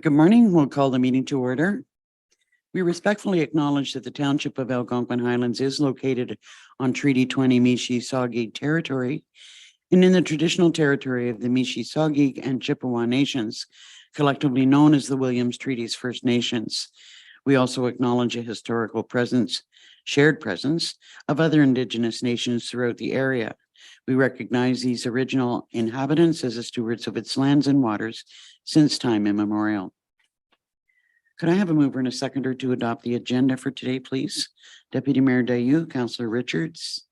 Good morning. We'll call the meeting to order. We respectfully acknowledge that the Township of Algonquin Highlands is located on Treaty 20 Mississauga territory and in the traditional territory of the Mississauga and Chippewa Nations, collectively known as the Williams Treaties First Nations. We also acknowledge a historical presence, shared presence of other Indigenous nations throughout the area. We recognize these original inhabitants as the stewards of its lands and waters since time immemorial. Could I have a mover and a seconder to adopt the agenda for today, please? Deputy Mayor Dayu, Councillor Richards.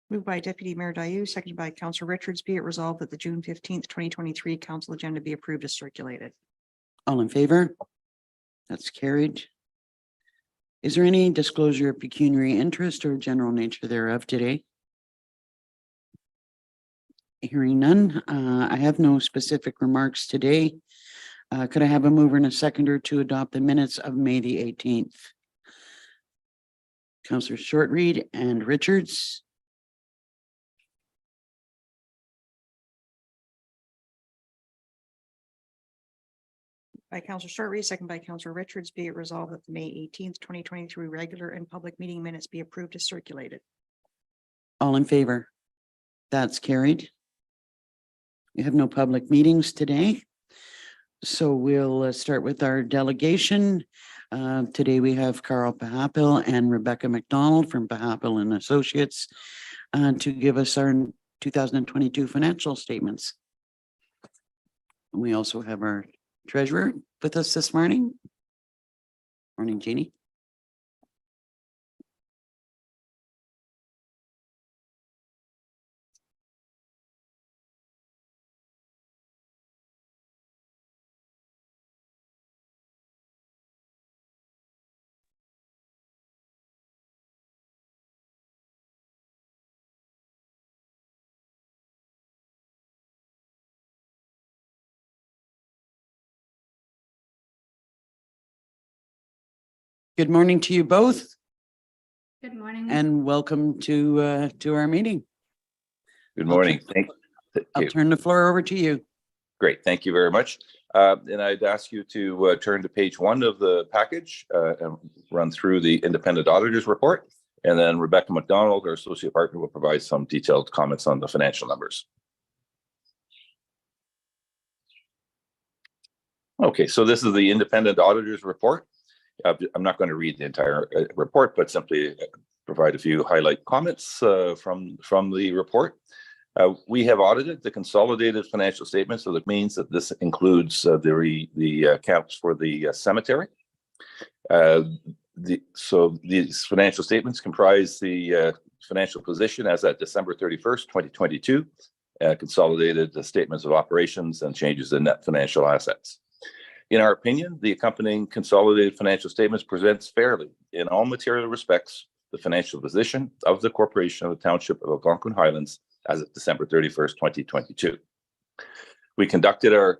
Moved by Deputy Mayor Dayu, seconded by Councillor Richards. Be it resolved that the June 15th, 2023 council agenda be approved as circulated. All in favor? That's carried. Is there any disclosure of pecuniary interest or general nature thereof today? Hearing none, I have no specific remarks today. Could I have a mover and a seconder to adopt the minutes of May the 18th? Councillor Shortreed and Richards. By Councillor Shortreed, second by Councillor Richards. Be it resolved that the May 18th, 2023 regular and public meeting minutes be approved as circulated. All in favor? That's carried. We have no public meetings today, so we'll start with our delegation. Today we have Carl Pahapil and Rebecca McDonald from Pahapil and Associates to give us our 2022 financial statements. We also have our treasurer with us this morning. Morning, Jeannie. Good morning to you both. Good morning. And welcome to our meeting. Good morning. Thank I'll you. turn the floor over to you. Great. Thank you very much. And I'd ask you to turn to page 1 of the package and run through the independent auditor's report. And then Rebecca McDonald, our associate partner, will provide some detailed comments on the financial numbers. Okay, so this is the independent auditor's report. I'm not going to read the entire report, but simply provide a few highlight comments from the report. We have audited the consolidated financial statements, so that means that this includes the accounts for the cemetery. So these financial statements comprise the financial position as at December 31st, 2022, consolidated statements of operations and changes in net financial assets. In our opinion, the accompanying consolidated financial statements presents fairly, in all material respects, the financial position of the corporation of the Township of Algonquin Highlands as of December 31st, 2022. We conducted our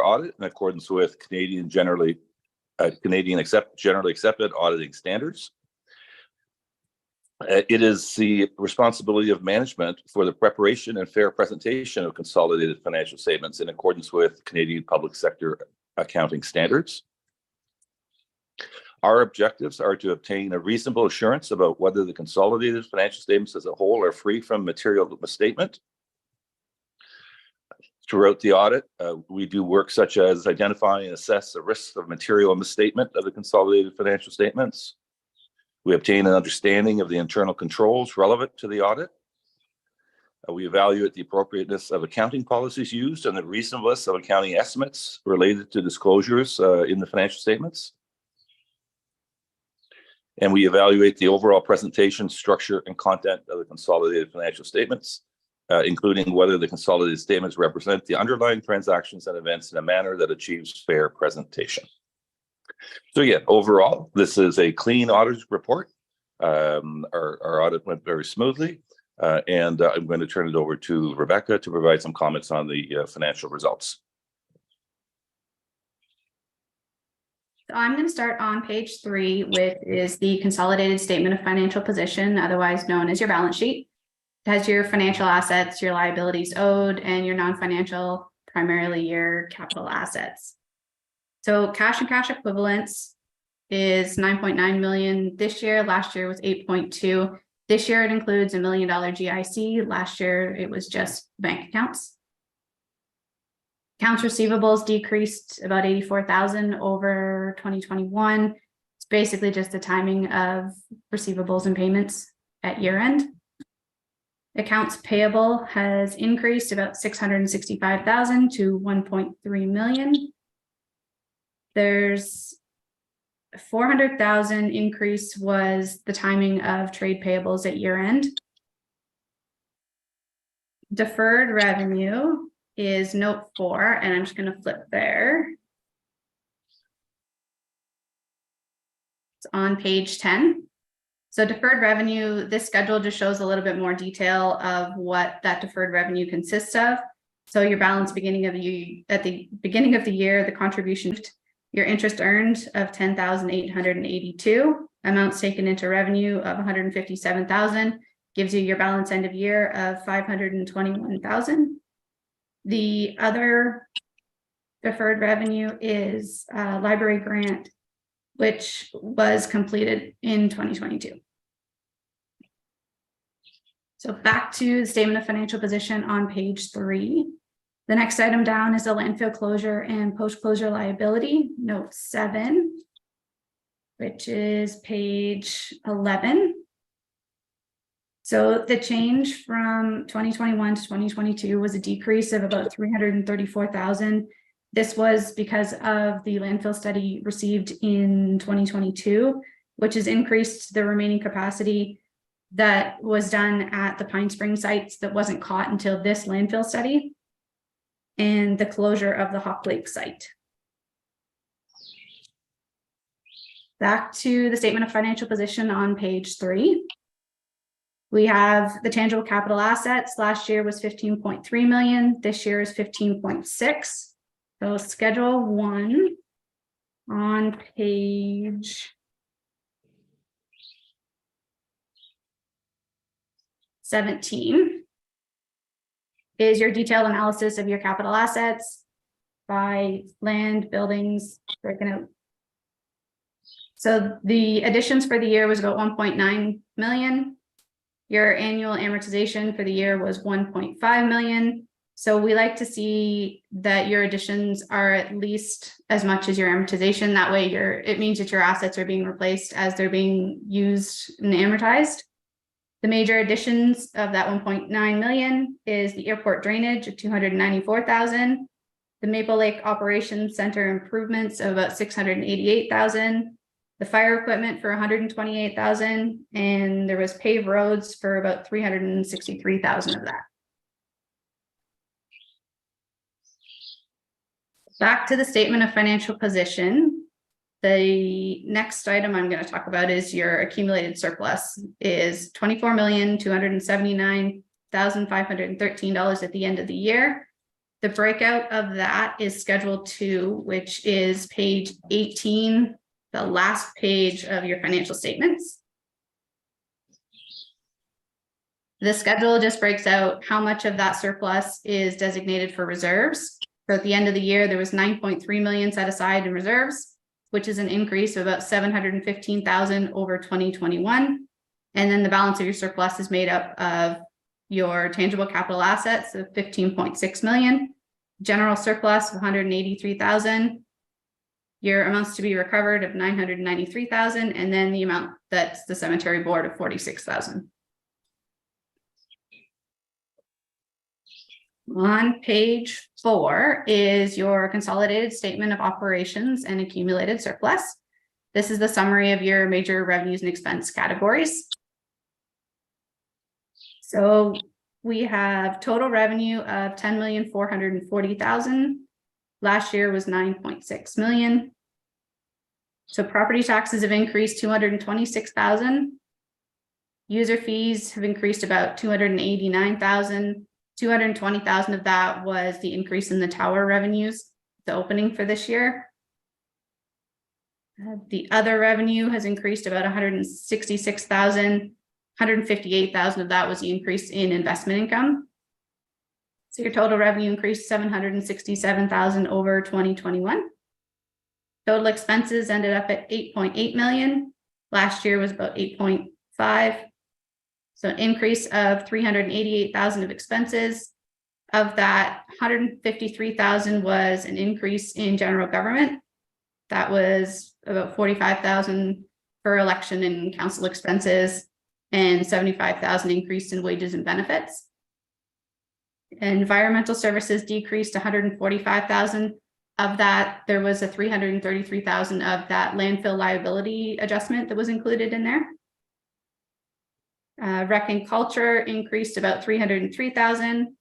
audit in accordance with generally accepted auditing standards. It is the responsibility of management for the preparation and fair presentation of consolidated financial statements in accordance with Canadian public sector accounting standards. Our objectives are to obtain a reasonable assurance about whether the consolidated financial statements as a whole are free from material misstatement. Throughout the audit, we do work such as identify and assess the risks of material misstatement of the consolidated financial statements. We obtain an understanding of the internal controls relevant to the audit. We evaluate the appropriateness of accounting policies used and the reasonableness of accounting estimates related to disclosures in the financial statements. And we evaluate the overall presentation, structure, and content of the consolidated financial statements, including whether the consolidated statements represent the underlying transactions and events in a manner that achieves fair presentation. So again, overall, this is a clean auditor's report. Our audit went very smoothly, and I'm going to turn it over to Rebecca to provide some comments on the financial results. So I'm going to start on page 3, which is the consolidated statement of financial position, otherwise known as your balance sheet. It has your financial assets, your liabilities owed, and your non-financial, primarily your capital assets. So cash and cash equivalents is 9.9 million this year. Last year was 8.2. This year it includes $1 million GIC. Last year it was just bank accounts. Accounts receivables decreased about 84,000 over 2021. It's basically just the timing of receivables and payments at year end. Accounts payable has increased about 665,000 to 1.3 million. There's 400,000 increase was the timing of trade payables at year end. Deferred revenue is note 4, and I'm just going to flip there. It's on page 10. So deferred revenue, this schedule just shows a little bit more detail of what that deferred revenue consists of. So your balance beginning of the at the beginning of the year, the contribution, your interest earned of 10,882, amounts taken into revenue of 157,000, gives you your balance end of year of 521,000. The other deferred revenue is library grant, which was completed in 2022. So back to the statement of financial position on page 3. The next item down is the landfill closure and post-closure liability, note 7, which is page 11. So the change from 2021 to 2022 was a decrease of about 334,000. This was because of the landfill study received in 2022, which has increased the remaining capacity that was done at the Pine Spring sites that wasn't caught until this landfill study, and the closure of the Hawk Lake site. Back to the statement of financial position on page 3. We have the tangible capital assets. Last year was 15.3 million. This year is 15.6. So schedule 1 on page 17 is your detailed analysis of your capital assets by land, buildings, broken out. So the additions for the year was about 1.9 million. Your annual amortization for the year was 1.5 million. So we like to see that your additions are at least as much as your amortization. That way it means that your assets are being replaced as they're being used and amortized. The major additions of that 1.9 million is the airport drainage of 294,000, the Maple Lake Operations Center improvements of about 688,000, the fire equipment for 128,000, and there was paved roads for about 363,000 of that. Back to the statement of financial position. The next item I'm going to talk about is your accumulated surplus is $24,279,513 at the end of the year. The breakout of that is schedule 2, which is page 18, the last page of your financial statements. The schedule just breaks out how much of that surplus is designated for reserves. So at the end of the year, there was 9.3 million set aside in reserves, which is an increase of about 715,000 over 2021. And then the balance of your surplus is made up of your tangible capital assets of 15.6 million, general surplus of 183,000, your amounts to be recovered of 993,000, and then the amount that's the cemetery board of 46,000. On page 4 is your consolidated statement of operations and accumulated surplus. This is the summary of your major revenues and expense categories. So we have total revenue of 10,440,000. Last year was 9.6 million. So property taxes have increased 226,000. User fees have increased about 289,000. 220,000 of that was the increase in the tower revenues, the opening for this year. The other revenue has increased about 166,000. 158,000 of that was the increase in investment income. So your total revenue increased 767,000 over 2021. Total expenses ended up at 8.8 million. Last year was about 8.5. So an increase of 388,000 of expenses. Of that, 153,000 was an increase in general government. That was about 45,000 for election and council expenses and 75,000 increase in wages and benefits. Environmental services decreased 145,000. Of that, there was a 333,000 of that landfill liability adjustment that was included in there. Rec and culture increased about 303,000.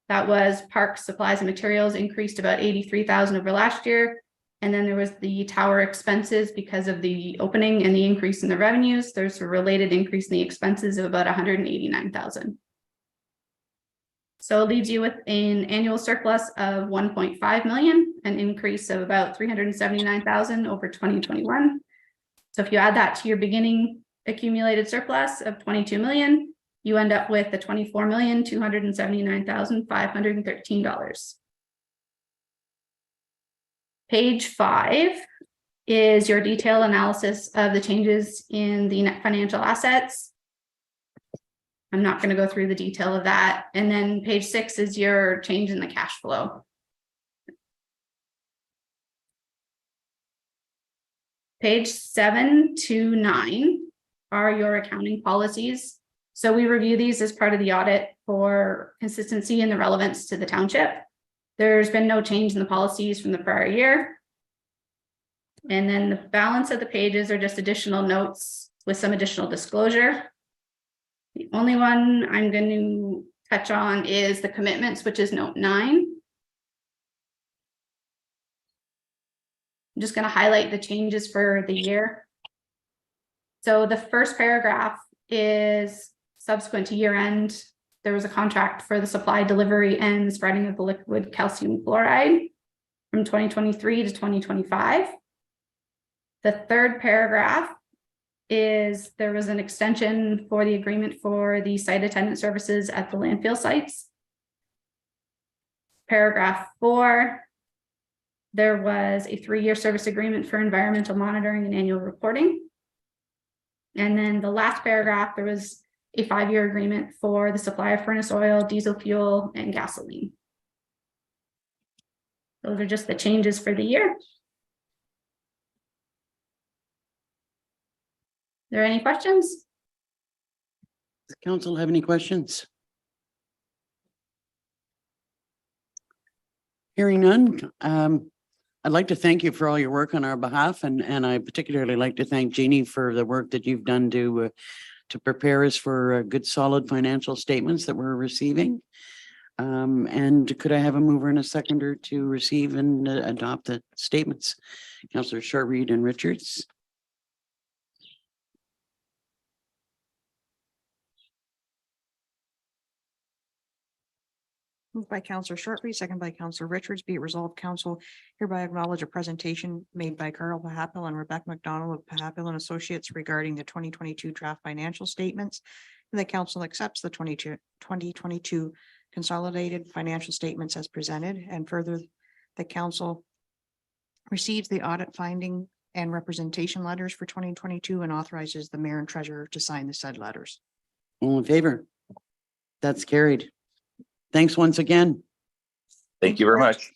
That was parks, supplies and materials increased about 83,000 over last year. And then there was the tower expenses because of the opening and the increase in the revenues. There's a related increase in the expenses of about 189,000. So it leaves you with an annual surplus of 1.5 million, an increase of about 379,000 over 2021. So if you add that to your beginning accumulated surplus of 22 million, you end up with the $24,279,513. Page 5 is your detailed analysis of the changes in the net financial assets. I'm not going to go through the detail of that. And then page 6 is your change in the cash flow. Page 7 to 9 are your accounting policies. So we review these as part of the audit for consistency and the relevance to the township. There's been no change in the policies from the prior year. And then the balance of the pages are just additional notes with some additional disclosure. The only one I'm going to touch on is the commitments, which is note 9. I'm just going to highlight the changes for the year. So the first paragraph is subsequent to year end. There was a contract for the supply, delivery, and spreading of the liquid calcium chloride from 2023 to 2025. The third paragraph is there was an extension for the agreement for the site attendant services at the landfill sites. Paragraph 4, there was a 3-year service agreement for environmental monitoring and annual reporting. And then the last paragraph, there was a 5-year agreement for the supply of furnace oil, diesel fuel, and gasoline. Those are just the changes for the year. Are there any questions? Does the council have any questions? Hearing none, I'd like to thank you for all your work on our behalf, and I particularly like to thank Jeannie for the work that you've done to prepare us for good, solid financial statements that we're receiving. And could I have a mover and a seconder to receive and adopt the statements? Councillor Short-Reed and Richards. Moved by Councillor Short-Reed, second by Councillor Richards. Be it resolved, council hereby acknowledge a presentation made by Carl Pahapil and Rebecca McDonald of Pahapil and Associates regarding the 2022 draft financial statements. And the council accepts the 2022 consolidated financial statements as presented, and further, the council receives the audit finding and representation letters for 2022 and authorizes the mayor and treasurer to sign the said letters. All in favor? That's carried. Thanks once again. Thank you very much.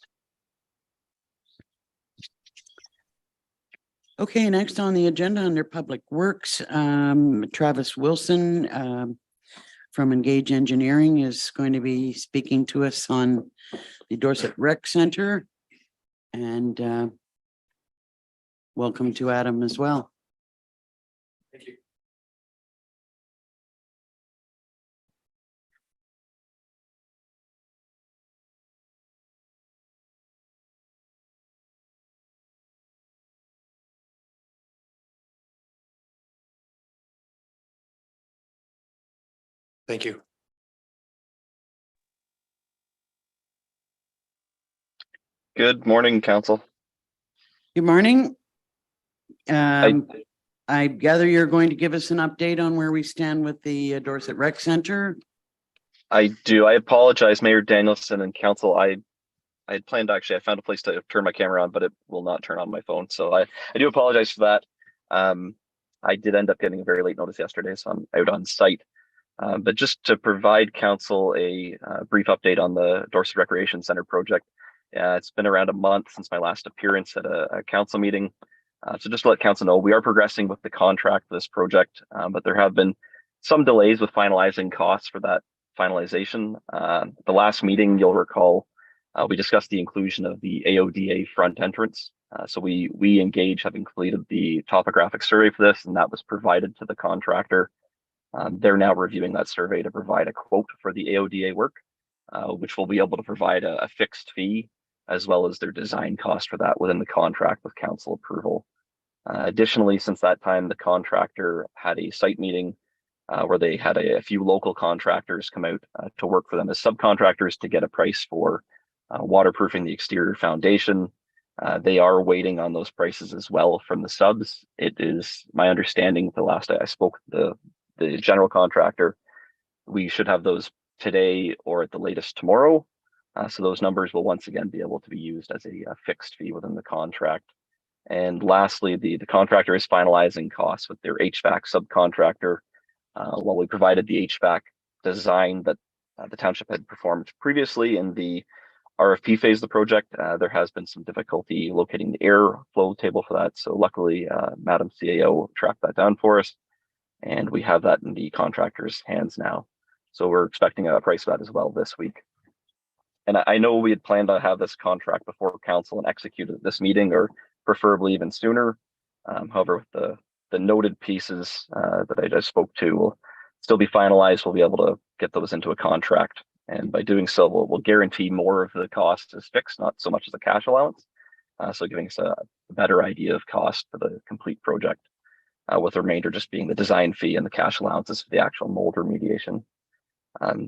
Okay, next on the agenda under Public Works, Travis Wilson from Engage Engineering is going to be speaking to us on the Dorset Rec Center. And welcome to Adam as well. Thank you. Thank you. Good morning, council. Good morning. I gather you're going to give us an update on where we stand with the Dorset Rec Center. I do. I apologize, Mayor Danielson and council. I had planned actually, I found a place to turn my camera on, but it will not turn on my phone. So I do apologize for that. I did end up getting a very late notice yesterday, so I'm out on site. But just to provide council a brief update on the Dorset Recreation Center project. It's been around a month since my last appearance at a council meeting. So just to let council know, we are progressing with the contract for this project, but there have been some delays with finalizing costs for that finalization. The last meeting, you'll recall, we discussed the inclusion of the AODA front entrance. So we engaged, having completed the topographic survey for this, and that was provided to the contractor. They're now reviewing that survey to provide a quote for the AODA work, which will be able to provide a fixed fee, as well as their design cost for that within the contract with council approval. Additionally, since that time, the contractor had a site meeting where they had a few local contractors come out to work for them as subcontractors to get a price for waterproofing the exterior foundation. They are waiting on those prices as well from the subs. It is my understanding, the last I spoke to the general contractor, we should have those today or at the latest tomorrow. So those numbers will once again be able to be used as a fixed fee within the contract. And lastly, the contractor is finalizing costs with their HVAC subcontractor. While we provided the HVAC design that the township had performed previously in the RFP phase of the project, there has been some difficulty locating the airflow table for that. So luckily, Madam CAO tracked that down for us, and we have that in the contractor's hands now. So we're expecting a price for that as well this week. And I know we had planned to have this contract before council and executed at this meeting, or preferably even sooner. However, with the noted pieces that I just spoke to will still be finalized. We'll be able to get those into a contract. And by doing so, we'll guarantee more of the cost is fixed, not so much as a cash allowance. So giving us a better idea of cost for the complete project, with the remainder just being the design fee and the cash allowances for the actual mold remediation.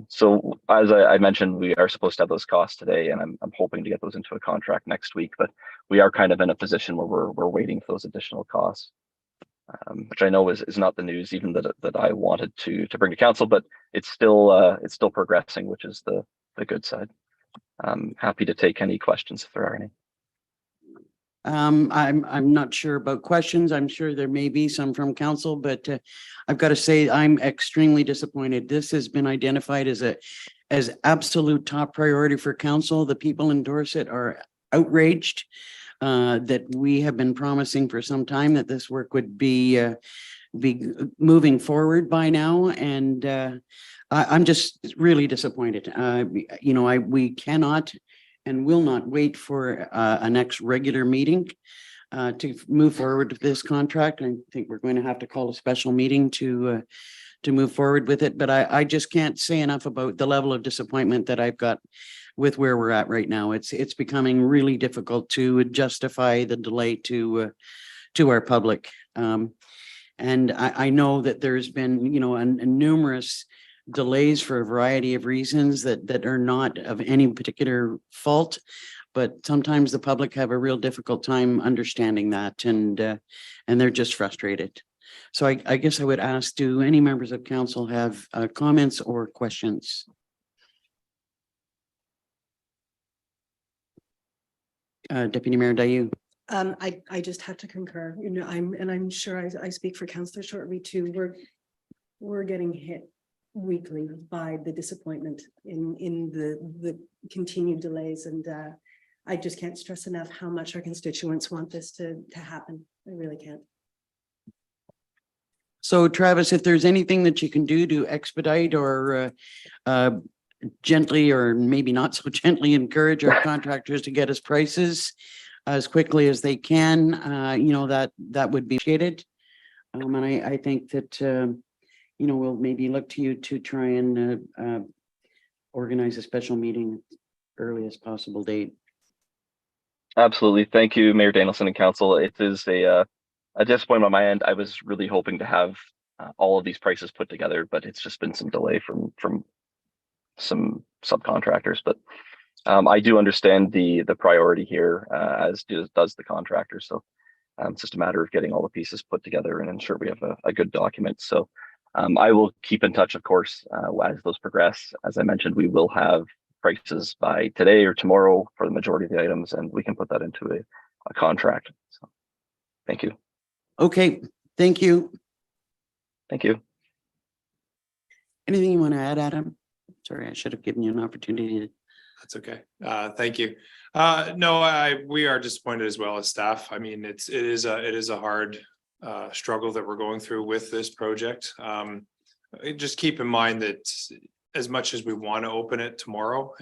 So as I mentioned, we are supposed to have those costs today, and I'm hoping to get those into a contract next week, but we are kind of in a position where we're waiting for those additional costs, which I know is not the news even that I wanted to bring to council, but it's still progressing, which is the good side. I'm happy to take any questions if there are any. I'm not sure about questions. I'm sure there may be some from council, but I've got to say I'm extremely disappointed. This has been identified as absolute top priority for council. The people in Dorset are outraged that we have been promising for some time that this work would be moving forward by now, and I'm just really disappointed. We cannot and will not wait for a next regular meeting to move forward with this contract. I think we're going to have to call a special meeting to move forward with it. But I just can't say enough about the level of disappointment that I've got with where we're at right now. It's becoming really difficult to justify the delay to our public. And I know that there's been, numerous delays for a variety of reasons that are not of any particular fault, but sometimes the public have a real difficult time understanding that, and they're just frustrated. So I guess I would ask, do any members of council have comments or questions? Deputy Mayor Dayu. I just have to concur, I'm sure I speak for Councillor Shortley too. We're getting hit weekly by the disappointment in the continued delays, and I just can't stress enough how much our constituents want this to happen. I really can't. So Travis, if there's anything that you can do to expedite or gently, or maybe not so gently, encourage our contractors to get us prices as quickly as they can, that would be appreciated. And I think that we'll maybe look to you to try and organize a special meeting earliest possible date. Absolutely. Thank you, Mayor Danielson and council. It is a disappointment on my end. I was really hoping to have all of these prices put together, but it's just been some delay from some subcontractors. But I do understand the priority here, as does the contractor. So It's just a matter of getting all the pieces put together and ensure we have a good document. So I will keep in touch, of course, as those progress. As I mentioned, we will have prices by today or tomorrow for the majority of the items, and we can put that into a contract. So thank you. Okay, thank you. Thank you. Anything you want to add, Adam? Sorry, I should have given you an opportunity to. That's okay. Thank you. No, we are disappointed as well as staff. I mean, it is a hard struggle that we're going through with this project. Just keep in mind that as much as we want to open it tomorrow,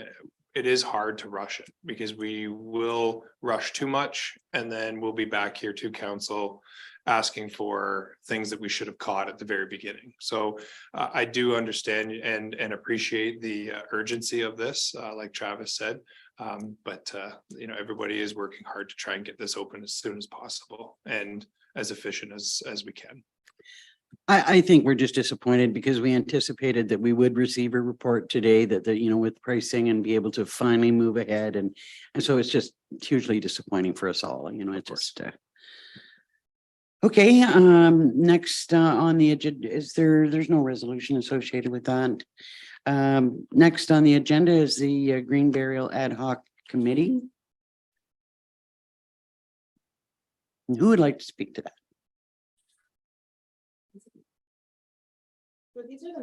it is hard to rush it because we will rush too much and then we'll be back here to council asking for things that we should have caught at the very beginning. So I do understand and appreciate the urgency of this, like Travis said. But you know, everybody is working hard to try and get this open as soon as possible and as efficient as we can. I think we're just disappointed because we anticipated that we would receive a report today that you know, with pricing and be able to finally move ahead. And so it's just hugely disappointing for us all, you know, it's just. Okay, next on the agenda, there's no resolution associated with that. Next on the agenda is the Green Burial Ad Hoc Committee. Who would like to speak to that? So these are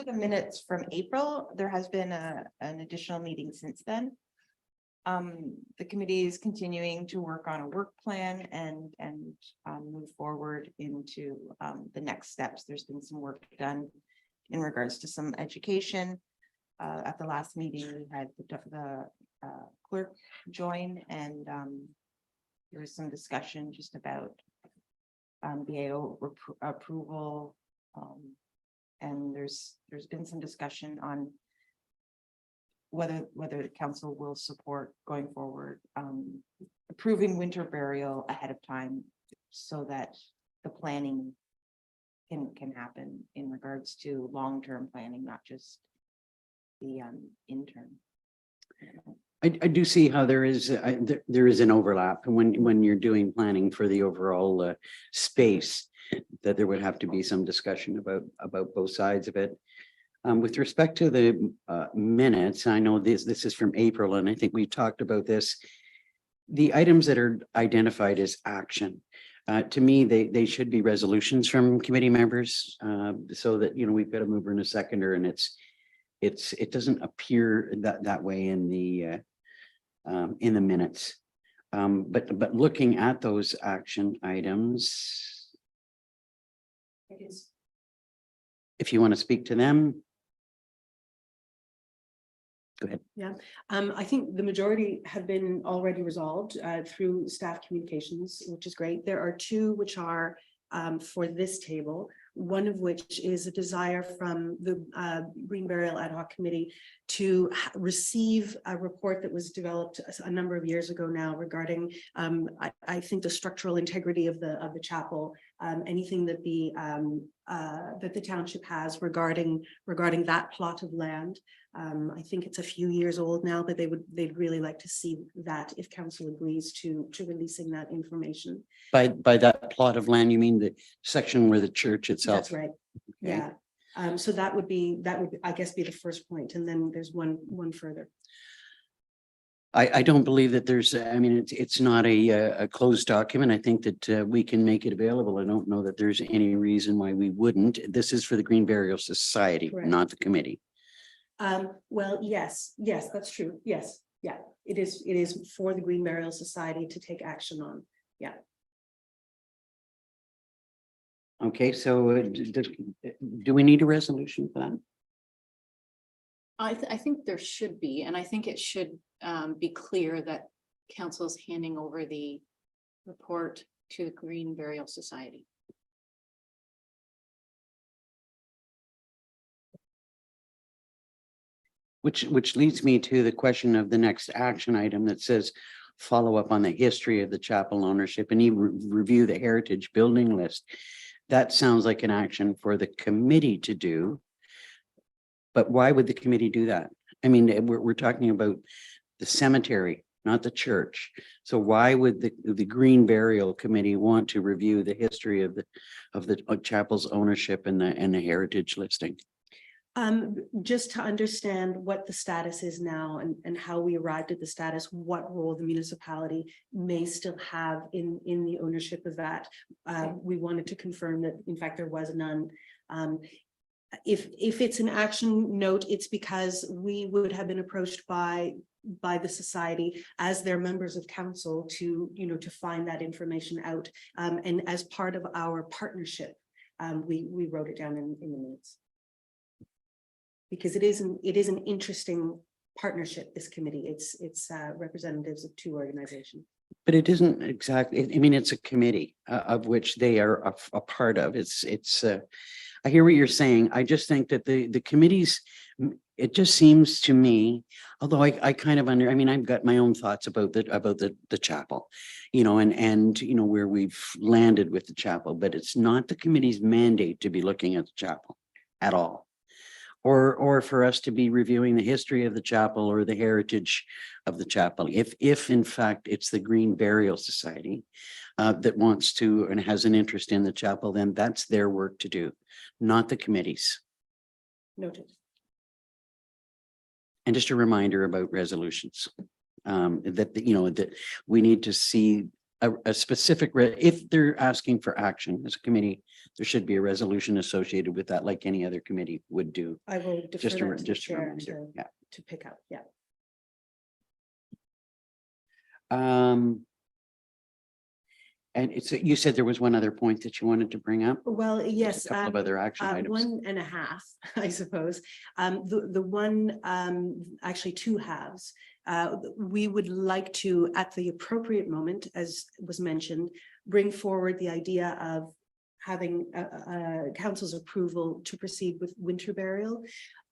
the minutes from April. There has been an additional meeting since then. The committee is continuing to work on a work plan and move forward into the next steps. There's been some work done in regards to some education. At the last meeting, we had the clerk join, and there was some discussion just about BAO approval, and there's been some discussion on whether the council will support going forward, approving winter burial ahead of time so that the planning can happen in regards to long-term planning, not just the interim. I do see how there is an overlap when you're doing planning for the overall space, that there would have to be some discussion about both sides of it. With respect to the minutes, I know this is from April, and I think we talked about this. The items that are identified as action, to me, they should be resolutions from committee members, so that, you know, we've got a mover and a seconder, and it doesn't appear that way in the minutes. But looking at those action items, if you want to speak to them. Go ahead. Yeah, I think the majority have been already resolved through staff communications, which is great. There are two which are for this table, one of which is a desire from the Green Burial Ad Hoc Committee to receive a report that was developed a number of years ago now regarding, I think, the structural integrity of the chapel, anything that the township has regarding that plot of land. I think it's a few years old now, but they'd really like to see that if council agrees to releasing that information. By that plot of land, you mean the section where the church itself? That's right. Okay. Yeah. So that would I guess be the first point, and then there's one further. I don't believe that there's, I mean, it's not a closed document. I think that we can make it available. I don't know that there's any reason why we wouldn't. This is for the Green Burial Society, Correct. not the committee. Well, yes, that's true. Yes, yeah, it is for the Green Burial Society to take action on. Yeah. Okay, so do we need a resolution for that? I think there should be, and I think it should be clear that council is handing over the report to the Green Burial Society. Which leads me to the question of the next action item that says follow up on the history of the chapel ownership and review the heritage building list. That sounds like an action for the committee to do. But why would the committee do that? I mean, we're talking about the cemetery, not the church. So why would the Green Burial Committee want to review the history of the chapel's ownership and the heritage listing? Just to understand what the status is now and how we arrived at the status, what role the municipality may still have in the ownership of that. We wanted to confirm that in fact there was none. If it's an action note, it's because we would have been approached by the society as their members of council to, to find that information out. And as part of our partnership, we wrote it down in the minutes. Because it is an interesting partnership, this committee. It's representatives of two organizations. But it isn't exactly, I mean, it's a committee of which they are a part of. I hear what you're saying. I just think that the committees, it just seems to me, although I kind of I mean, I've got my own thoughts about the chapel, and where we've landed with the chapel, but it's not the committee's mandate to be looking at the chapel at all. Or for us to be reviewing the history of the chapel or the heritage of the chapel. If in fact it's the Green Burial Society that wants to and has an interest in the chapel, then that's their work to do, not the committees. Noted. And just a reminder about resolutions, that we need to see a specific, if they're asking for action as a committee, there should be a resolution associated with that, like any other committee would do. I will defer Just a that to the just a chair reminder, yeah. to pick up. Yeah. And you said there was one other point that you wanted to bring up. Well, yes. A couple of other action items. 1.5, I suppose. The one, actually 2 halves. We would like to, at the appropriate moment, as was mentioned, bring forward the idea of having council's approval to proceed with winter burial.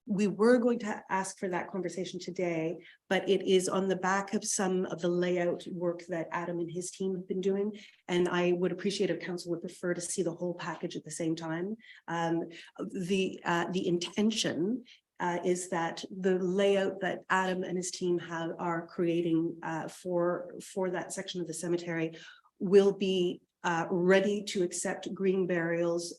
We were going to ask for that conversation today, but it is on the back of some of the layout work that Adam and his team have been doing. And I would appreciate if council would prefer to see the whole package at the same time. The intention is that the layout that Adam and his team are creating for that section of the cemetery will be ready to accept green burials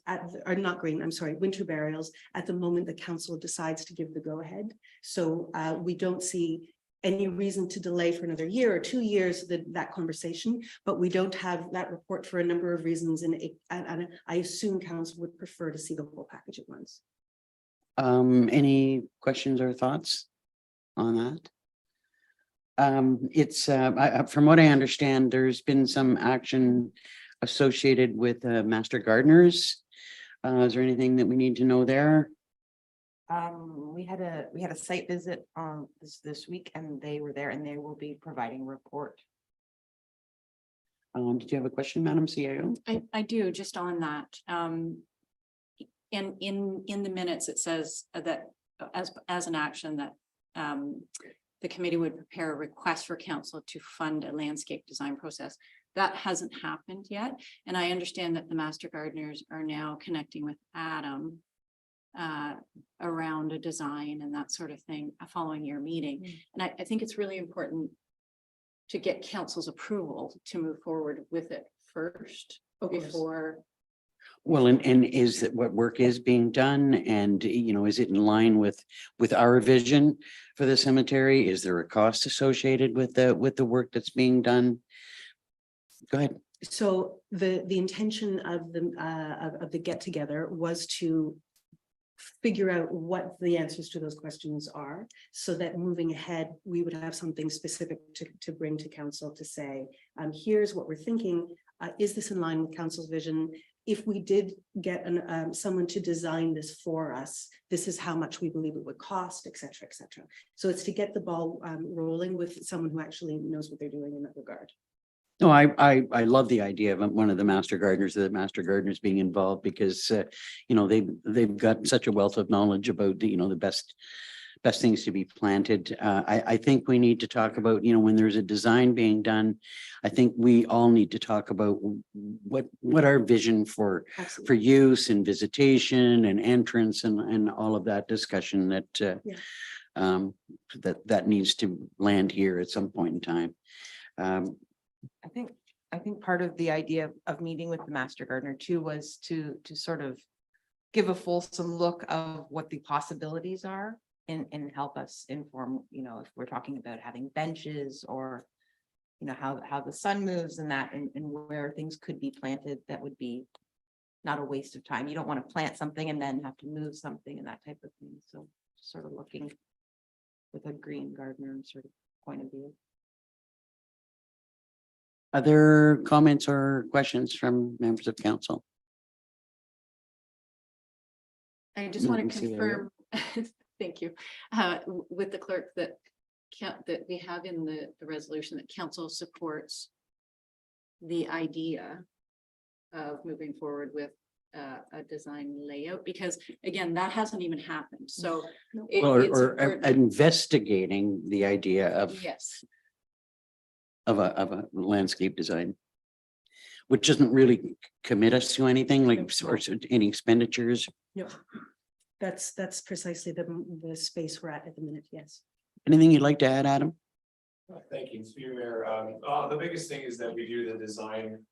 winter burials at the moment the council decides to give the go ahead. So we don't see any reason to delay for another year or 2 years that conversation, but we don't have that report for a number of reasons. And I assume council would prefer to see the whole package at once. Any questions or thoughts on that? It's from what I understand, there's been some action associated with master gardeners. Is there anything that we need to know there? We had a site visit on this week, and they were there, and they will be providing a report. Did you have a question, Madam CAO? I do, just on that. And in the minutes, it says that as an action that the committee would prepare a request for council to fund a landscape design process. That hasn't happened yet. And I understand that the master gardeners are now connecting with Adam around a design and that sort of thing following your meeting. And I think it's really important to get council's approval to move forward with it first before. Well, and is that what work is being done? And, is it in line with our vision for the cemetery? Is there a cost associated with the work that's being done? Go ahead. So the intention of the get together was to figure out what the answers to those questions are, so that moving ahead, we would have something specific to bring to council to say, here's what we're thinking. Is this in line with council's vision? If we did get someone to design this for us, this is how much we believe it would cost, et cetera, et cetera. So it's to get the ball rolling with someone who actually knows what they're doing in that regard. No, I love the idea of one of the master gardeners being involved, because they've got such a wealth of knowledge about the best things to be planted. I think we need to talk about, when there's a design being done, I think we all need to talk about what our vision for use and visitation and entrance and all of that discussion that that needs to land here at some point in time. I think part of the idea of meeting with the master gardener too was to sort of give a fulsome look of what the possibilities are and help us inform, if we're talking about having benches or how the sun moves and that and where things could be planted that would be not a waste of time. You don't want to plant something and then have to move something and that type of thing. So sort of looking with a green gardener sort of point of view. Other comments or questions from members of council? I just want Madam to CAO. confirm, thank you, with the clerk that that we have in the resolution that council supports the idea of moving forward with a design layout, because again, that hasn't even happened. So it's Or important. investigating the idea of Yes, of a landscape design, which doesn't really commit us to anything like or any expenditures. No, that's precisely the space we're at the minute, yes. Anything you'd like to add, Adam? Thank you, through you, Mayor. The biggest thing is that we do the design.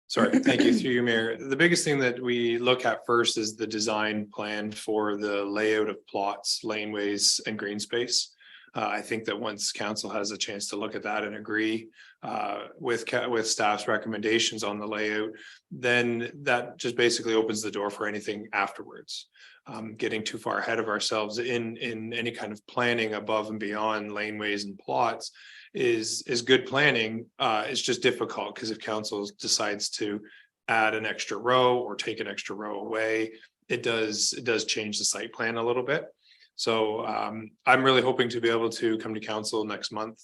Sorry, thank you, through you, Mayor. The biggest thing that we look at first is the design plan for the layout of plots, laneways, and green space. I think that once council has a chance to look at that and agree with staff's recommendations on the layout, then that just basically opens the door for anything afterwards. Getting too far ahead of ourselves in any kind of planning above and beyond laneways and plots is good planning. It's just difficult because if council decides to add an extra row or take an extra row away, it does change the site plan a little bit. So I'm really hoping to be able to come to council next month.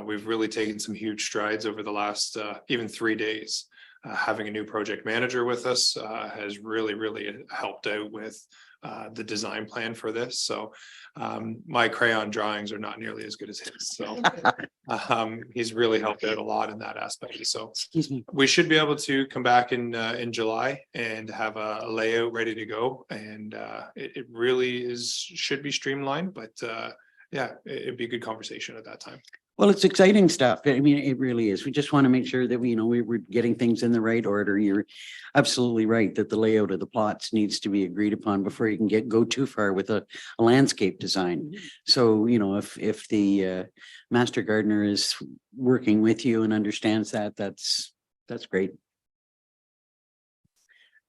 We've really taken some huge strides over the last even 3 days. Having a new project manager with us has really helped out with the design plan for this. So my crayon drawings are not nearly as good as his. So he's really helped out a lot in that aspect. So Excuse me. we should be able to come back in July and have a layout ready to go. And it really should be streamlined, but yeah, it'd be a good conversation at that time. Well, it's exciting stuff. I mean, it really is. We just want to make sure that we're getting things in the right order. You're absolutely right that the layout of the plots needs to be agreed upon before you can go too far with a landscape design. So, if the master gardener is working with you and understands that, that's great.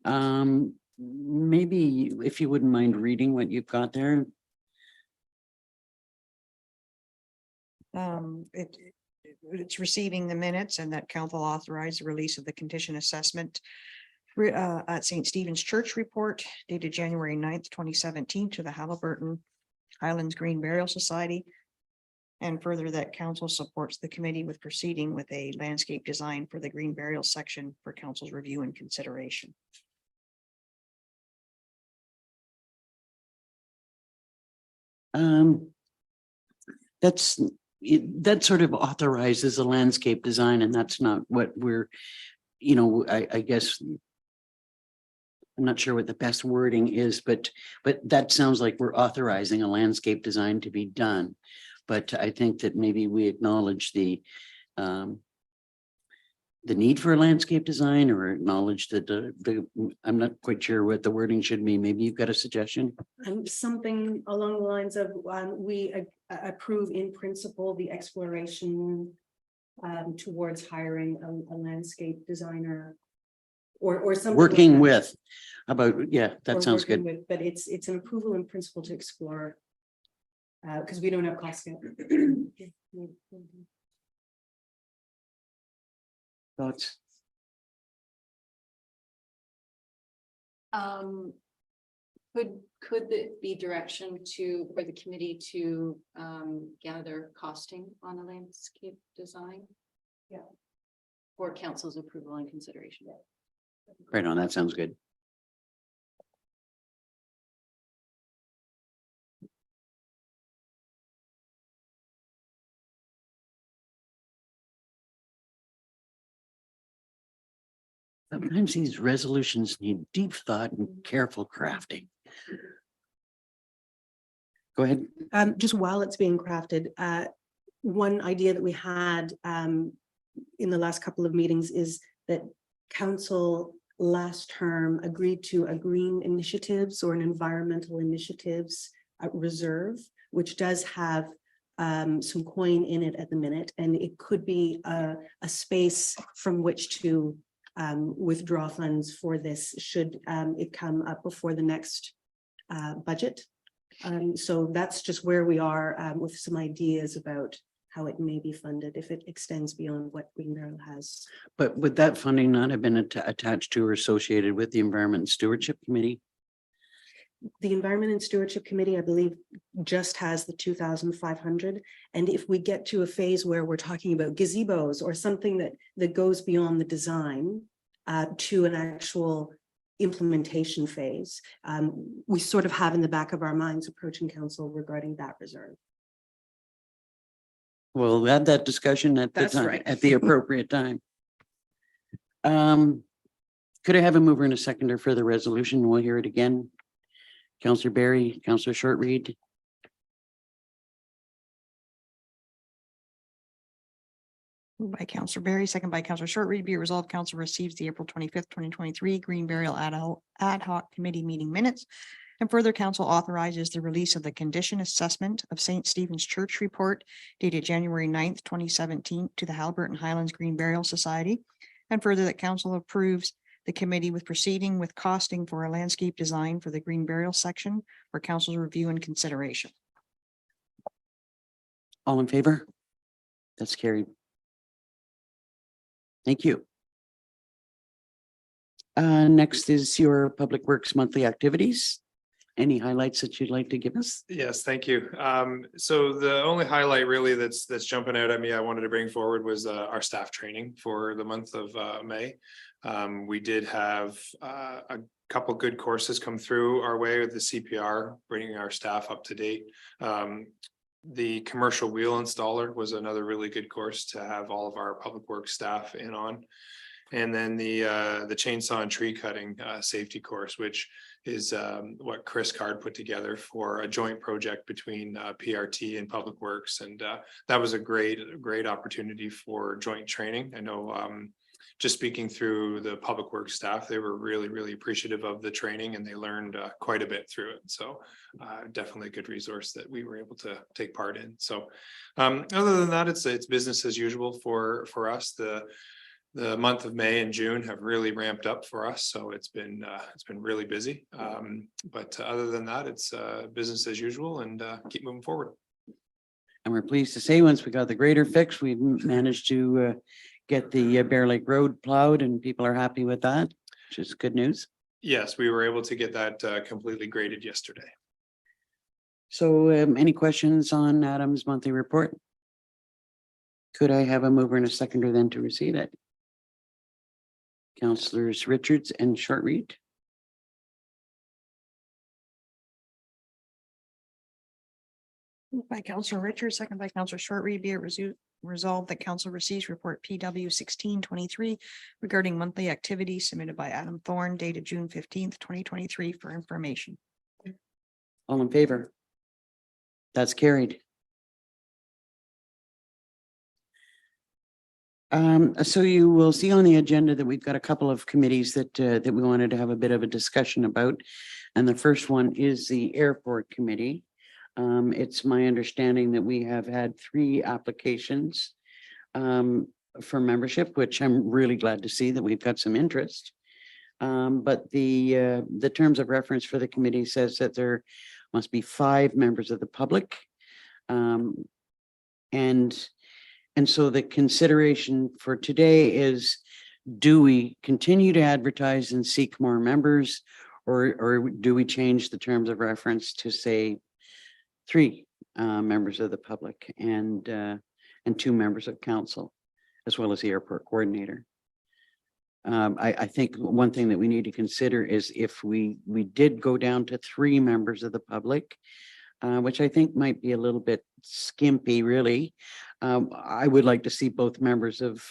Maybe if you wouldn't mind reading what you've got there. It's receiving the minutes and that council authorized the release of the condition assessment at St. Stephen's Church report dated January 9th, 2017 to the Halliburton Highlands Green Burial Society. And further that council supports the committee with proceeding with a landscape design for the green burial section for council's review and consideration. That sort of authorizes a landscape design, and that's not what we're, I guess. I'm not sure what the best wording is, but that sounds like we're authorizing a landscape design to be done. But I think that maybe we acknowledge the need for a landscape design, or acknowledge that I'm not quite sure what the wording should be. Maybe you've got a suggestion? Something along the lines of, we approve in principle the exploration towards hiring a landscape designer or something. Working like with, that or sounds working good. with, but it's an approval in principle to explore. Because we don't have cost yet. Thoughts? Could it be direction for the committee to gather costing on a landscape design? Yeah. For council's approval and consideration. Right on, that sounds good. Sometimes these resolutions need deep thought and careful crafting. Go ahead. Just while it's being crafted, one idea that we had in the last couple of meetings is that council last term agreed to a green initiatives or an environmental initiatives reserve, which does have some coin in it at the minute, and it could be a space from which to withdraw funds for this should it come up before the next budget. So that's just where we are with some ideas about how it may be funded if it extends beyond what Green Barrel has. But would that funding not have been attached to or associated with the Environment and Stewardship Committee? The Environment and Stewardship Committee, I believe, just has the 2,500. And if we get to a phase where we're talking about gazebos or something that goes beyond the design to an actual implementation phase, we sort of have in the back of our minds approaching council regarding that reserve. We'll have that discussion at the That's time, right. at the appropriate time. Could I have a mover and a seconder for the resolution? We'll hear it again. Councillor Barry, Councillor Shortreed. Moved by Councillor Barry, second by Councillor Shortreed, be it resolved, council receives the April 25th, 2023 Green Burial ad hoc committee meeting minutes. And further, council authorizes the release of the condition assessment of St. Stephen's Church report dated January 9th, 2017 to the Haliburton Highlands Green Burial Society. And further, that council approves the committee with proceeding with costing for a landscape design for the green burial section for council's review and consideration. All in favor? That's carried. Thank you. Next is your Public Works monthly activities. Any highlights that you'd like to give us? Yes, thank you. So the only highlight really that's jumping out at me, I wanted to bring forward was our staff training for the month of May. We did have a couple good courses come through our way with the CPR, bringing our staff up to date. The commercial wheel installer was another really good course to have all of our public works staff in on. And then the chainsaw and tree cutting safety course, which is what Chris Card put together for a joint project between PRT and Public Works. And that was a great opportunity for joint training. I know just speaking through the Public Works staff, they were really appreciative of the training and they learned quite a bit through it. So definitely a good resource that we were able to take part in. So other than that, it's business as usual for us. The month of May and June have really ramped up for us, so it's been really busy. But other than that, it's business as usual and keep moving forward. And we're pleased to say, once we got the grader fixed, we managed to get the Bear Lake Road plowed, and people are happy with that, which is good news. Yes, we were able to get that completely graded yesterday. So any questions on Adam's monthly report? Could I have a mover and a seconder then to receive it? Councillors Richards and Shortreed. Moved by Councillor Richards, second by Councillor Shortreed, be it resolved that council receives report PW 1623 regarding monthly activities submitted by Adam Thorne dated June 15th, 2023 for information. All in favor? That's carried. So you will see on the agenda that we've got a couple of committees that we wanted to have a bit of a discussion about. And the first one is the Airport Committee. It's my understanding that we have had 3 applications for membership, which I'm really glad to see that we've got some interest. But the terms of reference for the committee says that there must be 5 members of the public. And so the consideration for today is, do we continue to advertise and seek more members, or do we change the terms of reference to say 3 members of the public and 2 members of council, as well as the airport coordinator? I think one thing that we need to consider is if we did go down to 3 members of the public, which I think might be a little bit skimpy, really. I would like to see both members of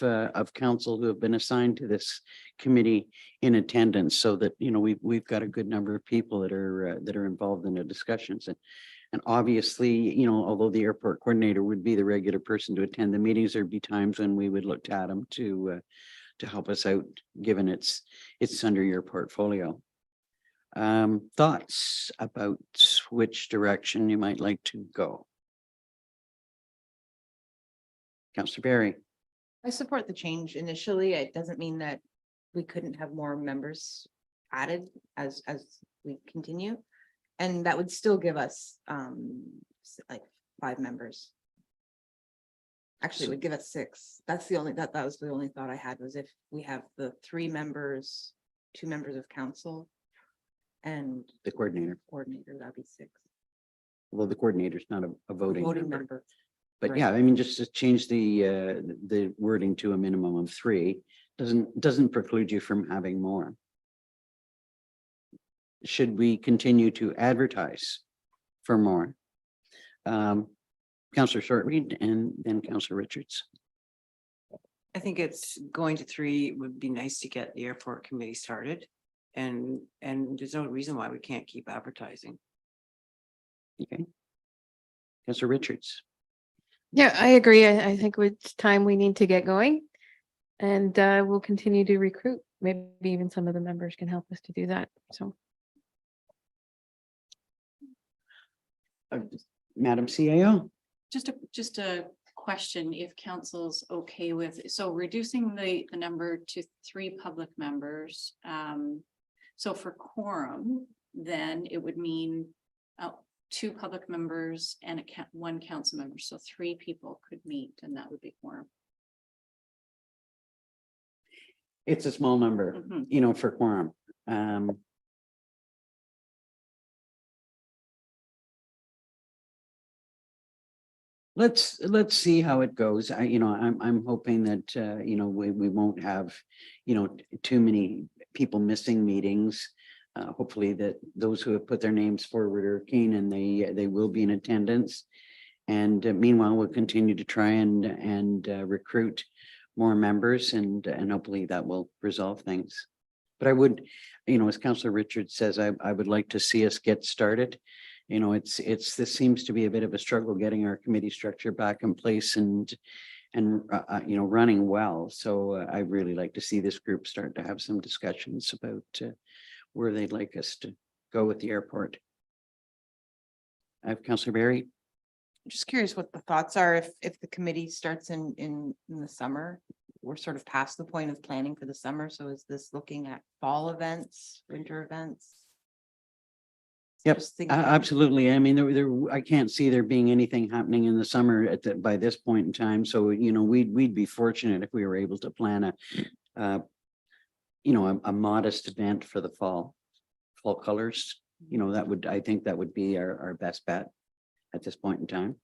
council who have been assigned to this committee in attendance, so that we've got a good number of people that are involved in the discussions. And obviously, you know, although the airport coordinator would be the regular person to attend the meetings, there'd be times when we would look to Adam to help us out, given it's under your portfolio. Thoughts about which direction you might like to go? Councillor Barry. I support the change initially. It doesn't mean that we couldn't have more members added as we continue. And that would still give us like 5 members. Actually, it would give us 6. That's the only, that was the only thought I had, was if we have the 3 members, 2 members of council and The coordinator, that'd be 6. although the coordinator's not a voting Voting member. member. But Right. yeah, I mean, just to change the wording to a minimum of 3 doesn't preclude you from having more. Should we continue to advertise for more? Councillor Shortreed and then Councillor Richards. I think it's going to 3 would be nice to get the airport committee started. And there's no reason why we can't keep advertising. Okay. Councillor Richards. Yeah, I agree. I think it's time we need to get going. And we'll continue to recruit. Maybe even some of the members can help us to do that. So. Madam CAO. Just a question, if council's okay with, so reducing the number to 3 public members. So for quorum, then it would mean 2 public members and 1 council member, so 3 people could meet, and that would be quorum. It's a small number, Mhm. you know, for quorum. Let's see how it goes. I'm hoping that, we won't have, too many people missing meetings. Hopefully that those who have put their names forward are keen and they will be in attendance. And meanwhile, we'll continue to try and recruit more members and hopefully that will resolve things. But I would, as Councillor Richards says, I would like to see us get started. This seems to be a bit of a struggle getting our committee structure back in place and running well. So I'd really like to see this group start to have some discussions about where they'd like us to go with the airport. I have Councillor Barry. I'm just curious what the thoughts are if the committee starts in the summer. We're sort of past the point of planning for the summer. So is this looking at fall events, winter events? Yep, Just thinking- absolutely. I mean, I can't see there being anything happening in the summer by this point in time. So, we'd be fortunate if we were able to plan a modest event for the fall colors. I think that would be our best bet at this point in time.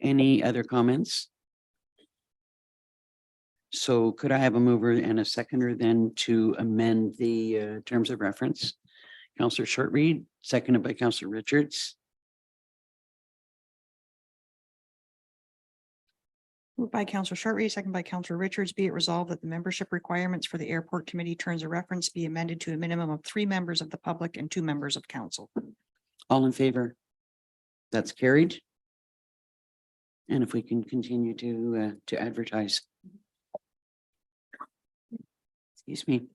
Any other comments? So could I have a mover and a seconder then to amend the terms of reference? Councillor Shortreed, seconded by Councillor Richards. Moved by Councillor Shortreed, second by Councillor Richards, be it resolved that the membership requirements for the airport committee terms of reference be amended to a minimum of 3 members of the public and 2 members of council. All in favor? That's carried. And if we can continue to advertise. Excuse me.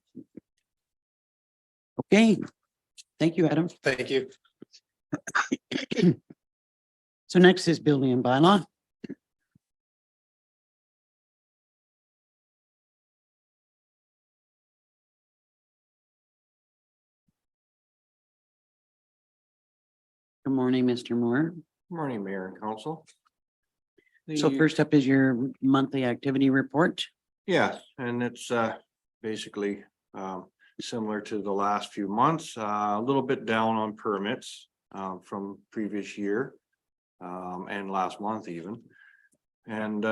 Okay. Thank you, Adam. Thank you. So next is building and bylaw. Good morning, Mr. Moore. Morning, Mayor and Council. So The- first up is your monthly activity report. Yes, and it's basically similar to the last few months, a little bit down on permits from previous year and last month even. And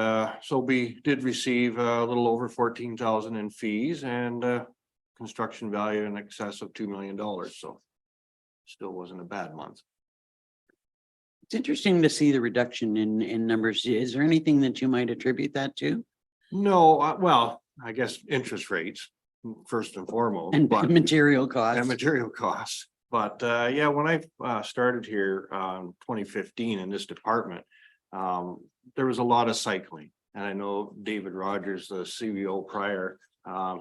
so we did receive a little over 14,000 in fees and construction value in excess of $2 million. So still wasn't a bad month. It's interesting to see the reduction in numbers. Is there anything that you might attribute that to? No, well, I guess interest rates first and foremost. And but- material And costs? material costs. But yeah, when I started here 2015 in this department, there was a lot of cycling. And I know David Rogers, the CVO prior,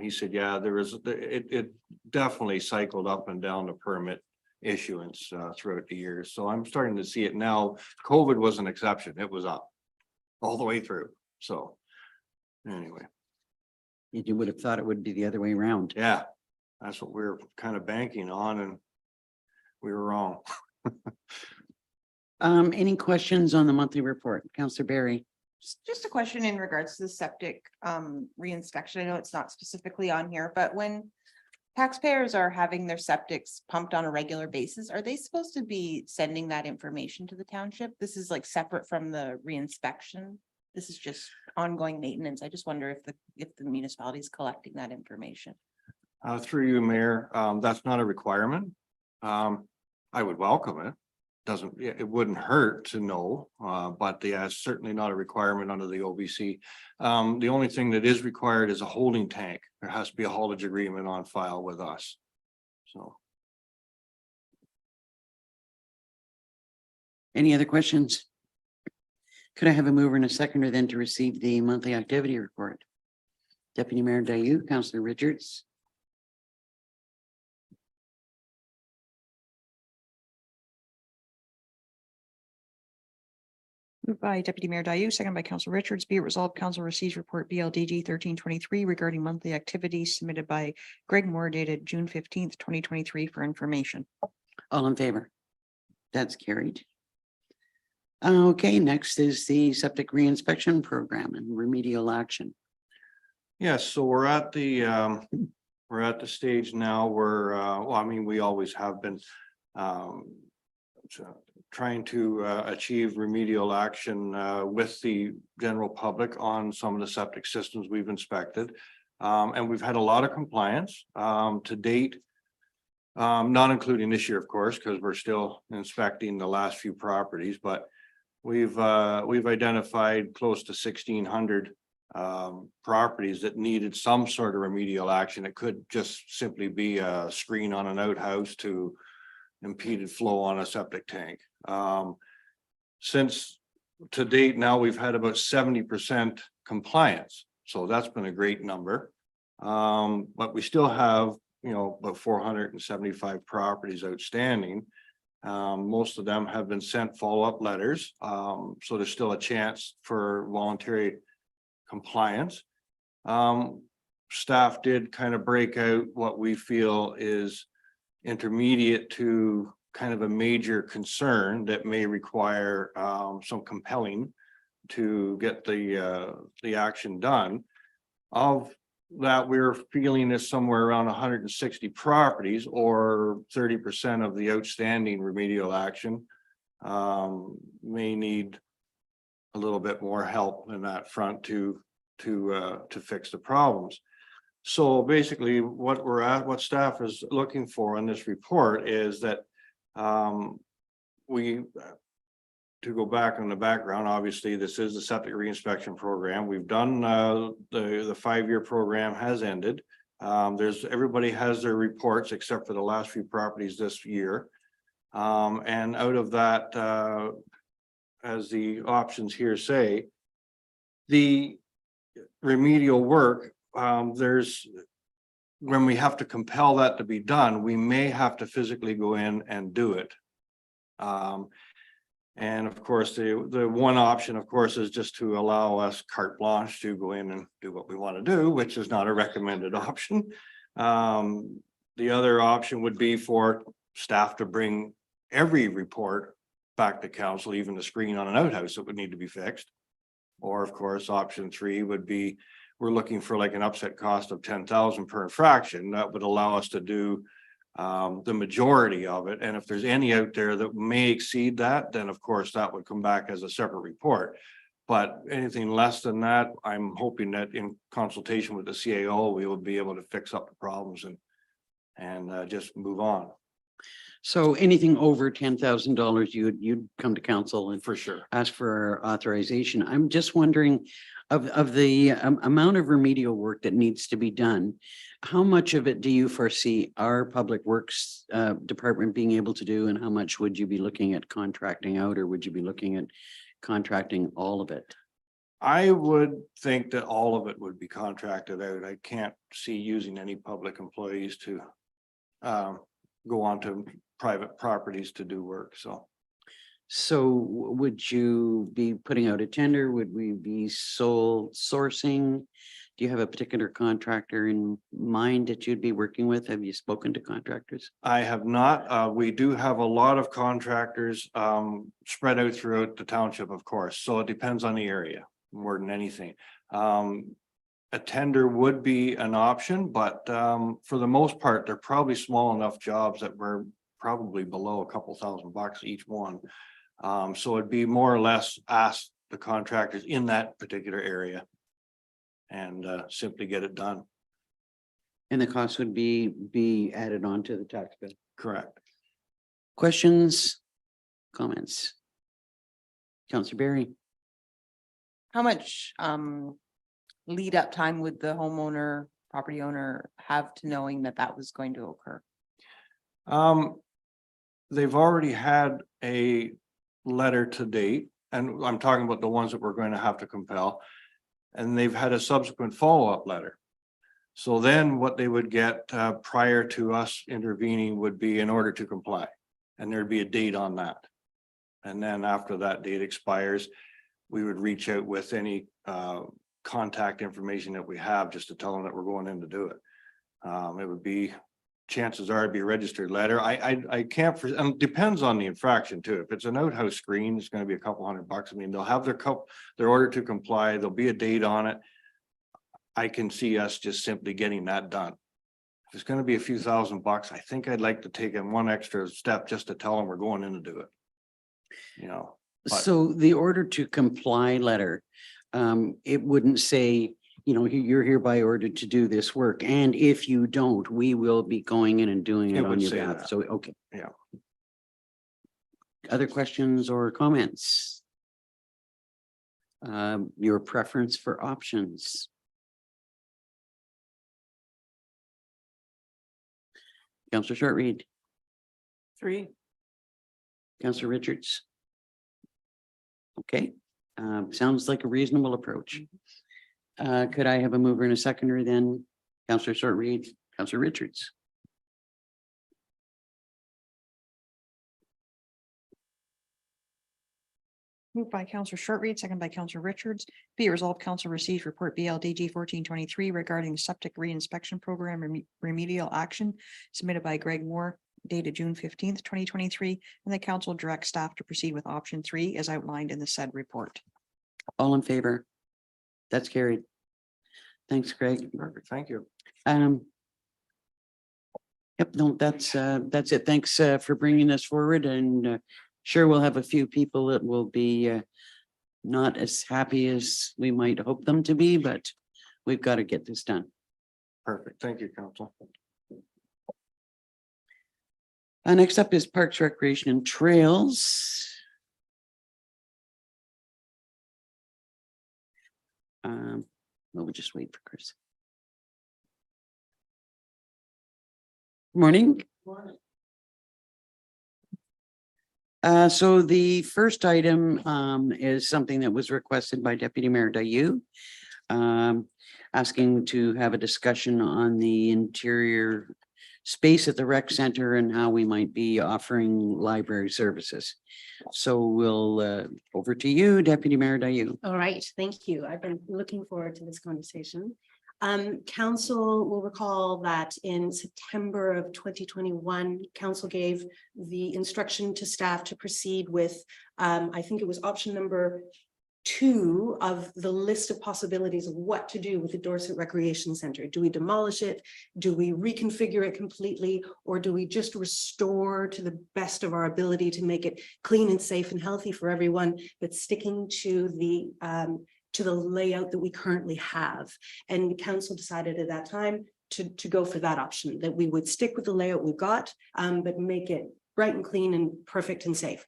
he said, yeah, it definitely cycled up and down the permit issuance throughout the years. So I'm starting to see it now. COVID was an exception. It was up all the way through. So anyway, You would have thought it would be the other way around. yeah, that's what we we're kind of banking on, and we were wrong. Any questions on the monthly report? Counselor Barry? Just a question in regards to the septic reinspection. I know it's not specifically on here, but when taxpayers are having their septics pumped on a regular basis, are they supposed to be sending that information to the township? This is like separate from the reinspection. This is just ongoing maintenance. I just wonder if the municipality is collecting that information. Through you, Mayor, that's not a requirement. I would welcome it. It wouldn't hurt to know, but yeah, it's certainly not a requirement under the OBC. The only thing that is required is a holding tank. There has to be a haulage agreement on file with us. So. Any other questions? Could I have a mover and a seconder then to receive the monthly activity report? Deputy Mayor Dayu, Councillor Richards. Moved by Deputy Mayor Dayu, second by Council Richards. Be it resolved, Council receives report BLDG 1323 regarding monthly activities submitted by Greg Moore dated June 15th, 2023 for information. All in favor? That's carried. Okay, next is the septic reinspection program and remedial action. Yes, so we're at the stage now where, well, I mean, we always have been trying to achieve remedial action with the general public on some of the septic systems we've inspected. And we've had a lot of compliance to date, not including this year, of course, because we're still inspecting the last few properties, but we've identified close to 1,600 properties that needed some sort of remedial action. It could just simply be a screen on an outhouse to impeded flow on a septic tank. Since to date now, we've had about 70% compliance. So that's been a great number. But we still have, about 475 properties outstanding. Most of them have been sent follow-up letters. So there's still a chance for voluntary compliance. Staff did kind of break out what we feel is intermediate to kind of a major concern that may require some compelling to get the action done. Of that, we're feeling is somewhere around 160 properties or 30% of the outstanding remedial action may need a little bit more help in that front to fix the problems. So basically what staff is looking for in this report is that to go back on the background, obviously this is the septic reinspection program. We've done the 5-year program has ended. Everybody has their reports except for the last few properties this year. And out of that, as the options here say, the remedial work, when we have to compel that to be done, we may have to physically go in and do it. And of course, the one option, of course, is just to allow us carte blanche to go in and do what we want to do, which is not a recommended option. The other option would be for staff to bring every report back to council, even the screen on an outhouse that would need to be fixed. Or of course, option 3 would be, we're looking for like an upset cost of 10,000 per infraction. That would allow us to do the majority of it. And if there's any out there that may exceed that, then of course that would come back as a separate report. But anything less than that, I'm hoping that in consultation with the CAO, we will be able to fix up the problems and just move on. So anything over $10,000, you'd come to council and For sure. ask for authorization. I'm just wondering of the amount of remedial work that needs to be done. How much of it do you foresee our Public Works Department being able to do, and how much would you be looking at contracting out, or would you be looking at contracting all of it? I would think that all of it would be contracted out. I can't see using any public employees to go onto private properties to do work, so. So would you be putting out a tender? Would we be sole sourcing? Do you have a particular contractor in mind that you'd be working with? Have you spoken to contractors? I have not. We do have a lot of contractors spread out throughout the township, of course, so it depends on the area more than anything. A tender would be an option, but for the most part, they're probably small enough jobs that we're probably below a couple $1,000 each one. So it'd be more or less ask the contractors in that particular area and simply get it done. And the cost would be added on to the tax bill. Correct. Questions, comments? Councillor Barry? How much lead up time would the homeowner, property owner have to knowing that that was going to occur? They've already had a letter to date, and I'm talking about the ones that we're going to have to compel. And they've had a subsequent follow-up letter. So then what they would get prior to us intervening would be in order to comply. And there'd be a date on that. And then after that date expires, we would reach out with any contact information that we have just to tell them that we're going in to do it. It would be, chances are it'd be a registered letter. I can't, and it depends on the infraction too. If it's an outhouse screen, it's going to be a couple $100. I mean, they'll have their order to comply. There'll be a date on it. I can see us just simply getting that done. If it's going to be a few $1,000, I think I'd like to take in one extra step just to tell them we're going in to do it. You know. But- So the order to comply letter, it wouldn't say, you know, you're hereby ordered to do this work. And if you don't, we will be going in and doing It it on would your say behalf. that. So, okay. Yeah. Other questions or comments? Your preference for options? Councillor Shortreed, 3. Councillor Richards. Okay, sounds like a reasonable approach. Could I have a mover and a seconder then? Councillor Shortreed, Councillor Richards. Moved by Counselor Shortreed, second by Counselor Richards. Be it resolved, council receives report BLDG 1423 regarding septic reinspection program remedial action submitted by Greg Moore dated June 15th, 2023, and the council directs staff to proceed with option 3 as outlined in the said report. All in favor? That's carried. Thanks, Craig. Perfect. Thank you. Yep, no, that's it. Thanks for bringing this forward, and sure, we'll have a few people that will be not as happy as we might hope them to be, but we've got to get this done. Perfect. Thank you, Council. Next up is Parks, Recreation and Trails. We'll just wait for Chris. Morning. So the first item is something that was requested by Deputy Mayor Dayu, asking to have a discussion on the interior space at the rec center and how we might be offering library services. So we'll over to you, Deputy Mayor Dayu. All right, thank you. I've been looking forward to this conversation. Council will recall that in September of 2021, council gave the instruction to staff to proceed with, I think it was option number 2 of the list of possibilities of what to do with the Dorset Recreation Center. Do we demolish it? Do we reconfigure it completely? Or do we just restore to the best of our ability to make it clean and safe and healthy for everyone, but sticking to the layout that we currently have? And council decided at that time to go for that option, that we would stick with the layout we've got, but make it bright and clean and perfect and safe.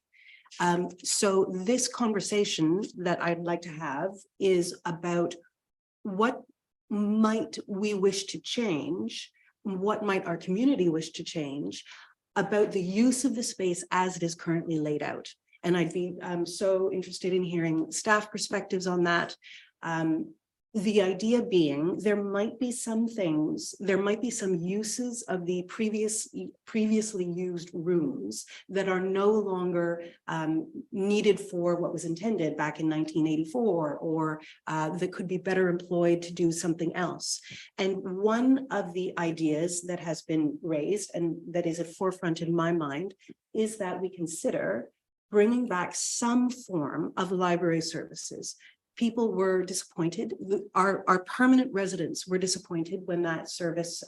So this conversation that I'd like to have is about what might we wish to change? What might our community wish to change about the use of the space as it is currently laid out? And I'd be so interested in hearing staff perspectives on that. The idea being there might be some things, there might be some uses of the previously used rooms that are no longer needed for what was intended back in 1984, or that could be better employed to do something else. And one of the ideas that has been raised and that is at forefront in my mind is that we consider bringing back some form of library services. People were disappointed. Our permanent residents were disappointed when that service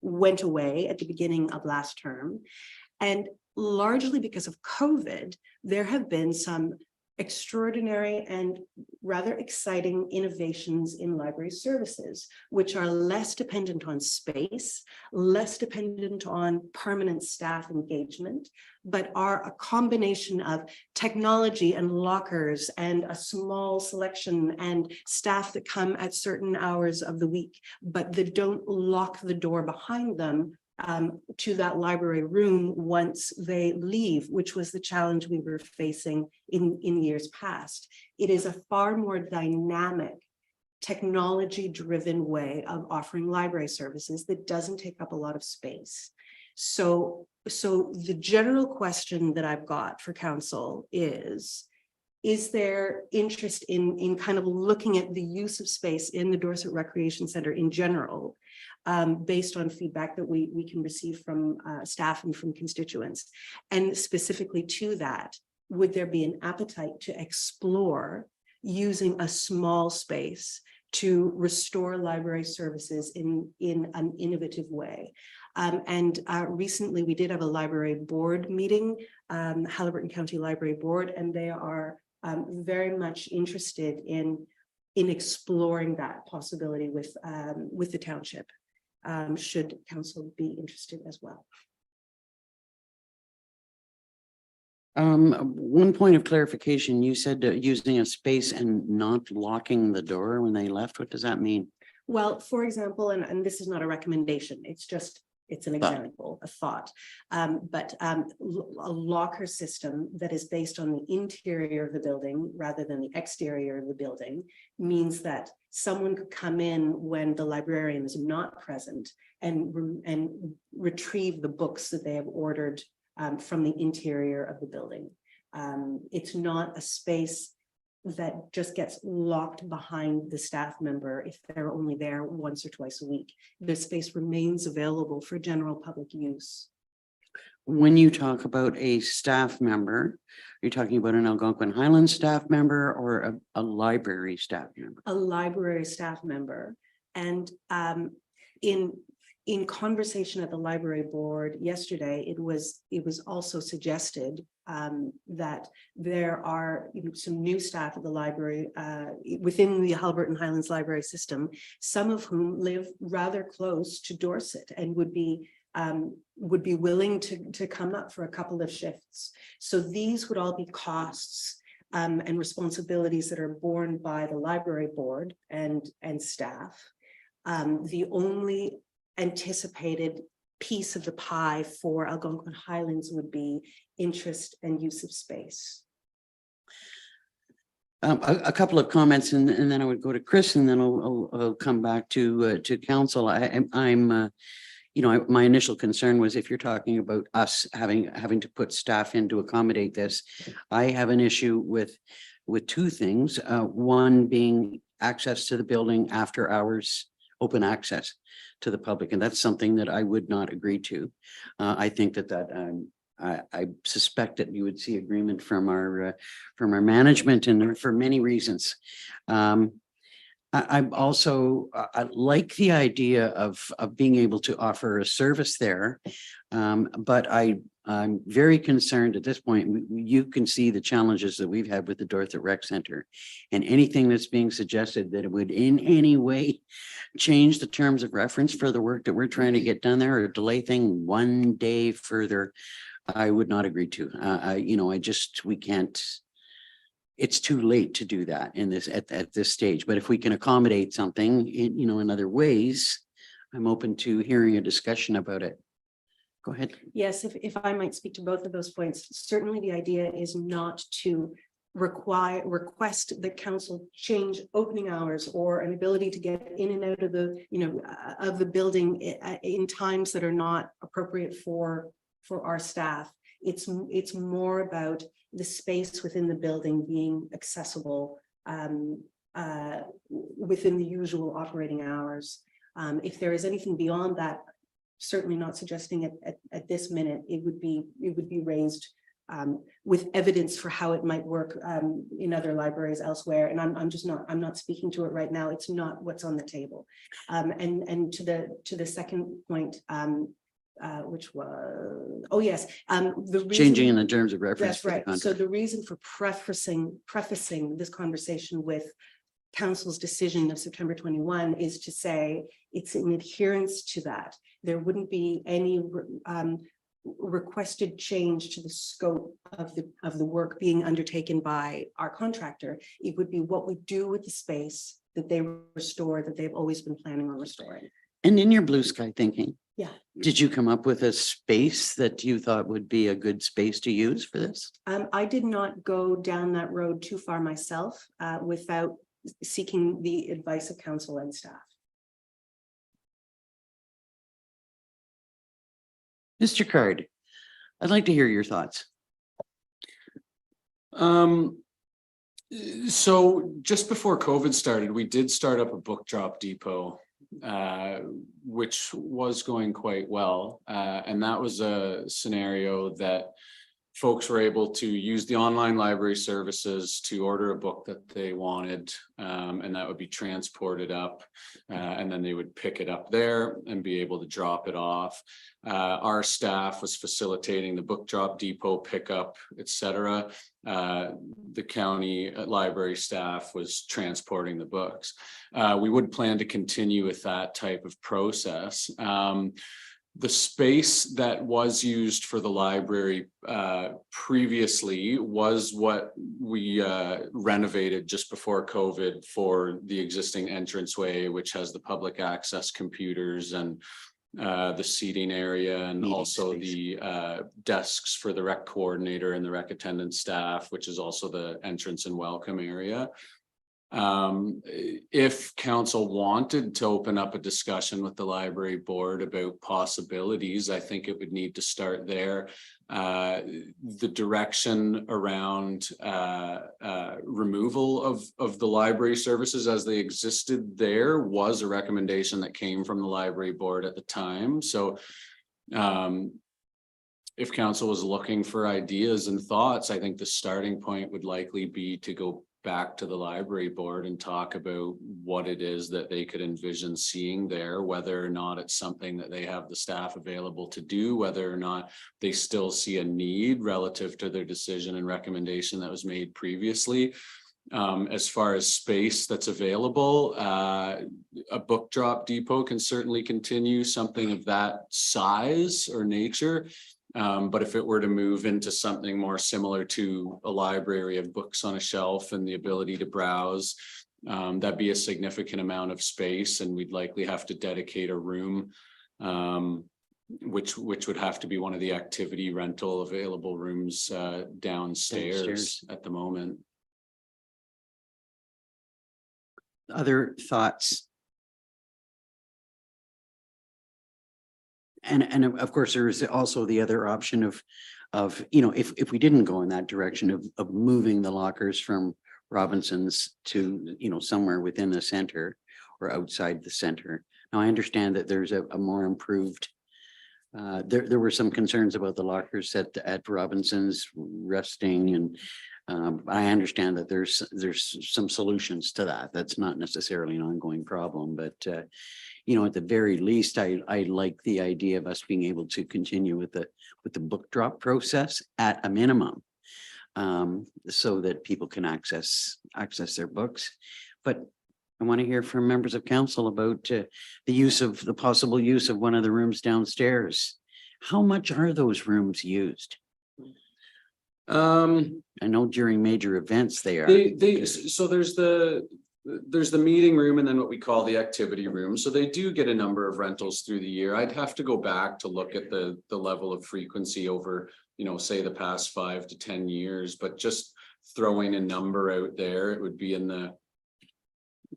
went away at the beginning of last term. And largely because of COVID, there have been some extraordinary and rather exciting innovations in library services, which are less dependent on space, less dependent on permanent staff engagement, but are a combination of technology and lockers and a small selection and staff that come at certain hours of the week, but that don't lock the door behind them to that library room once they leave, which was the challenge we were facing in years past. It is a far more dynamic, technology-driven way of offering library services that doesn't take up a lot of space. So the general question that I've got for council is there interest in kind of looking at the use of space in the Dorset Recreation Centre in general, based on feedback that we can receive from staff and from constituents? And specifically to that, would there be an appetite to explore using a small space to restore library services in an innovative way? Recently we did have a library board meeting, Haliburton County Library Board, and they are very much interested in exploring that possibility with the township. Should council be interested as well. One point of clarification, you said using a space and not locking the door when they left. What does that mean? Well, for example, and this is not a recommendation, it's an example, a thought, but a locker system that is based on the interior of the building rather than the exterior of the building means that someone could come in when the librarian is not present and retrieve the books that they have ordered from the interior of the building. It's not a space that just gets locked behind the staff member if they're only there once or twice a week. The space remains available for general public use. When you talk about a staff member, you're talking about an Algonquin Highlands staff member or a library staff member? A library staff member. And in conversation at the library board yesterday, it was also suggested that there are some new staff at the library within the Haliburton Highlands library system, some of whom live rather close to Dorset and would be willing to come up for a couple of shifts. So these would all be costs and responsibilities that are borne by the library board and staff. The only anticipated piece of the pie for Algonquin Highlands would be interest and use of space. A couple of comments, and then I would go to Chris, and then I'll come back to council. My initial concern was if you're talking about us having to put staff in to accommodate this, I have an issue with two things. One being access to the building after hours, open access to the public, and that's something that I would not agree to. I think that I suspect that you would see agreement from our management, and for many reasons. I like the idea of being able to offer a service there, but I'm very concerned at this point. You can see the challenges that we've had with the Dorset Rec Center, and anything that's being suggested that it would in any way change the terms of reference for the work that we're trying to get done there or delay things one day further, I would not agree to. We can't. it's too late to do that in this, at this stage. But if we can accommodate something in, in other ways, I'm open to hearing a discussion about it. Go ahead. Yes, if I might speak to both of those points, certainly the idea is not to request that council change opening hours or an ability to get in and out of the, of the building in times that are not appropriate for our staff. It's more about the space within the building being accessible within the usual operating hours. If there is anything beyond that, certainly not suggesting it at this minute, it would be raised with evidence for how it might work in other libraries elsewhere. And I'm not speaking to it right now. It's not what's on the table. And to the second point, which was, oh yes, the reason, Changing in the terms of reference. that's for the right. So contract. the reason for prefacing this conversation with council's decision of September 21 is to say it's in adherence to that. There wouldn't be any requested change to the scope of the work being undertaken by our contractor. It would be what we do with the space that they restore, that they've always been planning on restoring. And in your blue sky thinking, Yeah. did you come up with a space that you thought would be a good space to use for this? I did not go down that road too far myself without seeking the advice of council and staff. Mr. Card, I'd like to hear your thoughts. So just before COVID started, we did start up a book drop depot, which was going quite well. And that was a scenario that folks were able to use the online library services to order a book that they wanted, and that would be transported up, and then they would pick it up there and be able to drop it off. Our staff was facilitating the book drop depot pickup, etc. The county library staff was transporting the books. We would plan to continue with that type of process. The space that was used for the library previously was what we renovated just before COVID for the existing entranceway, which has the public access computers and the seating area, and Meeting also space. the desks for the rec coordinator and the rec attendant staff, which is also the entrance and welcome area. If council wanted to open up a discussion with the library board about possibilities, I think it would need to start there. The direction around removal of the library services as they existed there was a recommendation that came from the library board at the time. So if council was looking for ideas and thoughts, I think the starting point would likely be to go back to the library board and talk about what it is that they could envision seeing there, whether or not it's something that they have the staff available to do, whether or not they still see a need relative to their decision and recommendation that was made previously. As far as space that's available, a book drop depot can certainly continue, something of that size or nature. But if it were to move into something more similar to a library of books on a shelf and the ability to browse, that'd be a significant amount of space, and we'd likely have to dedicate a room, which would have to be one of the activity rental available rooms downstairs at the moment. Other thoughts? And of course, there is also the other option of if we didn't go in that direction of moving the lockers from Robinson's to, somewhere within the center or outside the center. Now, I understand that there's a more improved, there were some concerns about the lockers at Robinson's resting, and I understand that there's some solutions to that. That's not necessarily an ongoing problem, but at the very least, I like the idea of us being able to continue with the book drop process at a minimum, so that people can access their books. But I want to hear from members of council about the possible use of one of the rooms downstairs. How much are those rooms used? I know during major events they are. So there's the meeting room and then what we call the activity room. So they do get a number of rentals through the year. I'd have to go back to look at the level of frequency over, say the past 5 to 10 years, but just throwing a number out there, it would be in the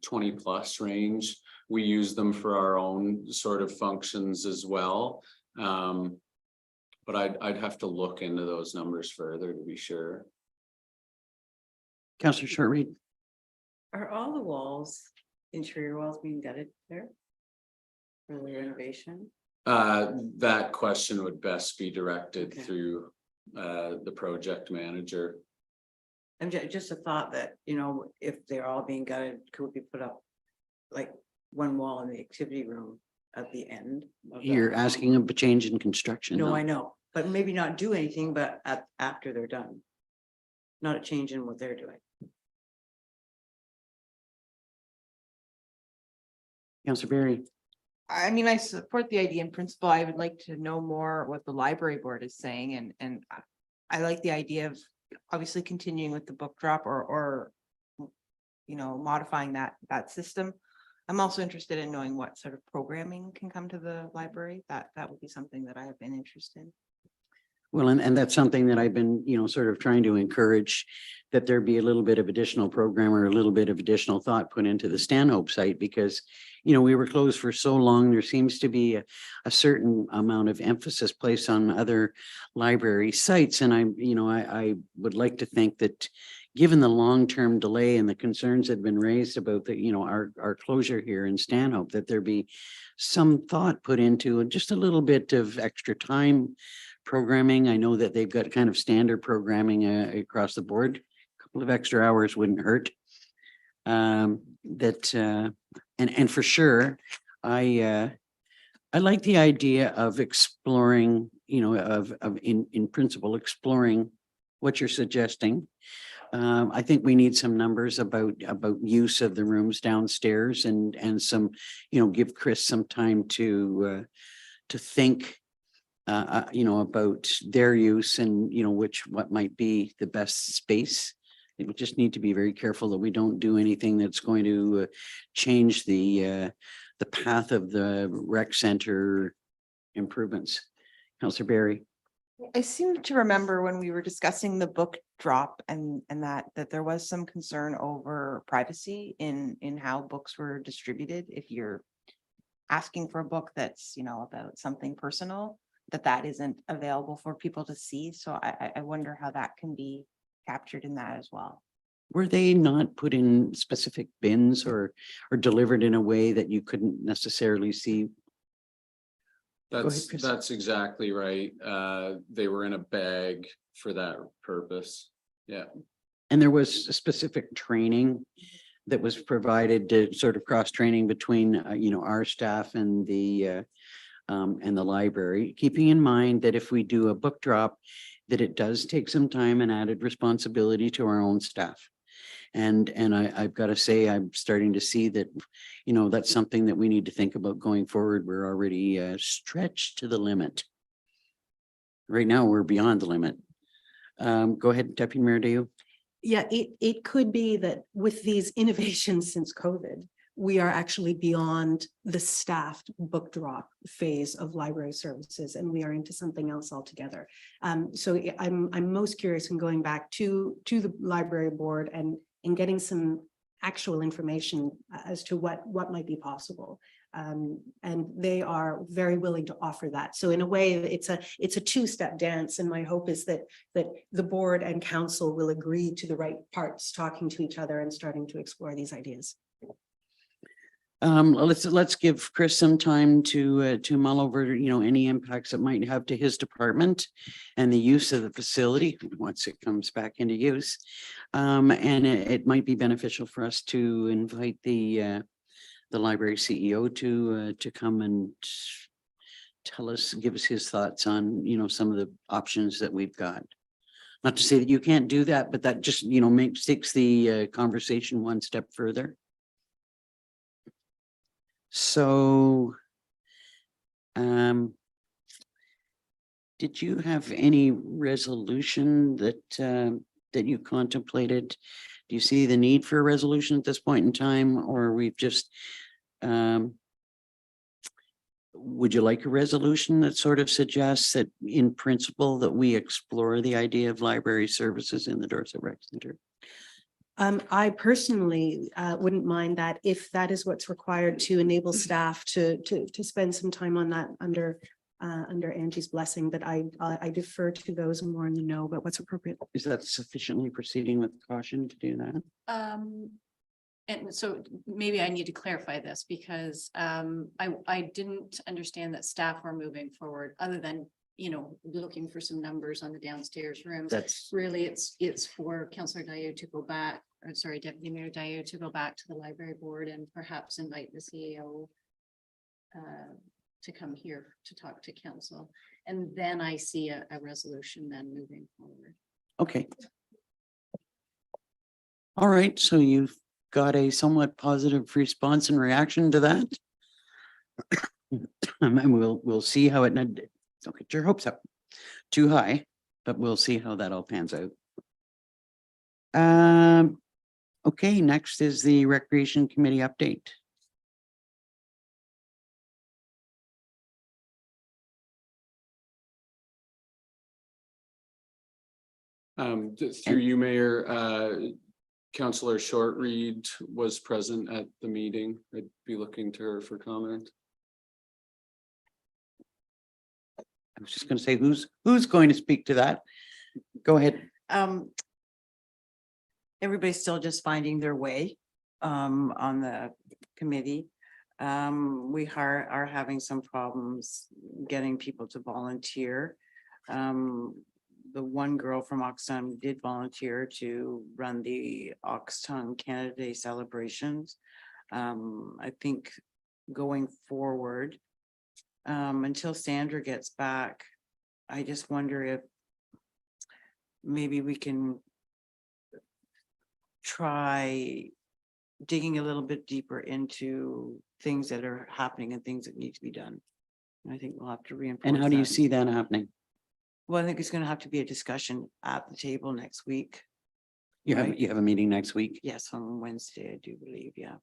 20+ range. We use them for our own sort of functions as well. But I'd have to look into those numbers further to be sure. Councillor Shortreed. Are all the walls, interior walls being gutted there? For the renovation? That question would best be directed Okay. through the project manager. I'm just a thought that, if they're all being gutted, could we put up like one wall in the activity room at the end? of that You're wall? asking a change in construction. No, though. I know, but maybe not do anything, but after they're done. Not a change in what they're doing. Councillor Berry. I mean, I support the idea in principle. I would like to know more what the library board is saying, and I like the idea of obviously continuing with the book drop or modifying that system. I'm also interested in knowing what sort of programming can come to the library. That would be something that I have been interested in. Well, and that's something that I've been, sort of trying to encourage, that there be a little bit of additional program or a little bit of additional thought put into the Stanhope site, because, we were closed for so long. There seems to be a certain amount of emphasis placed on other library sites. And I would like to think that, given the long-term delay and the concerns that have been raised about the, our closure here in Stanhope, that there be some thought put into just a little bit of extra time programming. I know that they've got kind of standard programming across the board. A couple of extra hours wouldn't hurt. And for sure, I like the idea of exploring, in principle, exploring what you're suggesting. I think we need some numbers about use of the rooms downstairs and some, give Chris some time to think about their use and, what might be the best space. We just need to be very careful that we don't do anything that's going to change the path of the rec center improvements. Councillor Berry. I seem to remember when we were discussing the book drop and that there was some concern over privacy in how books were distributed. If you're asking for a book that's, about something personal, that isn't available for people to see. So I wonder how that can be captured in that as well. Were they not put in specific bins or delivered in a way that you couldn't necessarily see? ahead, Chris. That's exactly right. They were in a bag for that purpose. Yeah. And there was a specific training that was provided to sort of cross training between, our staff and the library, keeping in mind that if we do a book drop, that it does take some time and added responsibility to our own staff. And I've got to say, I'm starting to see that, that's something that we need to think about going forward. We're already stretched to the limit. Right now, we're beyond the limit. Go ahead, Deputy Mayor Deo. Yeah, it could be that with these innovations since COVID, we are actually beyond the staffed book drop phase of library services, and we are into something else altogether. So I'm most curious in going back to the library board and getting some actual information as to what might be possible. And they are very willing to offer that. So in a way, it's a two-step dance. And my hope is that the board and council will agree to the right parts, talking to each other and starting to explore these ideas. Let's give Chris some time to mull over, any impacts it might have to his department and the use of the facility once it comes back into use. And it might be beneficial for us to invite the library CEO to come and give us his thoughts on, some of the options that we've got. Not to say that you can't do that, but that just, takes the conversation one step further. So, Did you have any resolution that you contemplated? Do you see the need for a resolution at this point in time, or we've just would you like a resolution that sort of suggests that in principle that we explore the idea of library services in the Dorset Rec Center? I personally wouldn't mind that if that is what's required to enable staff to spend some time on that under Angie's blessing, but I defer to those more in the know about what's appropriate. Is that sufficiently proceeding with caution to do that? And so maybe I need to clarify this because I didn't understand that staff were moving forward other than, you know, looking for some numbers on the downstairs rooms. That's Really, it's for Councillor Dayo to go back, or sorry, Deputy Mayor Dayo to go back to the library board and perhaps invite the CEO to come here to talk to council. And then I see a resolution then moving forward. okay. All right, so you've got a somewhat positive response and reaction to that. And we'll see how it, don't get your hopes up too high, but we'll see how that all pans out. Okay, next is the Recreation Committee update. Through you, Mayor, Councillor Shortreed was present at the meeting. I'd be looking to her for comment. I was just going to say, who's going to speak to that? Go ahead. Everybody's still just finding their way on the committee. We are having some problems getting people to volunteer. The one girl from Oxton did volunteer to run the Oxton Canada Day celebrations. I think going forward, until Sandra gets back, I just wonder if maybe we can try digging a little bit deeper into things that are happening and things that need to be done. And I think we'll have to reinforce. And how do you that. see that happening? Well, I think it's going to have to be a discussion at the table next week. You Right. have a meeting next week? Yes, on Wednesday, I do believe, yeah.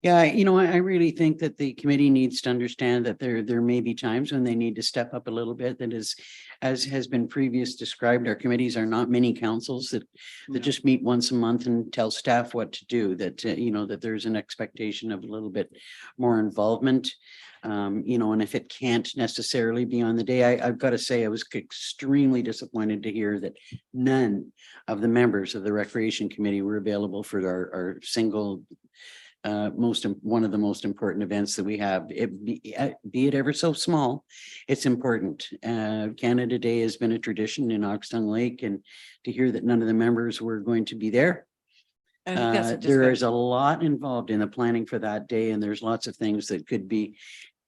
Yeah, you know, I really think that the committee needs to understand that there may be times when they need to step up a little bit. That is, as has been previous described, our committees are not many councils that just meet once a month and tell staff what to do. That you know, that there's an expectation of a little bit more involvement. You know, and if it can't necessarily be on the day, I've got to say I was extremely disappointed to hear that none of the members of the Recreation Committee were available for our single one of the most important events that we have. Be it ever so small, it's important. Canada Day has been a tradition in Oxton Lake, and to hear that none of the members were going to be there. I think that's a There is a discussion. lot involved in the planning for that day, and there's lots of things that could be,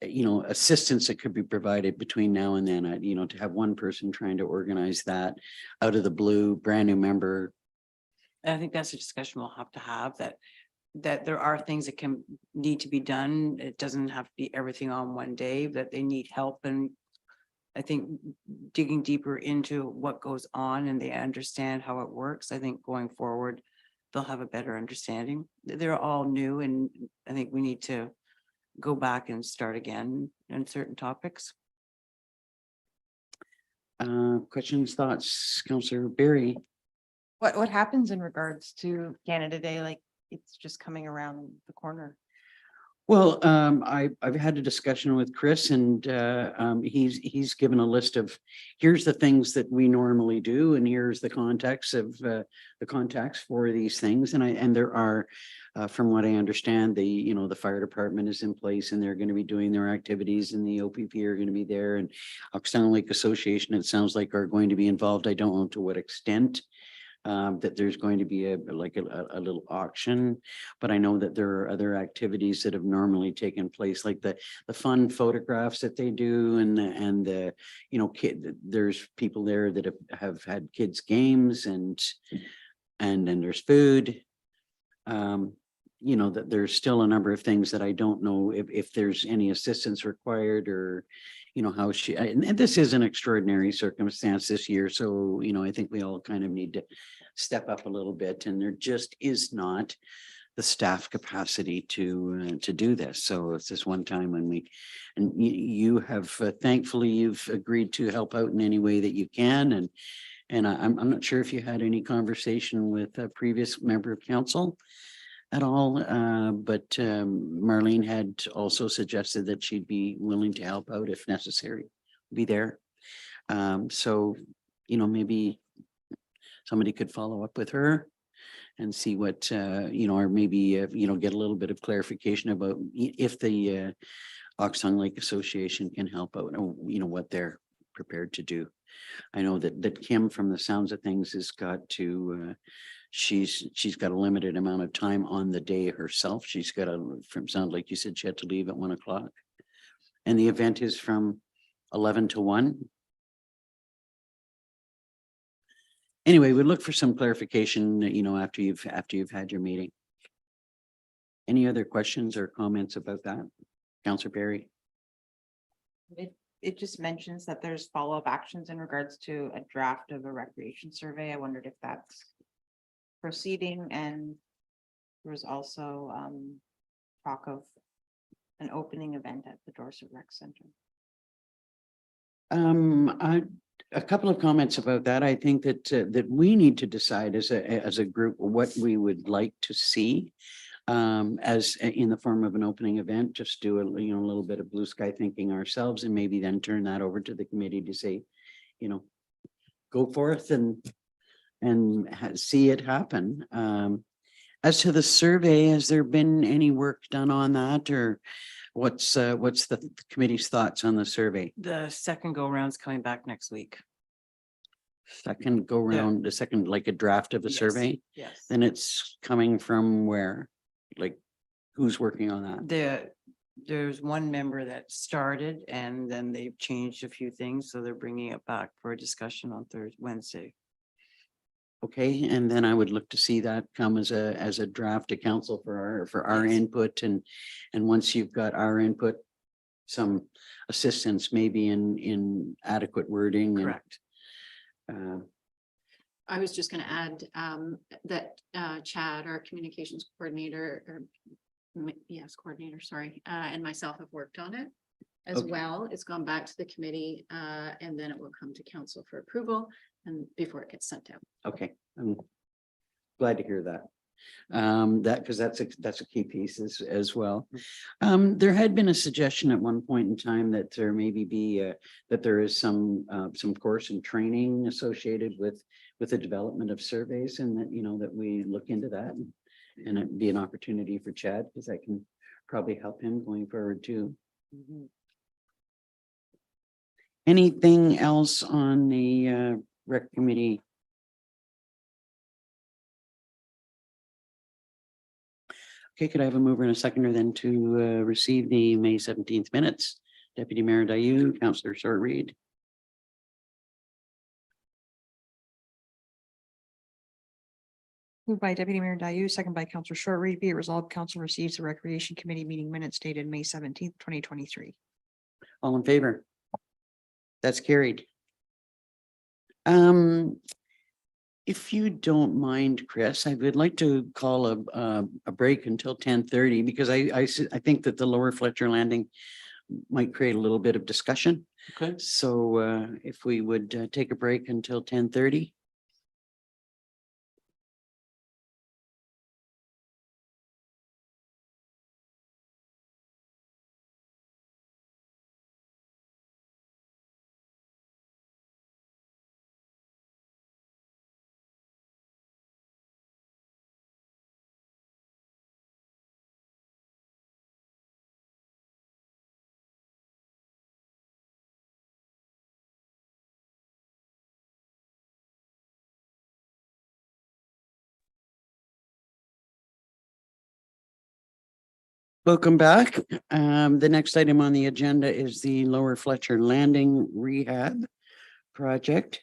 you know, assistance that could be provided between now and then. You know, to have one person trying to organize that out of the blue, brand new member. I think that's a discussion we'll have to have, that there are things that can need to be done. It doesn't have to be everything on one day, that they need help. And I think digging deeper into what goes on and they understand how it works, I think going forward, they'll have a better understanding. They're all new, and I think we need to go back and start again on certain topics. Questions, thoughts, Councillor Berry? What happens in regards to Canada Day? Like, it's just coming around the corner. Well, I've had a discussion with Chris, and he's given a list of, here's the things that we normally do, and here's the context of the contacts for these things. And there are, from what I understand, the fire department is in place, and they're going to be doing their activities, and the OPP are going to be there, and Oxton Lake Association, it sounds like, are going to be involved. I don't know to what extent. That there's going to be a little auction, but I know that there are other activities that have normally taken place, like the fun photographs that they do, and the there's people there that have had kids games, and then there's food. You know, that there's still a number of things that I don't know if there's any assistance required, or how she, and this is an extraordinary circumstance this year. So, I think we all kind of need to step up a little bit, and there just is not the staff capacity to do this. So it's this one time when you have thankfully you've agreed to help out in any way that you can. And I'm not sure if you had any conversation with a previous member of council at all, but Marlene had also suggested that she'd be willing to help out if necessary, be there. So, maybe somebody could follow up with her and see what, or maybe, get a little bit of clarification about if the Oxong Lake Association can help out, or, what they're prepared to do. I know that Kim, from the sounds of things, has got to, she's got a limited amount of time on the day herself. She's got from sound like you said, she had to leave at 1 o'clock. And the event is from 11 to 1. Anyway, we'd look for some clarification, after you've had your meeting. Any other questions or comments about that? Councillor Perry? It just mentions that there's follow-up actions in regards to a draft of a recreation survey. I wondered if that's proceeding, and there was also talk of an opening event at the Dorset Rec Center. A couple of comments about that. I think that we need to decide as a group what we would like to see as in the form of an opening event. Just do a little bit of blue sky thinking ourselves, and maybe then turn that over to the committee to say, go forth and see it happen. As to the survey, has there been any work done on that, or what's the committee's thoughts on the survey? The second go round's coming back next week. Second go round, the second, like a draft of a Yes, survey? yes. Then it's coming from where? Like, who's working on that? There's one member that started, and then they've changed a few things, so they're bringing it back for a discussion on Wednesday. Okay, and then I would look to see that come as a draft to council for our Yes. input, and once you've got our input, some assistance maybe in adequate wording. Correct. I was just gonna add that Chad, our communications coordinator, coordinator, sorry, and myself have worked on it as Okay. well. It's gone back to the committee and then it will come to council for approval and before it gets sent out. Okay, I'm glad to hear that. Because that's a key piece as well. There had been a suggestion at one point in time that there maybe be that there is some course and training associated with the development of surveys, and that that we look into that, and it'd be an opportunity for Chad, because that can probably help him going forward too. Anything else on the rec committee? Okay, could I have a mover and a seconder then to receive the May 17th minutes? Deputy Mayor Dayu, Councillor Short Reed. Moved by Deputy Mayor Dayu, second by Councillor Short Reed. Be it resolved, council receives the Recreation Committee meeting minutes dated May 17th, 2023. All in favor? That's carried. If you don't mind, Chris, I would like to call a break until 10:30, because I think that the Lower Fletcher Landing might create a little bit of discussion. Okay. So if we would take a break until 10:30. Welcome back. The next item on the agenda is the Lower Fletcher Landing Rehab Project.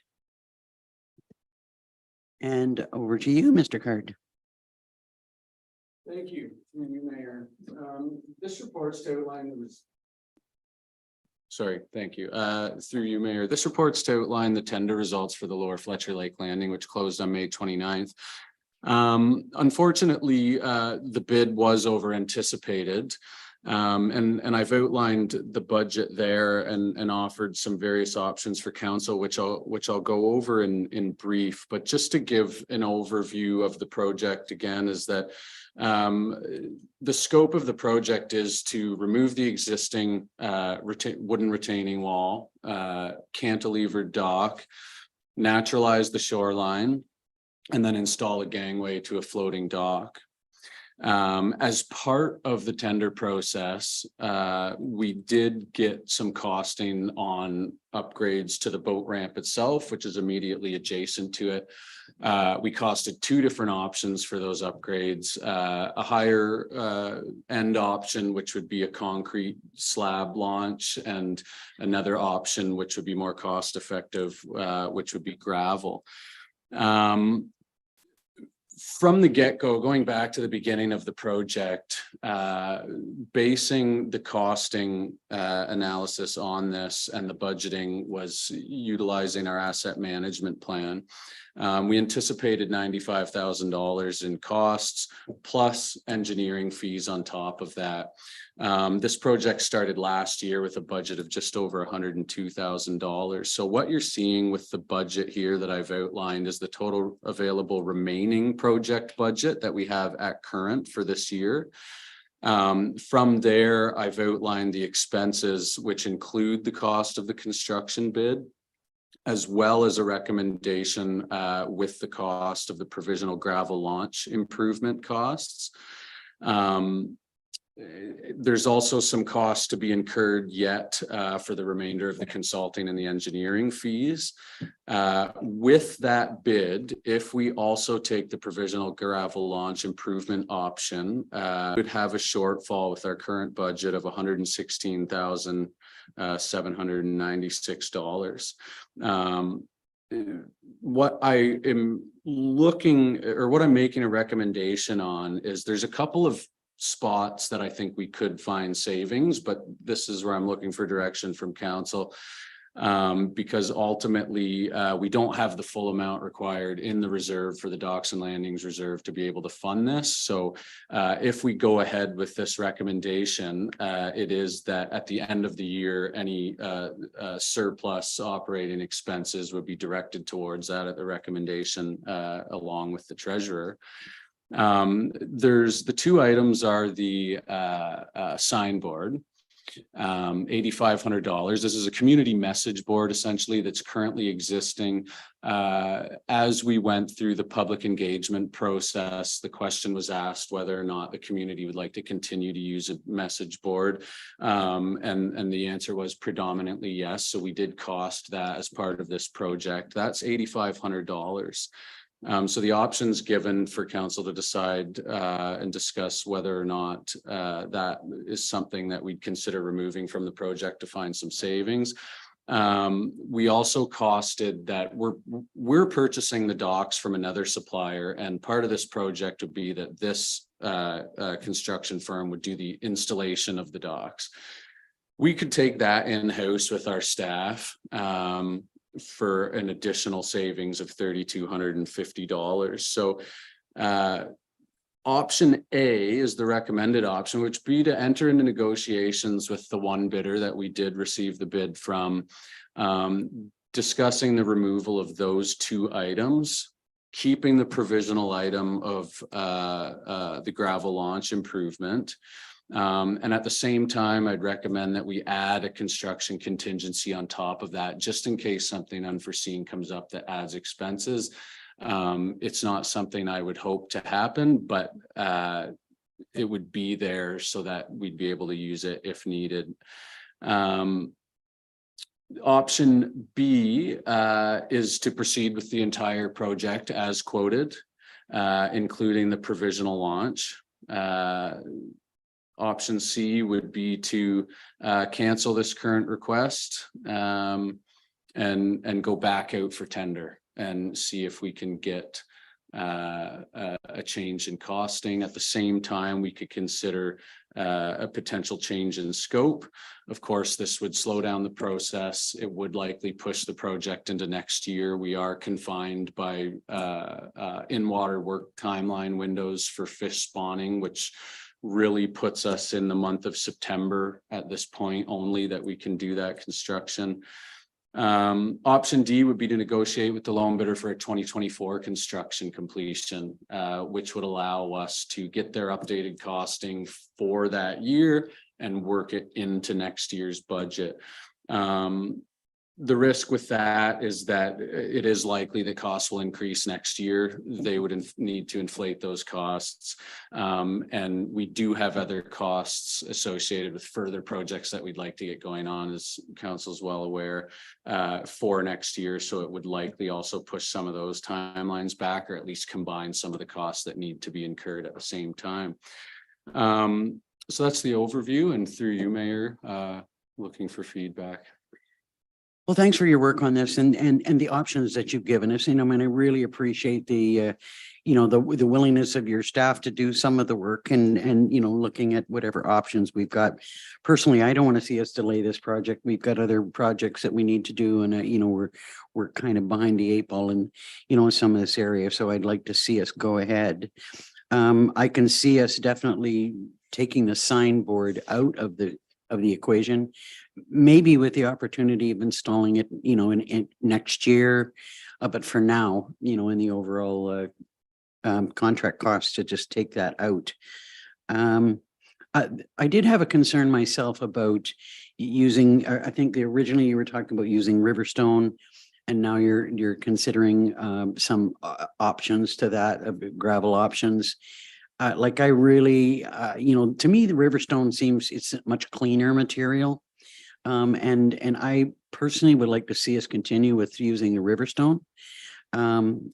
And over to you, Mr. Card. Thank you, Mayor. This report's to outline Sorry, thank you. Through you, Mayor. This report's to outline the tender results for the Lower Fletcher Lake Landing, which closed on May 29th. Unfortunately, the bid was over anticipated. And I've outlined the budget there and offered some various options for council, which I'll go over in brief. But just to give an overview of the project again, is that the scope of the project is to remove the existing wooden retaining wall, cantilevered dock, naturalize the shoreline, and then install a gangway to a floating dock. As part of the tender process, we did get some costing on upgrades to the boat ramp itself, which is immediately adjacent to it. We costed two different options for those upgrades, a higher end option, which would be a concrete slab launch, and another option, which would be more cost effective, which would be gravel. From the get-go, going back to the beginning of the project, basing the costing analysis on this and the budgeting was utilizing our asset management plan. We anticipated $95,000 in costs plus engineering fees on top of that. This project started last year with a budget of just over $102,000. So what you're seeing with the budget here that I've outlined is the total available remaining project budget that we have at current for this year. From there, I've outlined the expenses, which include the cost of the construction bid, as well as a recommendation with the cost of the provisional gravel launch improvement costs. There's also some costs to be incurred yet for the remainder of the consulting and the engineering fees. With that bid, if we also take the provisional gravel launch improvement option, would have a shortfall with our current budget of $116,796. What I am looking, or what I'm making a recommendation on, is there's a couple of spots that I think we could find savings, but this is where I'm looking for direction from council, because ultimately we don't have the full amount required in the reserve for the docks and landings reserve to be able to fund this. So if we go ahead with this recommendation, it is that at the end of the year, any surplus operating expenses would be directed towards that at the recommendation along with the treasurer. There's the two items are the signboard, $8,500. This is a community message board essentially that's currently existing. As we went through the public engagement process, the question was asked whether or not the community would like to continue to use a message board. And the answer was predominantly yes. So we did cost that as part of this project. That's $8,500. So the options given for council to decide and discuss whether or not that is something that we'd consider removing from the project to find some savings. We also costed that we're purchasing the docks from another supplier, and part of this project would be that this construction firm would do the installation of the docks. We could take that in-house with our staff for an additional savings of $3,250. So option A is the recommended option, which would be to enter into negotiations with the one bidder that we did receive the bid from, discussing the removal of those two items, keeping the provisional item of the gravel launch improvement. And at the same time, I'd recommend that we add a construction contingency on top of that, just in case something unforeseen comes up that adds expenses. It's not something I would hope to happen, but it would be there so that we'd be able to use it if needed. Option B is to proceed with the entire project as quoted, including the provisional launch. Option C would be to cancel this current request and go back out for tender and see if we can get a change in costing. At the same time, we could consider a potential change in scope. Of course, this would slow down the process. It would likely push the project into next year. We are confined by in-water work timeline windows for fish spawning, which really puts us in the month of September at this point only that we can do that construction. Option D would be to negotiate with the loan bidder for a 2024 construction completion, which would allow us to get their updated costing for that year and work it into next year's budget. The risk with that is that it is likely that costs will increase next year. They would need to inflate those costs. And we do have other costs associated with further projects that we'd like to get going on, as council's well aware, for next year. So it would likely also push some of those timelines back, or at least combine some of the costs that need to be incurred at the same time. So that's the overview, and through you, Mayor, looking for feedback. Well, thanks for your work on this and the options that you've given us. And I mean, I really appreciate the, the willingness of your staff to do some of the work and, looking at whatever options we've got. Personally, I don't want to see us delay this project. We've got other projects that we need to do, and, we're kind of behind the eight ball in, some of this area. So I'd like to see us go ahead. I can see us definitely taking the signboard out of the equation, maybe with the opportunity of installing it, in next year. But for now, in the overall contract costs, to just take that out. I did have a concern myself about using, I think originally you were talking about using Riverstone, and now you're considering some options to that, gravel options. Like I really, to me, the Riverstone seems it's a much cleaner material. And I personally would like to see us continue with using the Riverstone,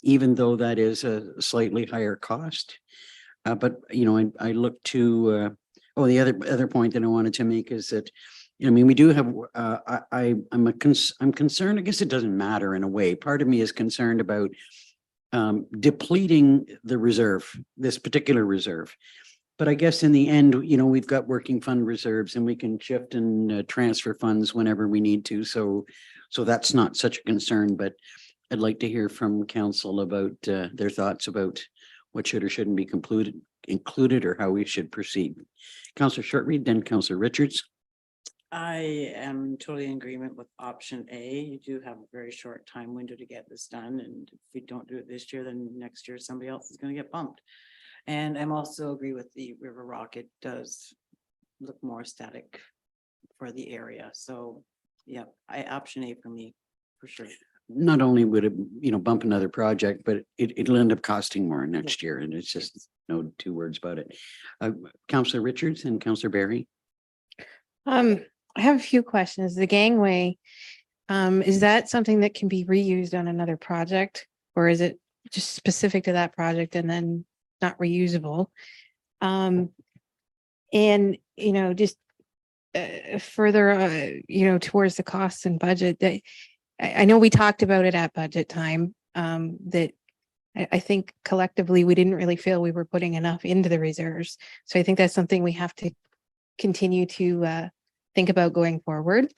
even though that is a slightly higher cost. But, I look to, the other point that I wanted to make is that, we do have, I'm concerned, I guess it doesn't matter in a way. Part of me is concerned about depleting the reserve, this particular reserve. But I guess in the end, we've got working fund reserves, and we can shift and transfer funds whenever we need to. So that's not such a concern, but I'd like to hear from council about their thoughts about what should or shouldn't be included or how we should proceed. Councillor Shortreed, then Councillor Richards. I am totally in agreement with option A. You do have a very short time window to get this done. And if we don't do it this year, then next year somebody else is going to get bumped. And I'm also agree with the River Rock. It does look more aesthetic for the area. So yeah, option A for me, for sure. Not only would it, bump another project, but it'll end up costing more next year. And it's just no two words about it. Councillor Richards and Councillor Barry. I have a few questions. The gangway, is that something that can be reused on another project, or is it just specific to that project and then not reusable? And, just further, towards the costs and budget, that I know we talked about it at budget time, that I think collectively we didn't really feel we were putting enough into the reserves. So I think that's something we have to continue to think about going forward,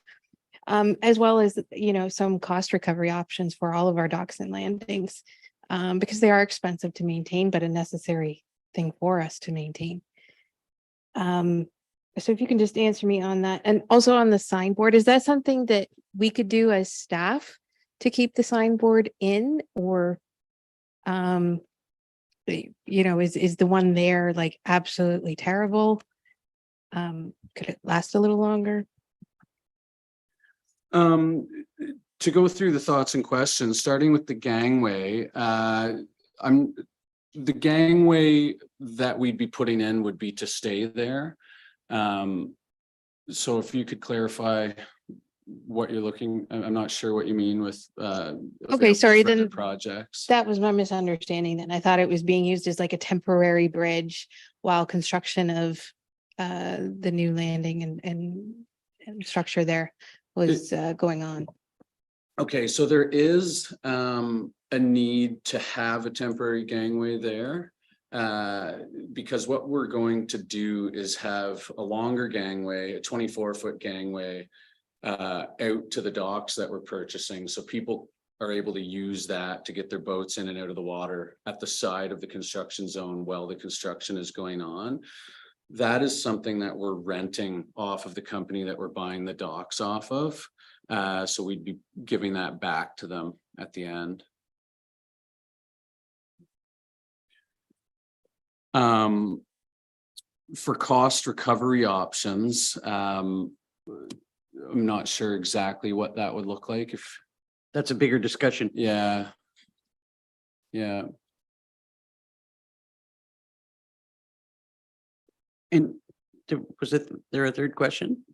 as well as, some cost recovery options for all of our docks and landings, because they are expensive to maintain, but a necessary thing for us to maintain. So if you can just answer me on that. And also on the signboard, is that something that we could do as staff to keep the signboard in, or, is the one there like absolutely terrible? Could it last a little longer? To go through the thoughts and questions, starting with the gangway, the gangway that we'd be putting in would be to stay there. So if you could clarify what you're looking, I'm not sure what you mean with Okay, sorry, further then projects. that was my misunderstanding. Then I thought it was being used as like a temporary bridge while construction of the new landing and structure there was going on. Okay, so there is a need to have a temporary gangway there. Because what we're going to do is have a longer gangway, a 24-foot gangway out to the docks that we're purchasing. So people are able to use that to get their boats in and out of the water at the side of the construction zone while the construction is going on. That is something that we're renting off of the company that we're buying the docks off of. So we'd be giving that back to them at the end. For cost recovery options, I'm not sure exactly what that would look like if, That's a bigger discussion. yeah. Yeah, And was there a third question?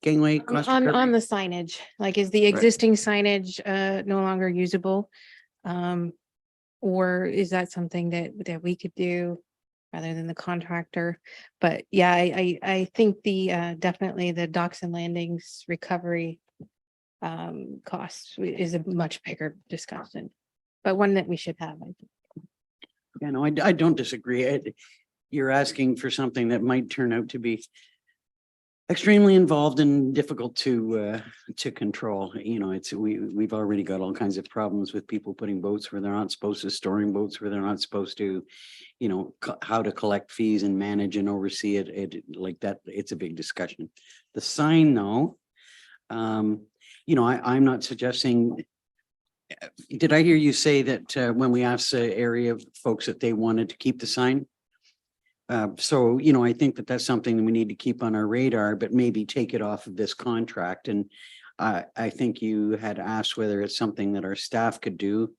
Gangway cost On recovery? the signage, like is the existing signage no longer usable? Or is that something that we could do rather than the contractor? But yeah, I think the definitely the docks and landings recovery cost is a much bigger discussion, but one that we should have, I think. Yeah, no, I don't disagree. You're asking for something that might turn out to be extremely involved and difficult to control. You know, we've already got all kinds of problems with people putting boats where they're not supposed to, storing boats where they're not supposed to, you know, how to collect fees and manage and oversee it like that. It's a big discussion. The sign though, you know, I'm not suggesting. Did I hear you say that when we asked the area folks that they wanted to keep the sign? So, you know, I think that that's something that we need to keep on our radar, but maybe take it off of this contract. And I think you had asked whether it's something that our staff could do.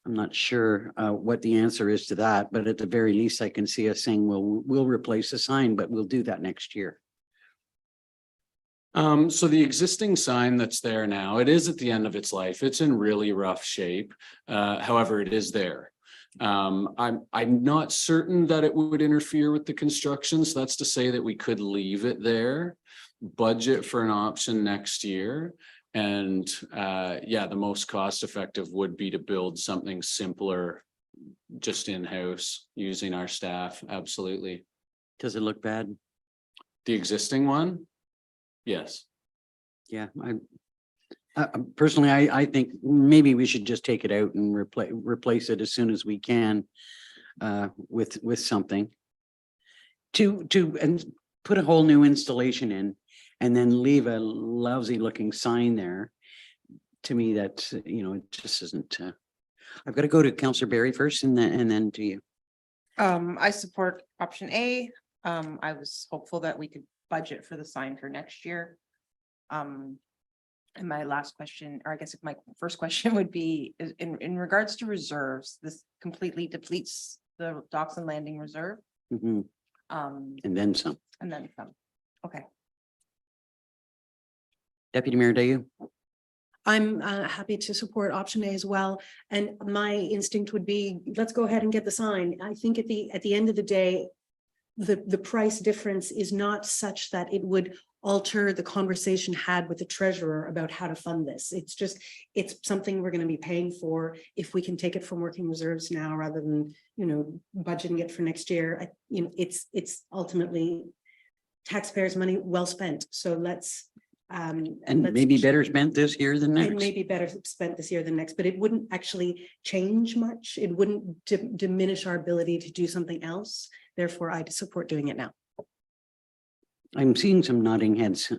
I'm not sure what the answer is to that, but at the very least, I can see us saying, well, we'll replace the sign, but we'll do that next year. so the existing sign that's there now, it is at the end of its life. It's in really rough shape. However, it is there. I'm not certain that it would interfere with the construction. So that's to say that we could leave it there, budget for an option next year. And yeah, the most cost effective would be to build something simpler, just in-house using our staff. Absolutely. Does it look bad? The existing one? Yes. Yeah, personally, I think maybe we should just take it out and replace it as soon as we can with something and put a whole new installation in and then leave a lousy looking sign there. To me, that, you know, it just isn't. I've got to go to Councillor Barry first and then to you. I support option A. I was hopeful that we could budget for the sign for next year. And my last question, or I guess my first question would be, is in regards to reserves, this completely depletes the docks and landing reserve. Mhm. And then some. And then some. Okay. Deputy Mayor Dayu? I'm happy to support option A as well. And my instinct would be, let's go ahead and get the sign. I think at the end of the day, the price difference is not such that it would alter the conversation had with the treasurer about how to fund this. It's something we're going to be paying for. If we can take it from working reserves now rather than, you know, budgeting it for next year, you know, it's ultimately taxpayers' money well spent. So let's Maybe better spent this year than it next. may be better spent this year than next, but it wouldn't actually change much. It wouldn't diminish our ability to do something else. Therefore, I support doing it now. I'm seeing some nodding heads.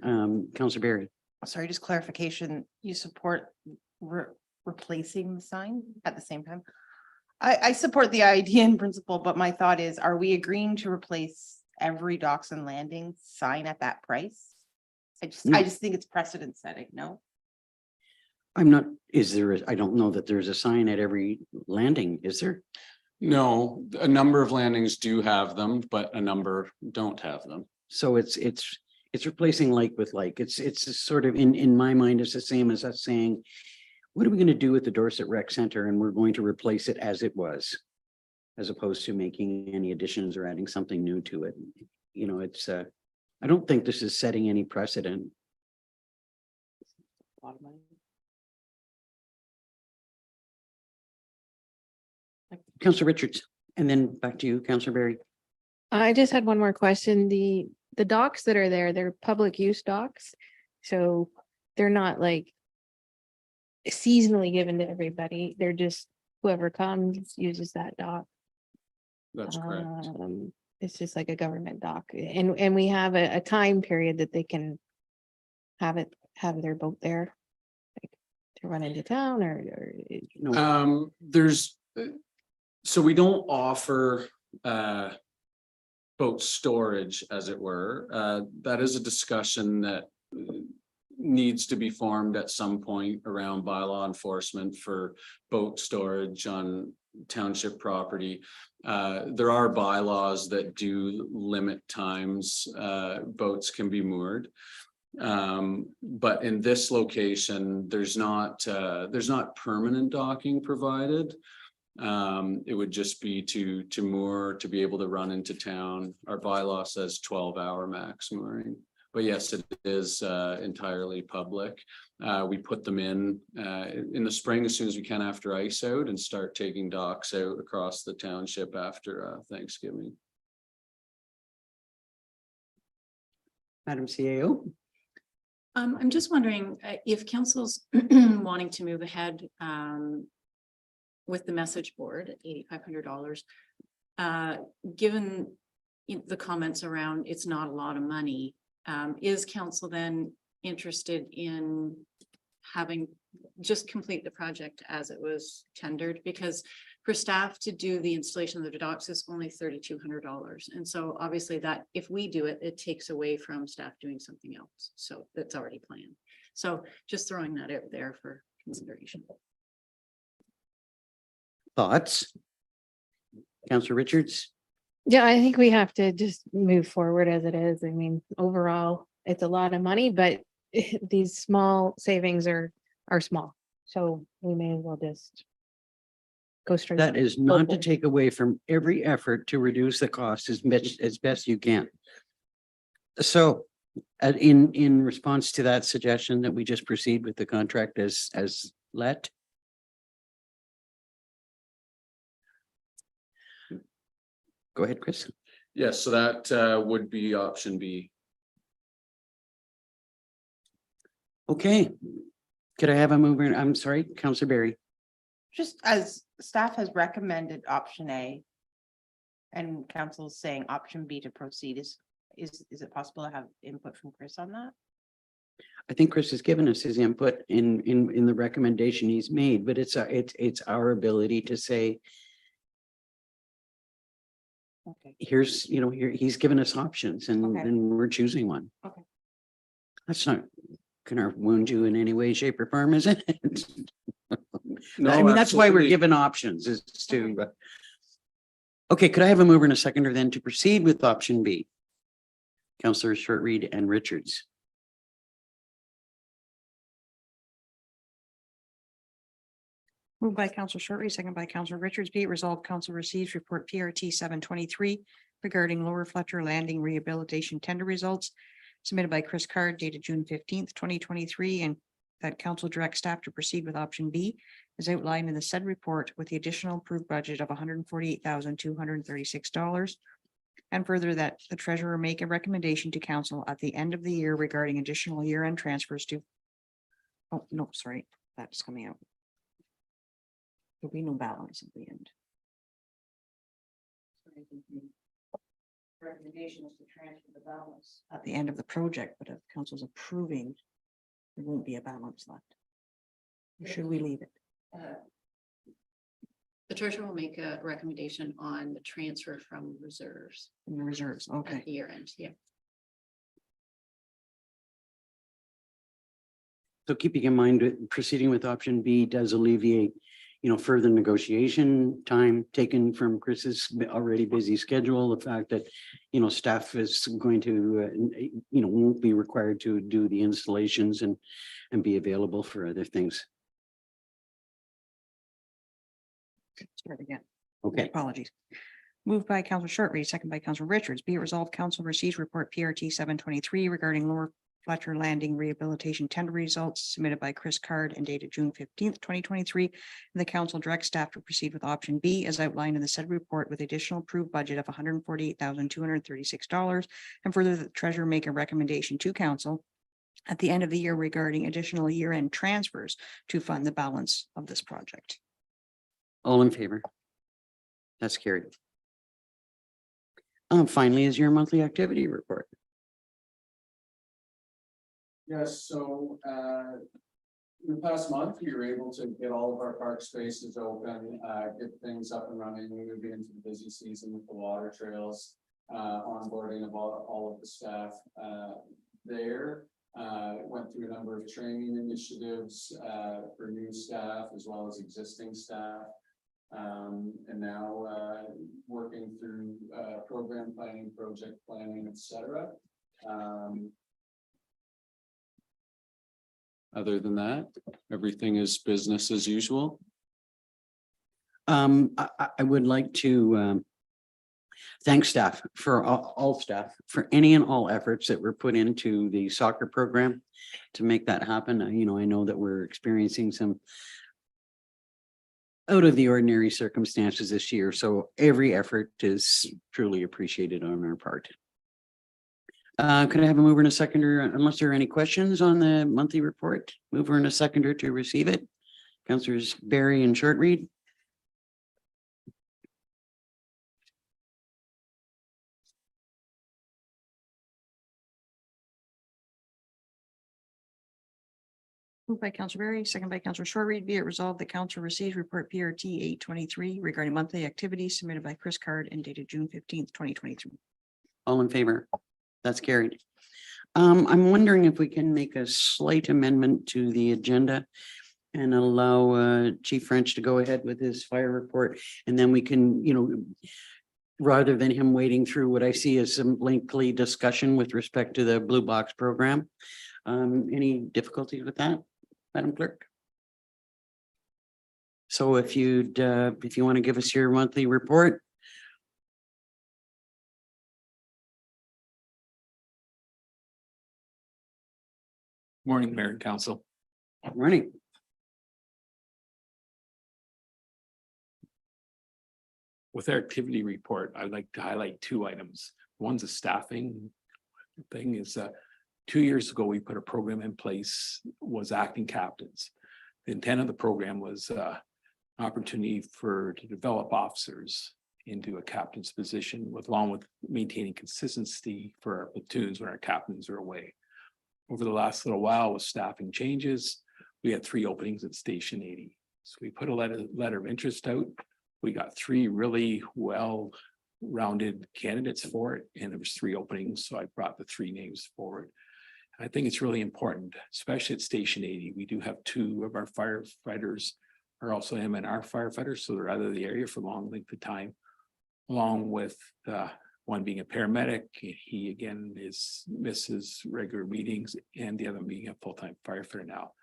Councillor Barry? Sorry, just clarification. You support replacing the sign at the same time? I support the idea in principle, but my thought is, are we agreeing to replace every docks and landing sign at that price? I just think it's precedent setting, no? I'm not, I don't know that there's a sign at every landing, is there? No, a number of landings do have them, but a number don't have them. So it's replacing like with like. It's sort of in my mind, it's the same as us saying, what are we going to do with the Dorset Rec Center? And we're going to replace it as it was, as opposed to making any additions or adding something new to it. You know, it's I don't think this is setting any precedent. Counselor Richards, and then back to you, Counselor Berry. I just had one more question. The docks that are there, they're public use docks. So they're not like seasonally given to everybody. They're just whoever comes uses that dock. That's correct. It's just like a government dock, and we have a time period that they can have their boat there. Like to run into town or. No, There's, so we don't offer boat storage, as it were. That is a discussion that needs to be formed at some point around bylaw enforcement for boat storage on township property. There are bylaws that do limit times boats can be moored. But in this location, there's not permanent docking provided. It would just be to moor, to be able to run into town. Our bylaw says 12-hour max mooring. But yes, it is entirely public. We put them in the spring as soon as we can after ice out, and start taking docks out across the township after Thanksgiving. Madam CAO. I'm just wondering if council's wanting to move ahead with the message board, $8,500. Given the comments around it's not a lot of money, is council then interested in having just complete the project as it was tendered? Because for staff to do the installation of the docks is only $3,200. And so obviously that if we do it, it takes away from staff doing something else. So that's already planned. So just throwing that out there for consideration. Thoughts? Counselor Richards? Yeah, I think we have to just move forward as it is. I mean, overall, it's a lot of money, but these small savings are small. So we may as well just go straight. That is not to forward. take away from every effort to reduce the cost as best you can. So in response to that suggestion that we just proceed with the contract as let. Go ahead, Chris. Yes, so that would be option B. Okay. Could I have a mover? I'm sorry, Counselor Berry. Just as staff has recommended option A. And council is saying option B to proceed, is it possible to have input from Chris on that? I think Chris has given us his input in the recommendation he's made, but it's our ability to say, Okay. here's, here, he's given us options and Okay. we're choosing one. Okay. That's not gonna wound you in any way, shape or form, is it? No, I mean, that's why we're absolutely. given options is to. Okay, could I have a mover and a seconder then to proceed with option B? Councillors Shortreed and Richards. Moved by Council Shortreed, second by Council Richards. Be it resolved, council receives report PRT 723 regarding Lower Fletcher Landing rehabilitation tender results submitted by Chris Card dated June 15th, 2023, and that council directs staff to proceed with option B as outlined in the said report with the additional approved budget of $148,236. And further that the treasurer make a recommendation to council at the end of the year regarding additional year-end transfers to. Oh, no, sorry, that's coming out. There'll be no balance at the end. Recommendation is to transfer the balance at the end of the project, but if council's approving, there won't be a balance left. Or should we leave it? The treasurer will make a recommendation on the transfer from reserves In the reserves, okay. at the year end. Yeah. So keeping in mind, proceeding with option B does alleviate, further negotiation time taken from Chris's already busy schedule. The fact that, staff is going to, won't be required to do the installations and be available for other things. Start again. Okay. Apologies. Moved by Council Shortreed, second by Council Richards. Be it resolved, council receives report PRT 723 regarding Lower Fletcher Landing Rehabilitation Tender results submitted by Chris Card and dated June 15th, 2023. And the council directs staff to proceed with option B as outlined in the said report with additional approved budget of $148,236. And further, the treasurer make a recommendation to council at the end of the year regarding additional year-end transfers to fund the balance of this project. All in favor? That's carried. Finally, is your monthly activity report. Yes, so in the past month, we were able to get all of our park spaces open, get things up and running, moving into the busy season with the water trails, onboarding of all of the staff there. Went through a number of training initiatives for new staff as well as existing staff. And now working through program planning, project planning, etc. Other than that, everything is business as usual. I would like to thank staff for all staff for any and all efforts that were put into the soccer program to make that happen. You know, I know that we're experiencing some out of the ordinary circumstances this year, so every effort is truly appreciated on our part. Could I have a mover and a seconder, unless there are any questions on the monthly report? Mover and a seconder to receive it. Councillors Barry and Shortreed. Moved by Councillor Berry, second by Councillor Shortreed. Be it resolved that council receives report PRT 823 regarding monthly activities submitted by Chris Card and dated June 15th, 2023. All in favor? That's carried. I'm wondering if we can make a slight amendment to the agenda and allow Chief French to go ahead with his fire report, and then we can, you know, rather than him wading through what I see as some lengthy discussion with respect to the Blue Box program. Any difficulties with that, Madam Clerk? So if you want to give us your monthly report. Morning, Mayor and Council. Morning. With our activity report, I'd like to highlight two items. One's a staffing thing is 2 years ago, we put a program in place, was acting captains. The intent of the program was opportunity to develop officers into a captain's position along with maintaining consistency for our platoons when our captains are away. Over the last little while with staffing changes, we had 3 openings at Station 80. So we put a letter of interest out. We got 3 really well-rounded candidates for it, and there was 3 openings. So I brought the 3 names forward. I think it's really important, especially at Station 80. We do have 2 of our firefighters are also MNR firefighters, so they're out of the area for a long length of time, along with one being a paramedic. He again misses regular meetings, and the other being a full-time firefighter now.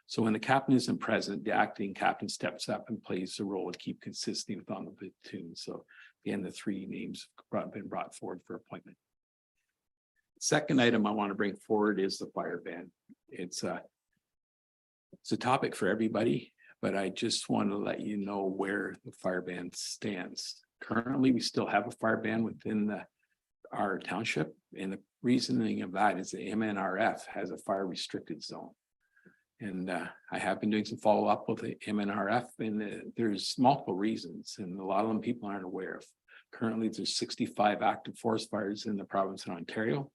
So when the captain isn't present, the acting captain steps up and plays the role to keep consistency within the platoon. So again, the 3 names have been brought forward for appointment. Second item I want to bring forward is the fire ban. It's a topic for everybody, but I just want to let you know where the fire ban stands. Currently, we still have a fire ban within our township, and the reasoning of that is the MNRF has a fire restricted zone. And I have been doing some follow-up with the MNRF, and there's multiple reasons, and a lot of them people aren't aware of. Currently, there's 65 active forest fires in the province of Ontario,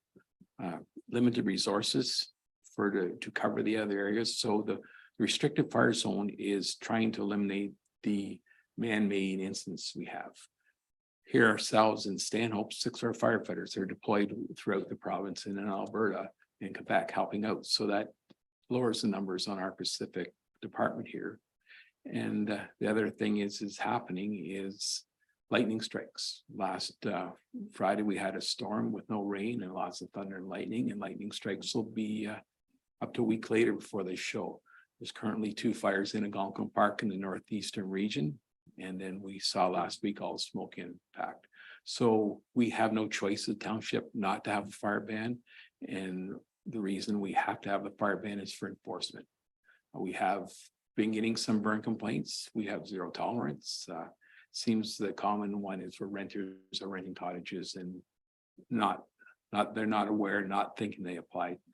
limited resources to cover the other areas. So the restricted fire zone is trying to eliminate the man-made incidents we have. Here ourselves in Stanhope, 6 of our firefighters are deployed throughout the province and in Alberta and Quebec helping out. So that lowers the numbers on our Pacific department here. And the other thing is happening is lightning strikes. Last Friday, we had a storm with no rain and lots of thunder and lightning strikes will be up to a week later before they show. There's currently 2 fires in Algonquin Park in the northeastern region. And then we saw last week all the smoke impact. So we have no choice as a township not to have a fire ban. And the reason we have to have a fire ban is for enforcement. We have been getting some burn complaints. We have zero tolerance. Seems the common one is where renters are renting cottages and they're not aware, not thinking the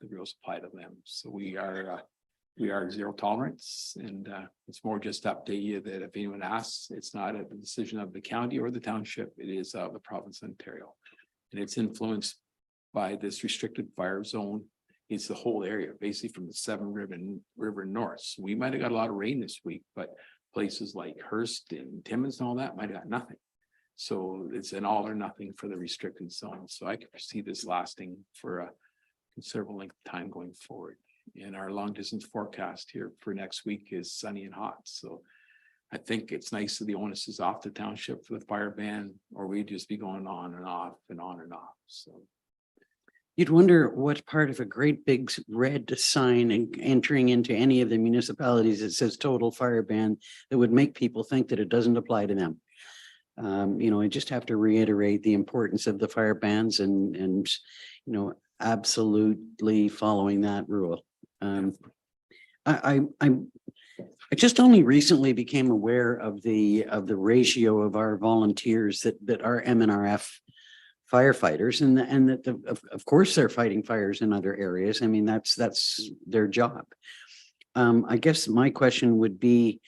rules apply to them. So we are zero tolerance, and it's more just to update you that if anyone asks, it's not a decision of the county or the township, it is of the province of Ontario. And it's influenced by this restricted fire zone. It's the whole area, basically from the Seven River North. So we might have got a lot of rain this week, but places like Hearst and Timmins and all that might have got nothing. So it's an all or nothing for the restricted zone. So I can see this lasting for a considerable length of time going forward. And our long distance forecast here for next week is sunny and hot. So I think it's nice that the onus is off the township for the fire ban, or we'd just be going on and off and on and off. So You'd wonder what part of a great big red sign entering into any of the municipalities that says total fire ban that would make people think that it doesn't apply to them. I just have to reiterate the importance of the fire bans and absolutely following that rule. I just only recently became aware of the ratio of our volunteers that are MNRF firefighters, and that of course they're fighting fires in other areas. I mean, that's their job. I guess my question would be,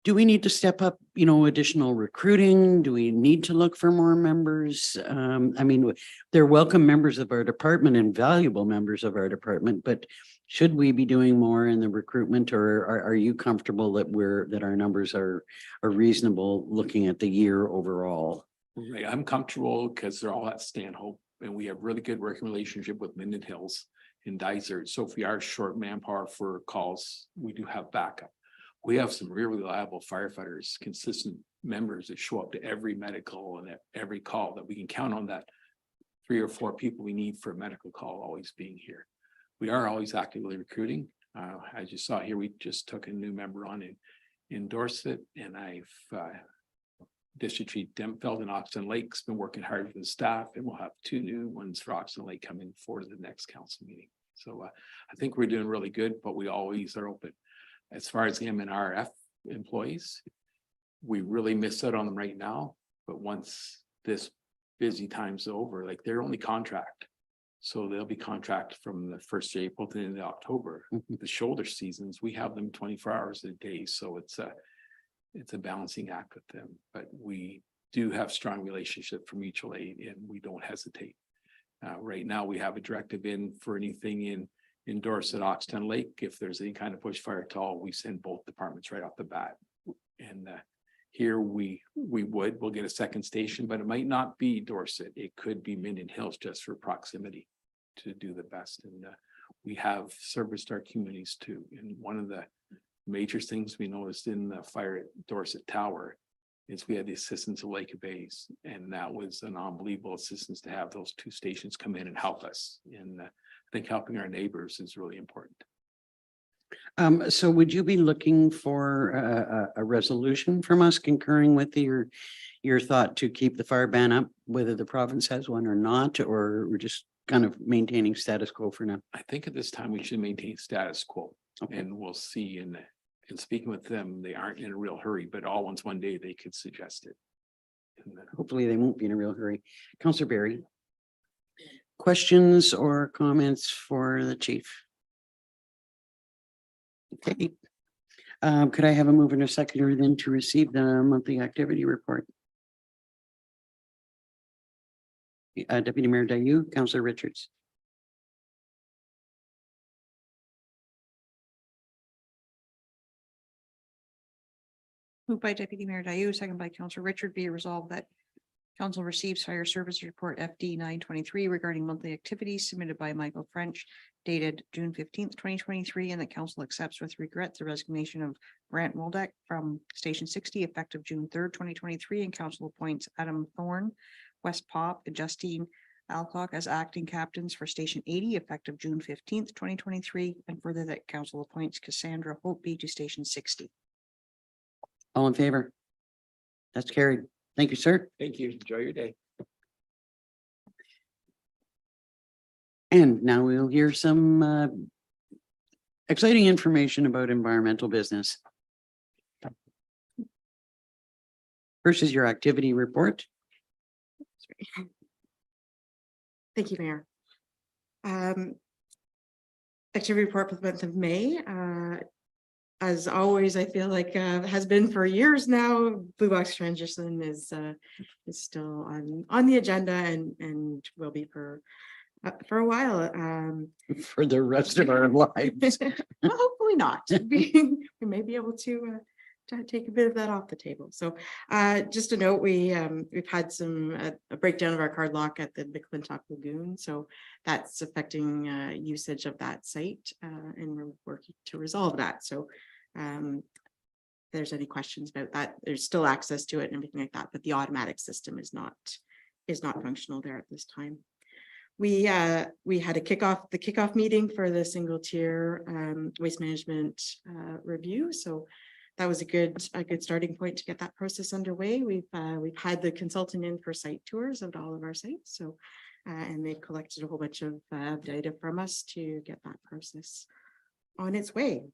do we need to step up, additional recruiting? Do we need to look for more members? I mean, they're welcome members of our department and valuable members of our department, but should we be doing more in the recruitment, or are you comfortable that our numbers are reasonable looking at the year overall? right, I'm comfortable because they're all at Stanhope, and we have really good working relationship with Minden Hills and Dysart. So if we are short manpower for calls, we do have backup. We have some really reliable firefighters, consistent members that show up to every medical and every call, that we can count on that 3 or 4 people we need for a medical call always being here. We are always actively recruiting. As you saw here, we just took a new member on in Dorset, and I've District Chief Demfeld and Oxton Lake's been working hard with the staff, and we'll have 2 new ones for Oxton Lake coming for the next council meeting. So I think we're doing really good, but we always are open. As far as the MNRF employees, we really miss out on them right now, but once this busy time's over, like they're only contract. So they'll be contracted from the 1st of April to the end of October. The shoulder seasons, we have them 24 hours a day. So it's a balancing act with them, but we do have strong relationship for mutual aid, and we don't hesitate. Right now, we have a directive in for anything in Dorset, Oxton Lake. If there's any kind of bushfire at all, we send both departments right off the bat. And here we'll get a second station, but it might not be Dorset. It could be Minden Hills, just for proximity to do the best. And we have serviced our communities too. And one of the major things we noticed in the fire at Dorset Tower is we had the assistance of Lake of Bays, and that was an unbelievable assistance to have those 2 stations come in and help us. And I think helping our neighbors is really important. So would you be looking for a resolution from us concurring with your thought to keep the fire ban up, whether the province has one or not, or we're just kind of maintaining status quo for now? I think at this time we should maintain status quo. Okay. And we'll see. And speaking with them, they aren't in a real hurry, but all once one day they could suggest it. And Hopefully they won't be in a real hurry. Councillor Berry, questions or comments for the chief? Okay. Could I have a mover and a seconder then to receive the monthly activity report? Deputy Mayor Dayu, Councillor Richards. Moved by Deputy Mayor Dayu, second by Councillor Richard. Be it resolved that council receives fire service report FD 923 regarding monthly activities submitted by Michael French dated June 15th, 2023, and that council accepts with regret the resignation of Brant Moldeck from Station 60 effective June 3rd, 2023, and council appoints Adam Thorne, West Pop, and Justine Alcock as acting captains for Station 80 effective June 15th, 2023, and further that council appoints Cassandra Holtby to Station 60. All in favor? That's carried. Thank you, sir. thank you. Enjoy your day. And now we'll hear some exciting information about environmental business. First is your activity report. Thank you, Mayor. Activity report for the month of May. As always, I feel like has been for years now. Blue box transition is still on the agenda and will be for a while. For the rest of our lives. Well, hopefully not. We may be able to take a bit of that off the table. So just a note, we've had a breakdown of our card lock at the McClintock Lagoon. So that's affecting usage of that site and we're working to resolve that. So if there's any questions about that, there's still access to it and everything like that, but the automatic system is not functional there at this time. We had the kickoff meeting for the single tier waste management review. So that was a good starting point to get that process underway. We've had the consultant in for site tours of all of our sites. So and they've collected a whole bunch of data from us to get that process on its way.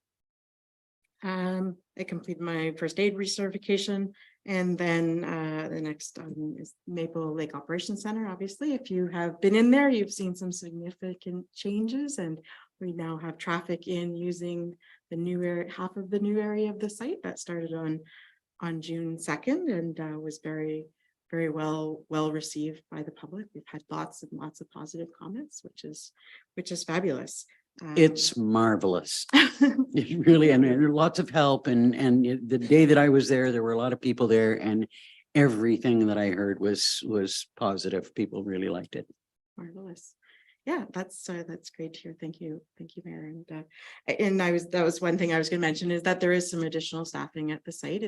I completed my first aid recertification, and then the next is Maple Lake Operations Center. Obviously, if you have been in there, you've seen some significant changes, and we now have traffic in using the new area, half of the new area of the site that started on June 2nd, and was very well received by the public. We've had lots and lots of positive comments, which is fabulous. It's marvelous. It really, and lots of help. And the day that I was there were a lot of people there, and everything that I heard was positive. People really liked it. Marvelous. Yeah, that's great to hear. Thank you, Mayor. And that was one thing I was going to mention, is that there is some additional staffing at the site.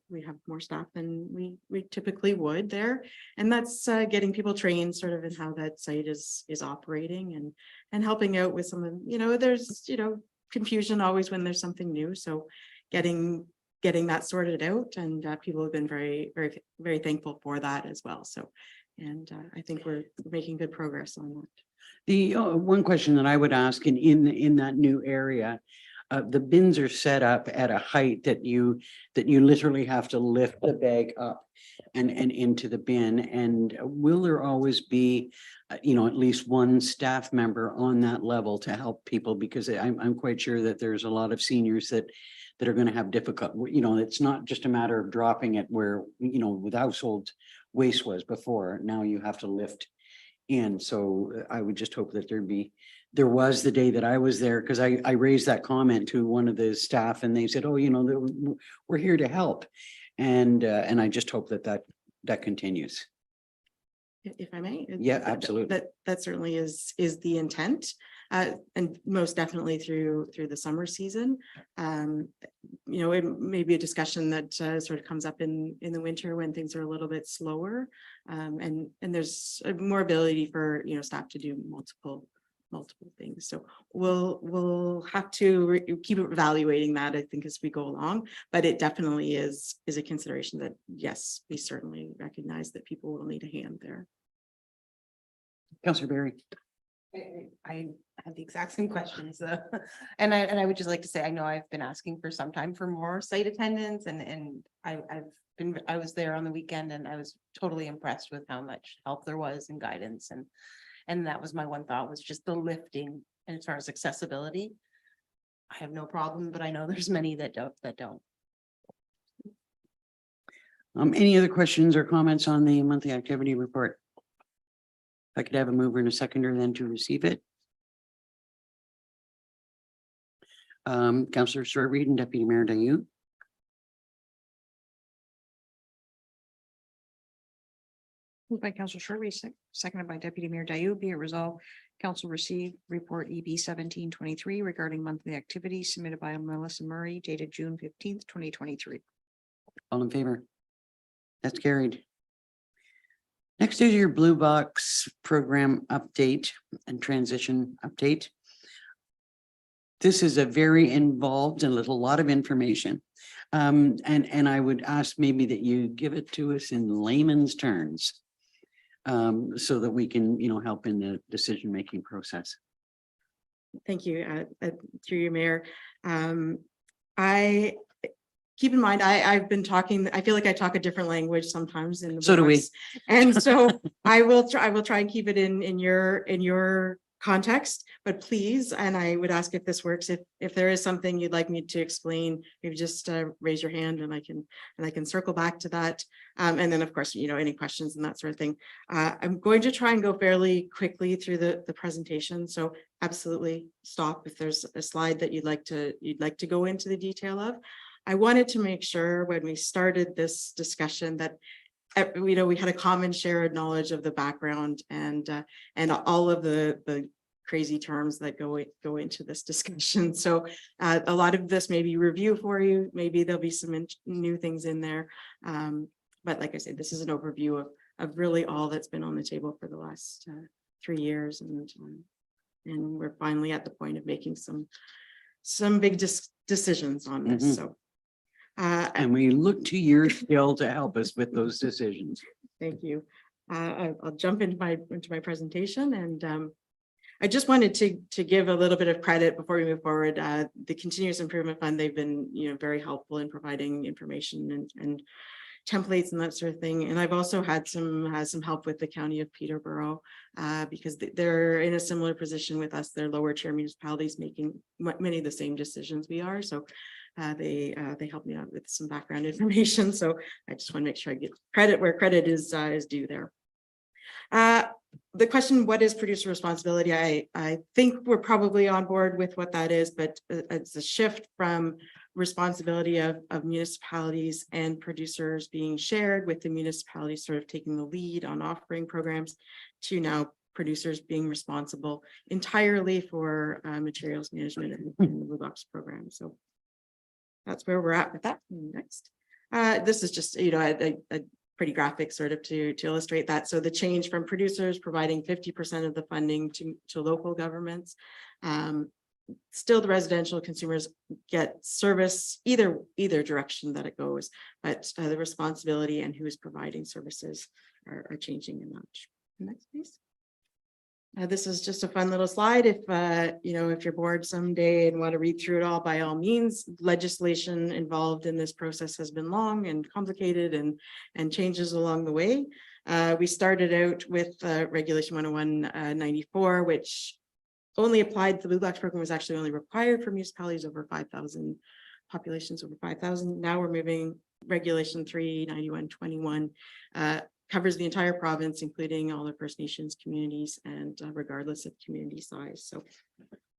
We have more staff than we typically would there, and that's getting people trained sort of in how that site is operating and helping out with some of, there's confusion always when there's something new. So getting that sorted out, and people have been very thankful for that as well. So, and I think we're making good progress on that. The one question that I would ask in that new area, the bins are set up at a height that you literally have to lift the bag up and into the bin. And will there always be, at least one staff member on that level to help people? Because I'm quite sure that there's a lot of seniors that are going to have difficulty. It's not just a matter of dropping it where, with household waste was before. Now you have to lift in. So I would just hope that there was the day that I was there, because I raised that comment to one of the staff, and they said, oh, we're here to help. And I just hope that continues. If I may. Yeah, absolutely. That certainly is the intent. And most definitely through the summer season. It may be a discussion that sort of comes up in the winter when things are a little bit slower. And there's more ability for, staff to do multiple things. So we'll have to keep evaluating that, I think, as we go along. But it definitely is a consideration that, yes, we certainly recognize that people will need a hand there. Councillor Barry. I had the exact same questions, and I would just like to say, I know I've been asking for some time for more site attendance, and I was there on the weekend, and I was totally impressed with how much help there was and guidance, and that was my one thought, was just the lifting. And as far as accessibility, I have no problem, but I know there's many that don't. Any other questions or comments on the monthly activity report? If I could have a mover and a seconder then to receive it. Councillor Short-Reed and Deputy Mayor Dayu. Moved by Councillor Short-Reed, seconded by Deputy Mayor Dayu. Be it resolved, Council received report EB 1723 regarding monthly activities submitted by Melissa Murray, dated June 15th, 2023. All in favor? That's carried. Next is your Blue Box program update and transition update. This is a very involved and a lot of information. And I would ask maybe that you give it to us in layman's terms. so that we can, help in the decision-making process. Thank you, through you, Mayor. I keep in mind, I've been talking, I feel like I talk a different language sometimes in the So do we. boards. And so I will try and keep it in your context, but please, and I would ask if this works, if there is something you'd like me to explain, maybe just raise your hand and I can circle back to that. And then of course, any questions and that sort of thing. I'm going to try and go fairly quickly through the presentation. So absolutely stop if there's a slide that you'd like to go into the detail of. I wanted to make sure when we started this discussion that we had a common shared knowledge of the background and all of the crazy terms that go into this discussion. So a lot of this may be review for you. Maybe there'll be some new things in there. But like I said, this is an overview of really all that's been on the table for the last 3 years. And we're finally at the point of making some big decisions on this. So. And we look to your skill to help us with those decisions. Thank you. I'll jump into my presentation, and I just wanted to give a little bit of credit before we move forward. The Continuous Improvement Fund, they've been very helpful in providing information and templates and that sort of thing. And I've also had some help with the County of Peterborough because they're in a similar position with us. They're lower tier municipalities making many of the same decisions we are. So they helped me out with some background information. So I just want to make sure I get credit where credit is due there. The question, what is producer responsibility? I think we're probably on board with what that is, but it's a shift from responsibility of municipalities and producers being shared, with the municipalities sort of taking the lead on offering programs, to now producers being responsible entirely for materials management in the Blue Box program. So that's where we're at with that. Next. This is just, a pretty graphic sort of to illustrate that. So the change from producers providing 50% of the funding to local governments. Still the residential consumers get service either direction that it goes, but the responsibility and who's providing services are changing in that. Next, please. This is just a fun little slide. If you're bored someday and want to read through it all, by all means. Legislation involved in this process has been long and complicated and changes along the way. We started out with Regulation 101-94, which only applied. The Blue Box program was actually only required for municipalities over 5,000, populations over 5,000. Now we're moving Regulation 391-21. Covers the entire province, including all the First Nations communities, and regardless of community size. So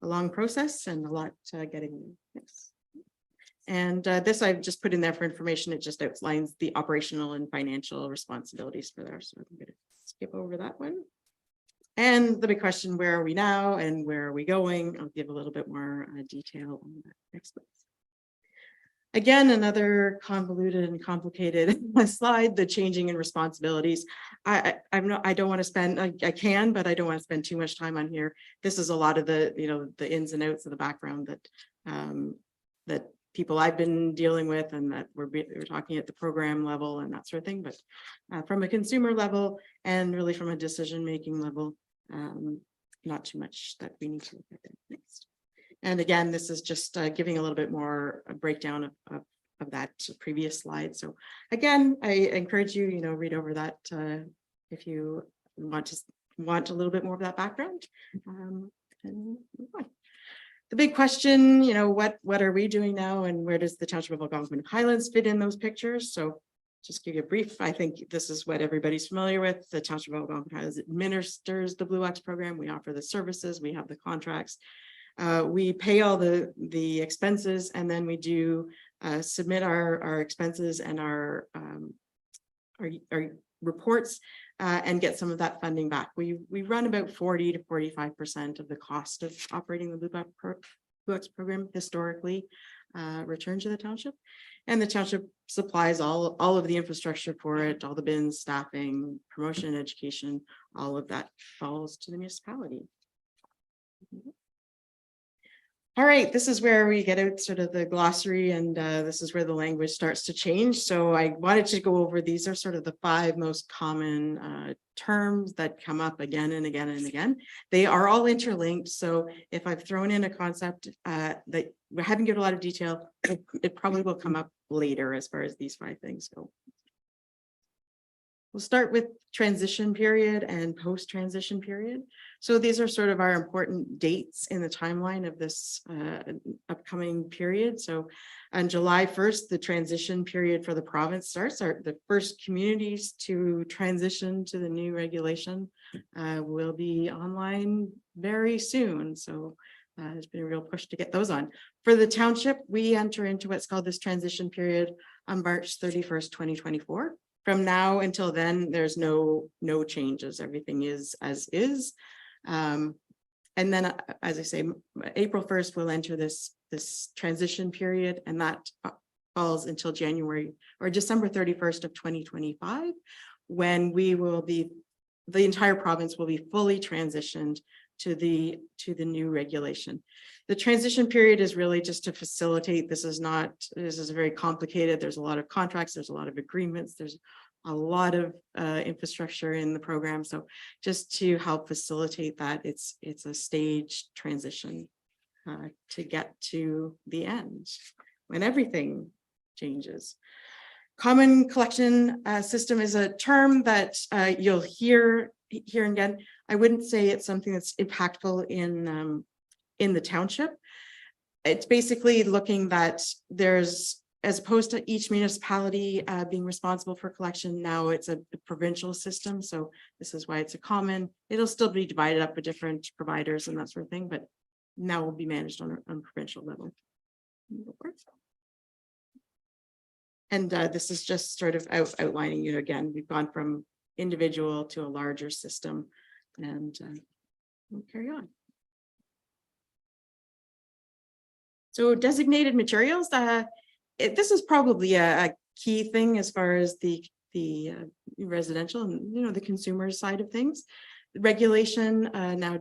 a long process and a lot getting this. And this I've just put in there for information. It just outlines the operational and financial responsibilities for there. So I'm going to skip over that one. And the big question, where are we now and where are we going? I'll give a little bit more detail on that next slide. Again, another convoluted and complicated slide, the changing in responsibilities. I don't want to spend, I can, but I don't want to spend too much time on here. This is a lot of the, the ins and outs of the background that people I've been dealing with, and that we're talking at the program level and that sort of thing. But from a consumer level and really from a decision-making level, not too much that we need to look at next. And again, this is just giving a little bit more a breakdown of that previous slide. So again, I encourage you, read over that if you want a little bit more of that background. And move on. The big question, what are we doing now, and where does the Township of Algonquin Highlands fit in those pictures? So just give you a brief. I think this is what everybody's familiar with. The Township of Algonquin Highlands administers the Blue Box program. We offer the services. We have the contracts. We pay all the expenses, and then we do submit our expenses and our reports and get some of that funding back. We run about 40 to 45% of the cost of operating the Blue Box program historically returned to the township, and the township supplies all of the infrastructure for it, all the bins, staffing, promotion, education, all of that falls to the municipality. All right, this is where we get out sort of the glossary and this is where the language starts to change. So I wanted to go over, these are sort of the 5 most common terms that come up again and again and again. They are all interlinked. So if I've thrown in a concept that we haven't given a lot of detail, it probably will come up later as far as these 5 things go. We'll start with transition period and post-transition period. So these are sort of our important dates in the timeline of this upcoming period. So on July 1st, the transition period for the province starts. The first communities to transition to the new regulation will be online very soon. So there's been a real push to get those on. For the township, we enter into what's called this transition period on March 31st, 2024. From now until then, there's no changes. Everything is as is. And then, as I say, April 1st, we'll enter this transition period, and that falls until January or December 31st of 2025, when we will be, the entire province will be fully transitioned to the new regulation. The transition period is really just to facilitate. This is very complicated. There's a lot of contracts, there's a lot of agreements, there's a lot of infrastructure in the program. So just to help facilitate that, it's a staged transition to get to the end when everything changes. Common collection system is a term that you'll hear and again. I wouldn't say it's something that's impactful in the township. It's basically looking that there's, as opposed to each municipality being responsible for collection, now it's a provincial system. So this is why it's a common, it'll still be divided up with different providers and that sort of thing, but now will be managed on a provincial level. And this is just sort of outlining, again, we've gone from individual to a larger system, and we'll carry on. So designated materials, this is probably a key thing as far as the residential and the consumer side of things. The regulation now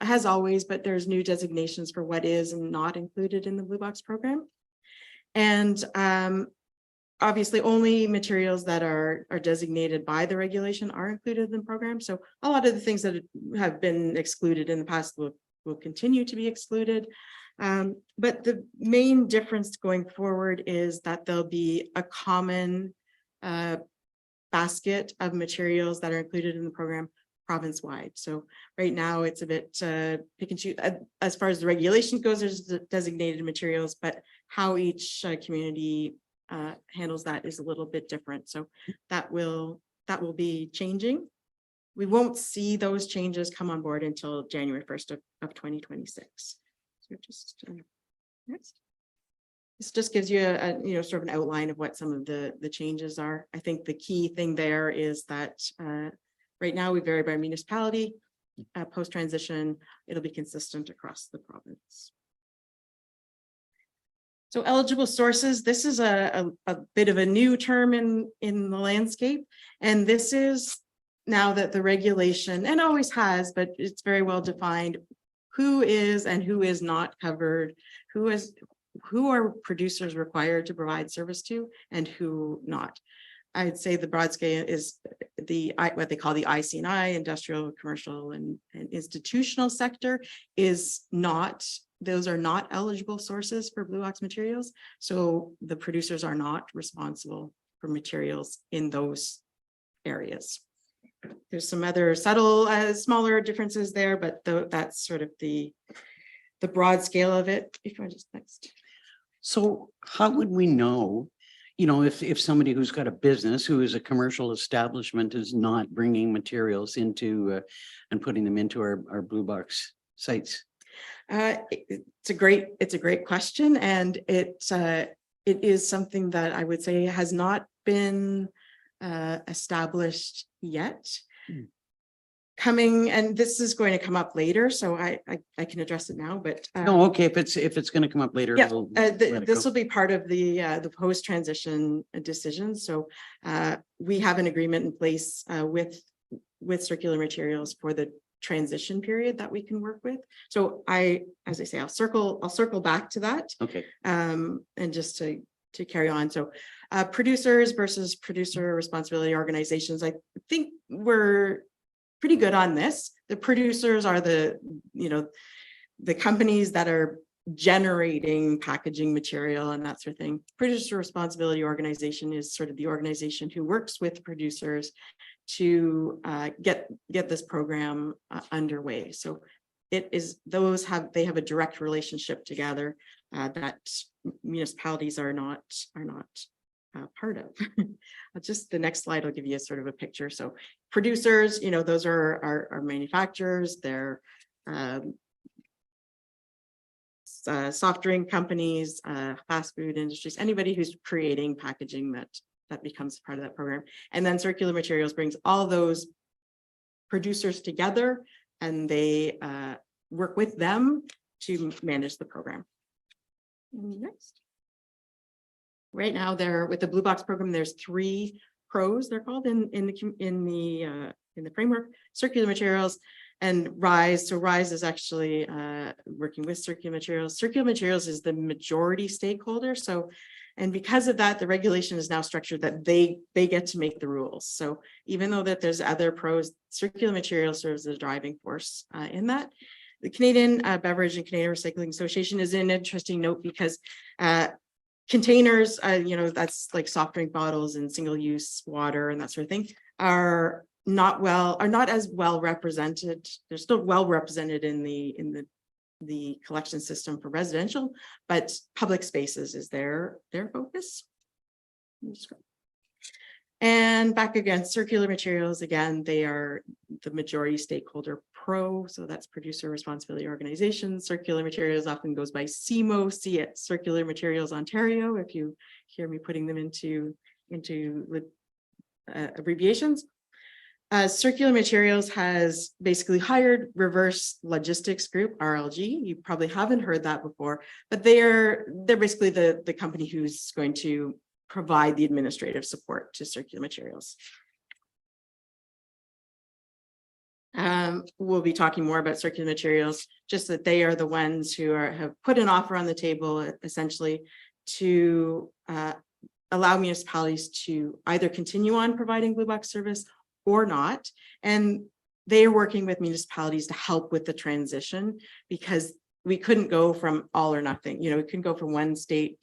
has always, but there's new designations for what is and not included in the Blue Box program. And obviously only materials that are designated by the regulation are included in the program. So a lot of the things that have been excluded in the past will continue to be excluded. But the main difference going forward is that there'll be a common basket of materials that are included in the program province-wide. So right now it's a bit pick and choose. As far as the regulation goes, there's designated materials, but how each community handles that is a little bit different. So that will be changing. We won't see those changes come on board until January 1st of 2026. So just next. This just gives you a sort of an outline of what some of the changes are. I think the key thing there is that right now we vary by municipality. Post-transition, it'll be consistent across the province. So eligible sources, this is a bit of a new term in the landscape. And this is now that the regulation, and always has, but it's very well defined, who is and who is not covered, who are producers required to provide service to and who not. I'd say the broad scale is what they call the IC&I, industrial, commercial, and institutional sector is not, those are not eligible sources for Blue Box materials. So the producers are not responsible for materials in those areas. There's some other subtle, smaller differences there, but that's sort of the broad scale of it. If you want just next. So how would we know, if somebody who's got a business, who is a commercial establishment, is not bringing materials into and putting them into our Blue Box sites? It's a great question, and it is something that I would say has not been established yet. Coming, and this is going to come up later, so I can address it now. But No, okay, if it's going to come up later, yeah, we'll let it this go. will be part of the post-transition decision. So we have an agreement in place with Circular Materials for the transition period that we can work with. So as I say, I'll circle back to that. Okay. And just to carry on. So producers versus producer responsibility organizations, I think we're pretty good on this. The producers are the companies that are generating packaging material and that sort of thing. Producer responsibility organization is sort of the organization who works with producers to get this program underway. So they have a direct relationship together that municipalities are not part of. Just the next slide will give you a sort of a picture. So producers, those are our manufacturers, they're soft drink companies, fast food industries, anybody who's creating packaging that becomes part of that program. And then Circular Materials brings all those producers together, and they work with them to manage the program. Next. Right now, with the Blue Box program, there's 3 pros, they're called in the framework: Circular Materials and RISE. So RISE is actually working with Circular Materials. Circular Materials is the majority stakeholder. So, and because of that, the regulation is now structured that they get to make the rules. So even though that there's other pros, Circular Materials serves as a driving force in that. The Canadian Beverage and Canadian Recycling Association is an interesting note because containers, that's like soft drink bottles and single-use water and that sort of thing, are not as well represented. They're still well represented in the collection system for residential, but public spaces is their focus. And back again, Circular Materials, again, they are the majority stakeholder pro. So that's Producer Responsibility Organization. Circular Materials often goes by CMO, see it, Circular Materials Ontario, if you hear me putting them into abbreviations. Circular Materials has basically hired Reverse Logistics Group, RLG. You probably haven't heard that before, but they're basically the company who's going to provide the administrative support to Circular Materials. We'll be talking more about Circular Materials, just that they are the ones who have put an offer on the table, essentially, to allow municipalities to either continue on providing Blue Box service or not. And they are working with municipalities to help with the transition, because we couldn't go from all or nothing. We couldn't go from one state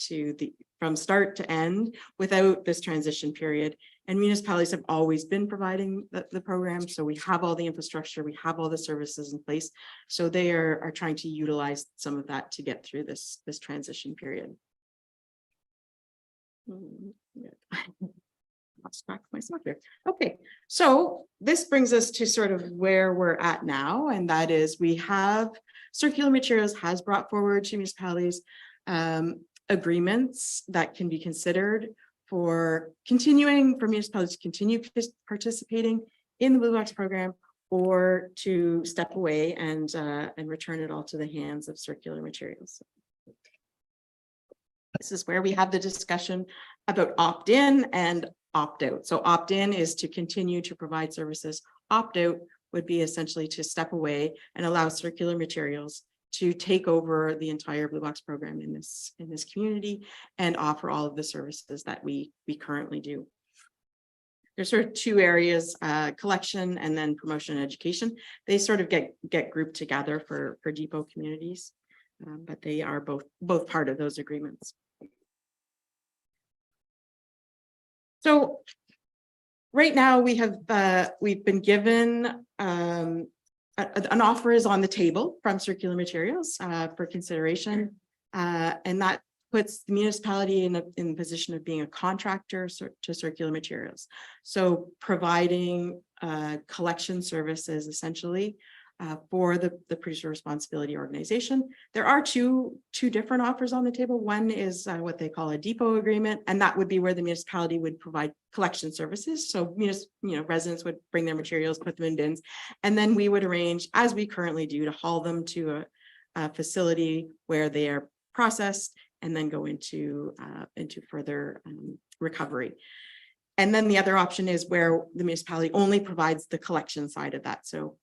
from start to end without this transition period. And municipalities have always been providing the program. So we have all the infrastructure, we have all the services in place. So they are trying to utilize some of that to get through this transition period. Lost track of myself here. Okay, so this brings us to sort of where we're at now, and that is Circular Materials has brought forward to municipalities agreements that can be considered for municipalities to continue participating in the Blue Box program, or to step away and return it all to the hands of Circular Materials. This is where we have the discussion about opt-in and opt-out. So opt-in is to continue to provide services. Opt-out would be essentially to step away and allow Circular Materials to take over the entire Blue Box program in this community and offer all of the services that we currently do. There's sort of 2 areas, collection and then promotion and education. They sort of get grouped together for depot communities, but they are both part of those agreements. So right now we've been given an offer is on the table from Circular Materials for consideration, and that puts the municipality in a position of being a contractor to Circular Materials. So providing collection services essentially for the Producer Responsibility Organization. There are two different offers on the table. One is what they call a depot agreement, and that would be where the municipality would provide collection services. So residents would bring their materials, put them in bins, and then we would arrange, as we currently do, to haul them to a facility where they are processed and then go into further recovery. And then the other option is where the municipality only provides the collection side of that. So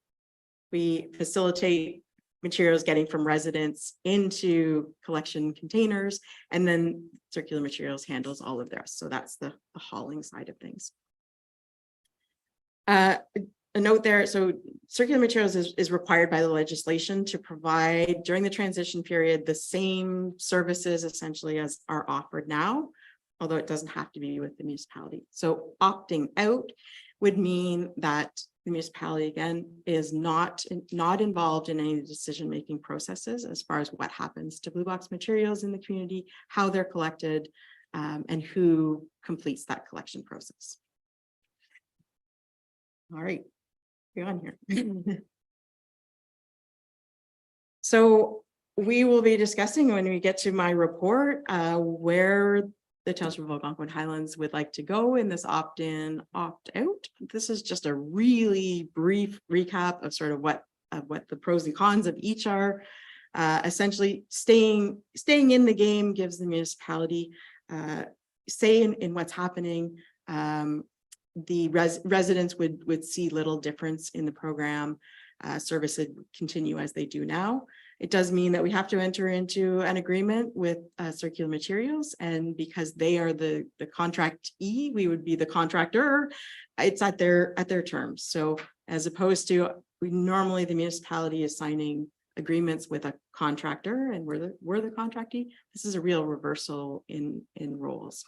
We facilitate materials getting from residents into collection containers, and then circular materials handles all of the rest. So that's the hauling side of things. A note there, so circular materials is required by the legislation to provide during the transition period the same services essentially as are offered now, although it doesn't have to be with the municipality. So opting out would mean that the municipality again is not involved in any decision-making processes as far as what happens to blue box materials in the community, how they're collected, and who completes that collection process. All right, go on here. So we will be discussing when we get to my report, where the Township of Algonquin Highlands would like to go in this opt-in, opt-out. This is just a really brief recap of sort of what the pros and cons of each are. Essentially, staying in the game gives the municipality say in what's happening. The residents would see little difference in the program. Services continue as they do now. It does mean that we have to enter into an agreement with Circular Materials, and because they are the contractee, we would be the contractor. It's at their terms. So as opposed to normally the municipality is signing agreements with a contractor, and we're the contractee. This is a real reversal in roles.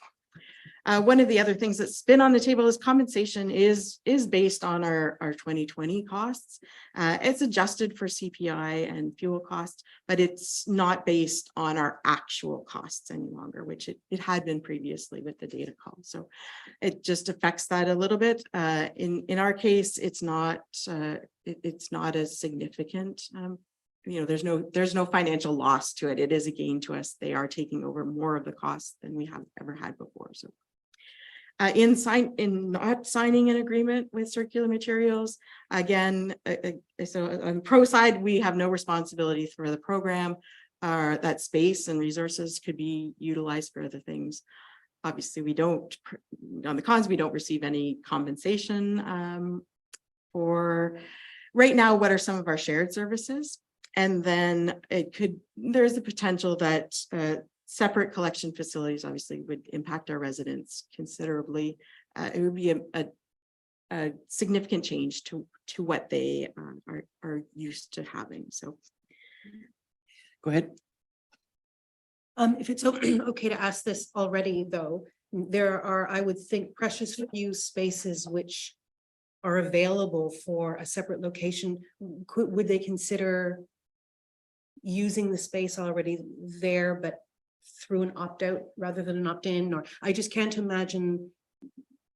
One of the other things that's been on the table is compensation is based on our 2020 costs. It's adjusted for CPI and fuel costs, but it's not based on our actual costs any longer, which it had been previously with the data call. So it just affects that a little bit. In our case, it's not as significant. There's no financial loss to it. It is a gain to us. They are taking over more of the costs than we have ever had before. So in not signing an agreement with Circular Materials, again, so on pro side, we have no responsibility for the program. That space and resources could be utilized for other things. Obviously, we don't, on the cons, we don't receive any compensation for right now. What are some of our shared services? And then there's the potential that separate collection facilities obviously would impact our residents considerably. It would be a significant change to what they are used to having. So Go ahead. If it's okay to ask this already, though, there are, I would think, precious few spaces which are available for a separate location. Would they consider using the space already there, but through an opt-out rather than an opt-in? Or I just can't imagine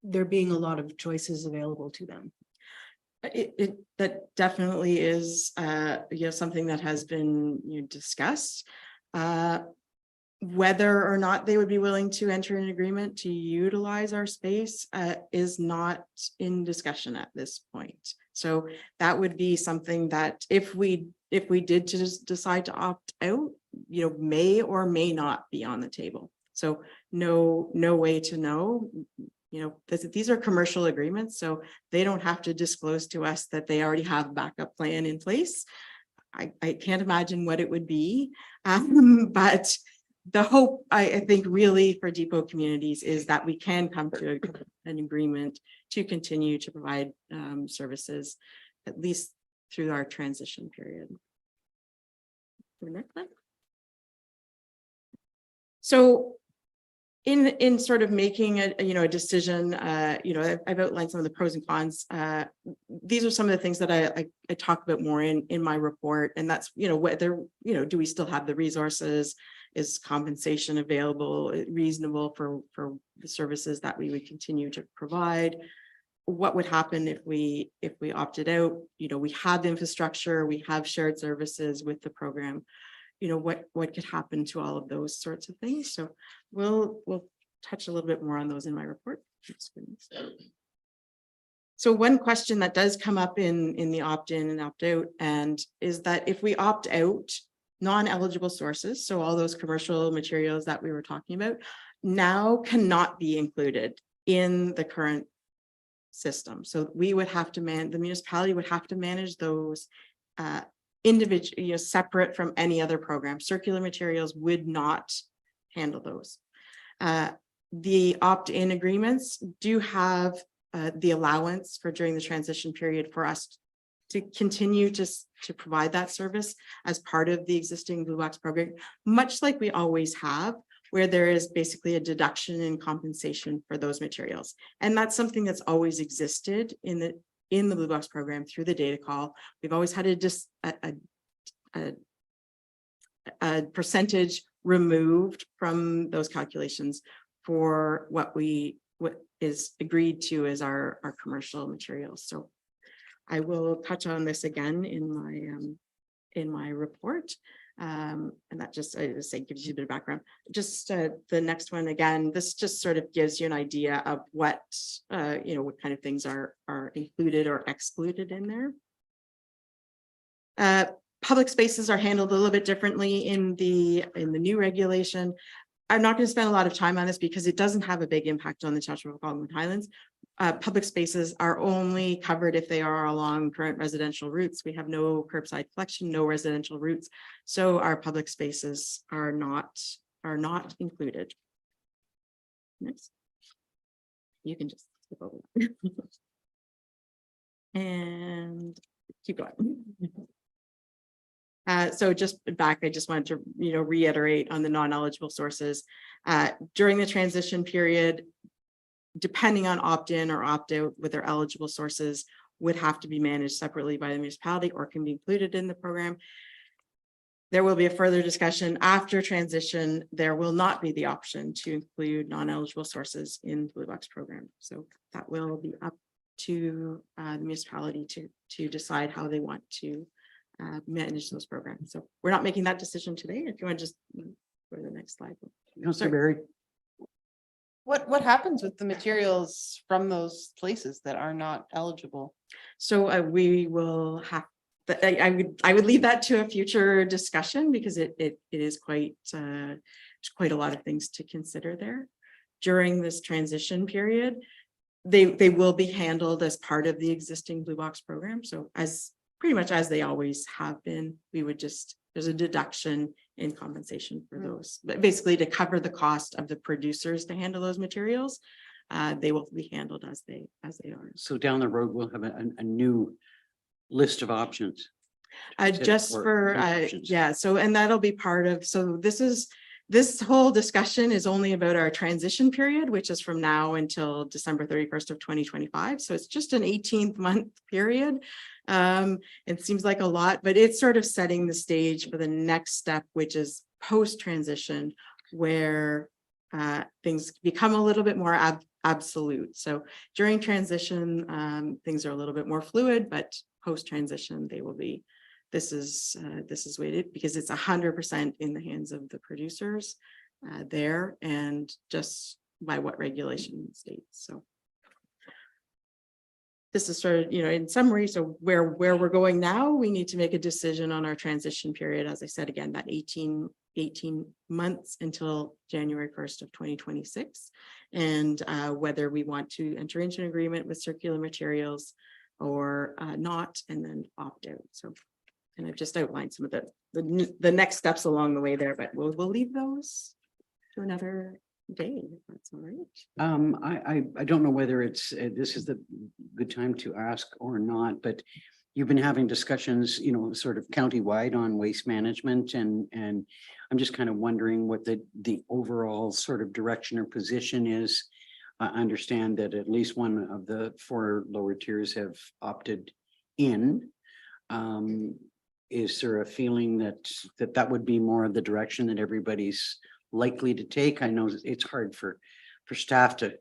there being a lot of choices available to them. That definitely is something that has been discussed. Whether or not they would be willing to enter an agreement to utilize our space is not in discussion at this point. So that would be something that if we did just decide to opt out, may or may not be on the table. So no way to know. These are commercial agreements, so they don't have to disclose to us that they already have a backup plan in place. I can't imagine what it would be, but the hope, I think, really for depot communities is that we can come to an agreement to continue to provide services, at least through our transition period. The next slide. So in sort of making a decision, I've outlined some of the pros and cons. These are some of the things that I talk about more in my report, and that's whether do we still have the resources? Is compensation available, reasonable for the services that we would continue to provide? What would happen if we opted out? We have infrastructure, we have shared services with the program. What could happen to all of those sorts of things? So we'll touch a little bit more on those in my report. So one question that does come up in the opt-in and opt-out and is that if we opt out, non-eligible sources, so all those commercial materials that we were talking about, now cannot be included in the current system. So we would have to the municipality would have to manage those individual, separate from any other program. Circular materials would not handle those. The opt-in agreements do have the allowance for during the transition period for us to continue to provide that service as part of the existing Blue Box program, much like we always have, where there is basically a deduction in compensation for those materials. And that's something that's always existed in the Blue Box program through the data call. We've always had a percentage removed from those calculations for what is agreed to as our commercial materials. So I will touch on this again in my report. And that just, I just say, gives you a bit of background. Just the next one, again, this just sort of gives you an idea of what, what kind of things are included or excluded in there. Public spaces are handled a little bit differently in the new regulation. I'm not going to spend a lot of time on this because it doesn't have a big impact on the Township of Algonquin Highlands. Public spaces are only covered if they are along current residential routes. We have no curbside collection, no residential routes. So our public spaces are not included. Next. You can just skip over that. And keep going. So just back, I just wanted to, reiterate on the non-eligible sources. During the transition period, depending on opt-in or opt-out with their eligible sources, would have to be managed separately by the municipality or can be included in the program. There will be a further discussion after transition. There will not be the option to include non-eligible sources in the Blue Box program. So that will be up to the municipality to decide how they want to manage those programs. So we're not making that decision today. If you want to just go to the next slide. Councillor Barry. What happens with the materials from those places that are not eligible? So we will have, I would leave that to a future discussion because it is quite, there's quite a lot of things to consider there. During this transition period, they will be handled as part of the existing Blue Box program. So as pretty much as they always have been, we would just, there's a deduction in compensation for those, but basically to cover the cost of the producers to handle those materials, they will be handled as they are. So down the road, we'll have a new list of options. Just for, yeah, so, and that'll be part of, so this whole discussion is only about our transition period, which is from now until December 31st of 2025. So it's just an 18-month period. It seems like a lot, but it's sort of setting the stage for the next step, which is post-transition, where things become a little bit more absolute. So during transition, things are a little bit more fluid, but post-transition, they will be, this is weighted because it's 100% in the hands of the producers there and just by what regulation states. So this is sort of, in summary, so where we're going now, we need to make a decision on our transition period. As I said, again, that 18 months until January 1st of 2026, and whether we want to enter into an agreement with circular materials or not, and then opt out. So, and I've just outlined some of the next steps along the way there, but we'll leave those to another day, if that's all right. I don't know whether it's this is the good time to ask or not, but you've been having discussions, sort of countywide on waste management, and I'm just kind of wondering what the overall sort of direction or position is. I understand that at least one of the 4 lower tiers have opted in. Is there a feeling that would be more of the direction that everybody's likely to take? I know it's hard for staff to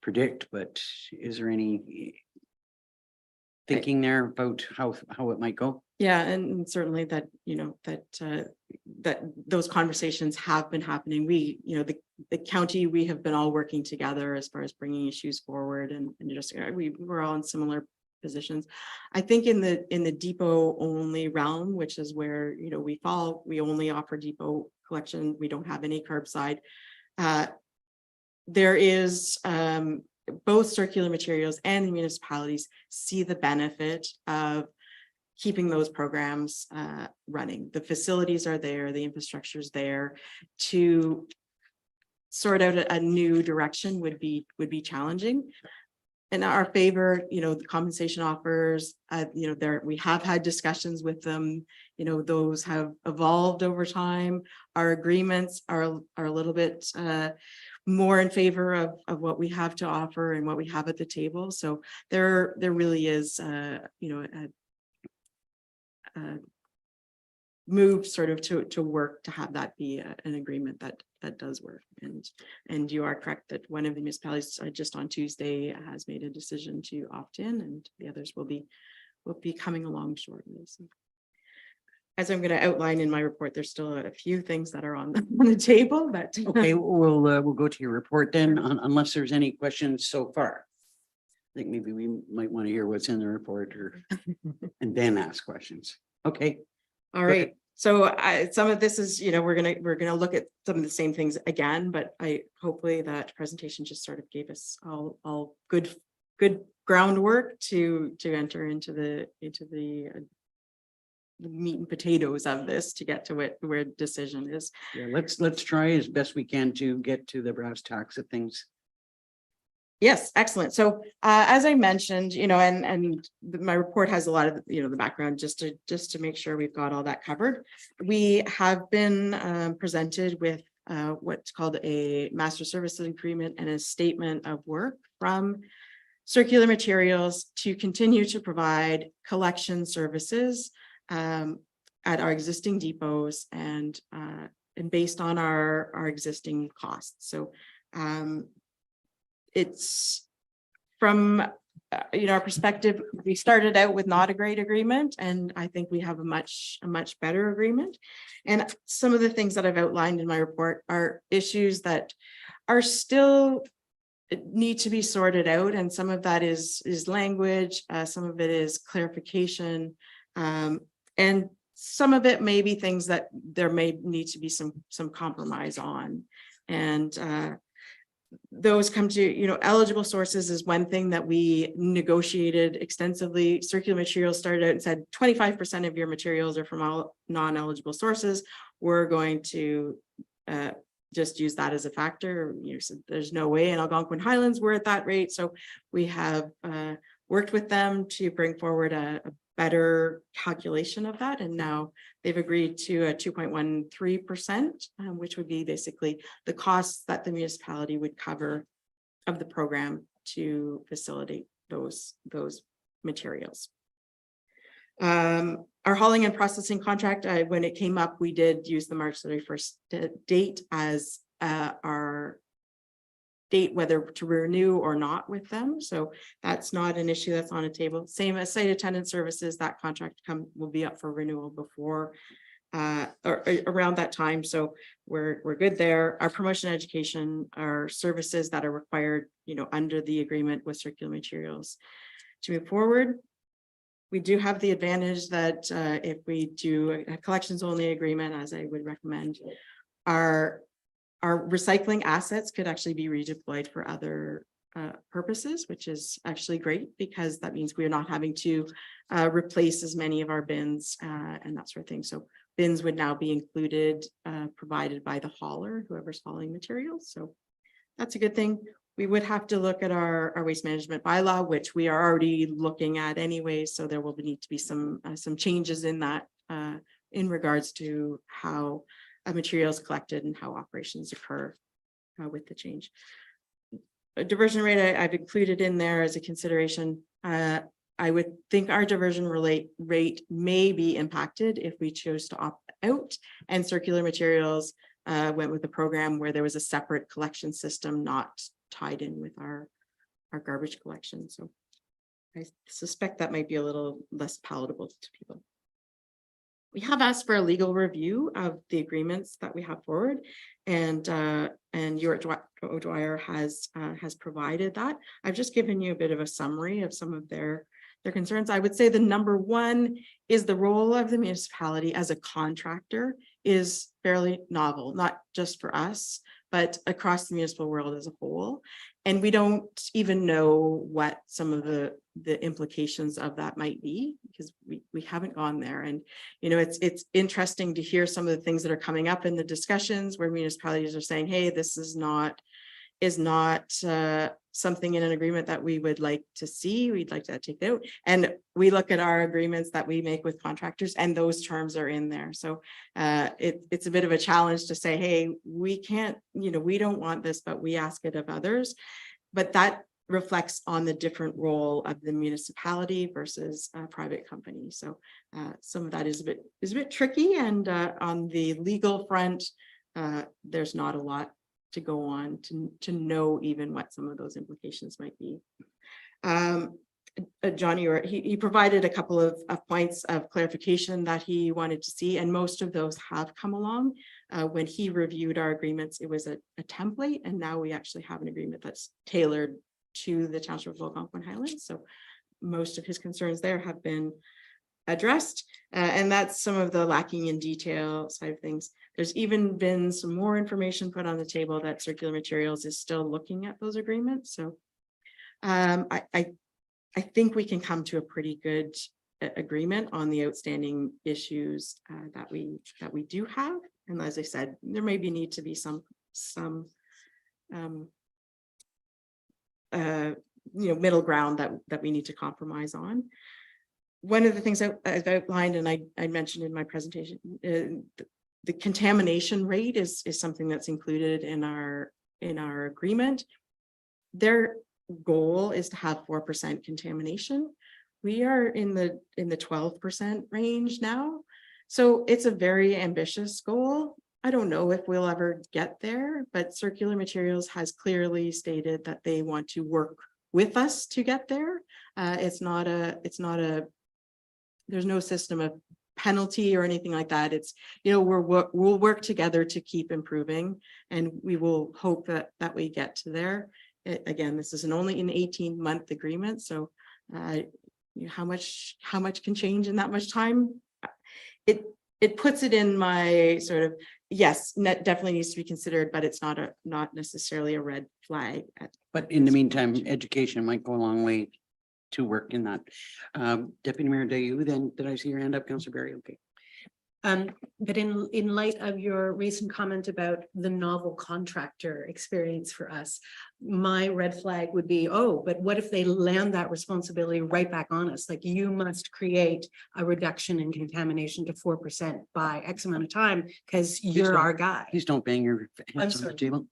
predict, but is there any thinking there about how it might go? Yeah, and certainly that, that those conversations have been happening. We, the county, we have been all working together as far as bringing issues forward, and just we're all in similar positions. I think in the depot only realm, which is where we fall, we only offer depot collection. We don't have any curbside. There is both circular materials and the municipalities see the benefit of keeping those programs running. The facilities are there, the infrastructure is there. To sort out a new direction would be challenging. In our favor, the compensation offers, we have had discussions with them, those have evolved over time. Our agreements are a little bit more in favor of what we have to offer and what we have at the table. So there really is, move sort of to work to have that be an agreement that does work. And you are correct that one of the municipalities just on Tuesday has made a decision to opt in, and the others will be coming along shortly. So, as I'm going to outline in my report, there's still a few things that are on the table, but Okay, we'll go to your report then, unless there's any questions so far. I think maybe we might want to hear what's in the report and then ask questions. Okay. All right. So some of this is, we're gonna look at some of the same things again, but hopefully that presentation just sort of gave us all good groundwork to enter into the meat and potatoes of this to get to where decision is. Yeah, let's try as best we can to get to the brass tacks of things. Yes, excellent. So as I mentioned, my report has a lot of, the background just to make sure we've got all that covered. We have been presented with what's called a master services agreement and a statement of work from Circular Materials to continue to provide collection services at our existing depots and based on our existing costs. So it's from our perspective, we started out with not a great agreement, and I think we have a much better agreement. And some of the things that I've outlined in my report are issues that are still need to be sorted out, and some of that is language, some of it is clarification, and some of it may be things that there may need to be some compromise on. And those come to, eligible sources is one thing that we negotiated extensively. Circular Materials started out and said 25% of your materials are from all non-eligible sources. We're going to just use that as a factor. So there's no way in Algonquin Highlands we're at that rate. So we have worked with them to bring forward a better calculation of that. And now they've agreed to a 2.13%, which would be basically the costs that the municipality would cover of the program to facilitate those materials. Our hauling and processing contract, when it came up, we did use the March 31st date as our date whether to renew or not with them. So that's not an issue that's on a table. Same as site attendant services, that contract will be up for renewal before or around that time. So we're good there. Our promotion education are services that are required, under the agreement with Circular Materials to move forward. We do have the advantage that if we do a collections only agreement, as I would recommend, our recycling assets could actually be redeployed for other purposes, which is actually great because that means we're not having to replace as many of our bins and that sort of thing. So bins would now be included, provided by the hauler, whoever's hauling materials. So that's a good thing. We would have to look at our waste management bylaw, which we are already looking at anyway. So there will need to be some changes in that in regards to how materials collected and how operations occur with the change. A diversion rate I've included in there as a consideration. I would think our diversion rate may be impacted if we chose to opt out and Circular Materials went with a program where there was a separate collection system not tied in with our garbage collection. So I suspect that might be a little less palatable to people. We have asked for a legal review of the agreements that we have forward, and your O'Dwyer has provided that. I've just given you a bit of a summary of some of their concerns. I would say the number one is the role of the municipality as a contractor is fairly novel, not just for us, but across the municipal world as a whole. And we don't even know what some of the implications of that might be, because we haven't gone there. And, you know, it's interesting to hear some of the things that are coming up in the discussions where municipalities are saying, hey, this is not something in an agreement that we would like to see. We'd like to take out. And we look at our agreements that we make with contractors, and those terms are in there. So it's a bit of a challenge to say, hey, we can't, you know, we don't want this, but we ask it of others. But that reflects on the different role of the municipality versus a private company. So some of that is a bit tricky. And on the legal front, there's not a lot to go on to know even what some of those implications might be. Johnny, he provided a couple of points of clarification that he wanted to see, and most of those have come along. When he reviewed our agreements, it was a template, and now we actually have an agreement that's tailored to the Township of Algonquin Highlands. So most of his concerns there have been addressed, and that's some of the lacking in detail side of things. There's even been some more information put on the table that Circular Materials is still looking at those agreements. So I think we can come to a pretty good agreement on the outstanding issues that we do have. And as I said, there maybe need to be some middle ground that we need to compromise on. One of the things I've outlined, and I mentioned in my presentation, the contamination rate is something that's included in our agreement. Their goal is to have 4% contamination. We are in the 12% range now. So it's a very ambitious goal. I don't know if we'll ever get there, but Circular Materials has clearly stated that they want to work with us to get there. There's no system of penalty or anything like that. It's, you know, we'll work together to keep improving, and we will hope that we get to there. Again, this is only an 18-month agreement, so how much can change in that much time? It puts it in my sort of, yes, net definitely needs to be considered, but it's not necessarily a red flag. But in the meantime, education might go a long way to work in that. Deputy Mayor Dayu, then did I see your hand up, Councillor Barry? Okay. But in light of your recent comment about the novel contractor experience for us, my red flag would be, oh, but what if they land that responsibility right back on us? Like, you must create a reduction in contamination to 4% by X amount of time because you're our guy. Please don't bang your hands on the table.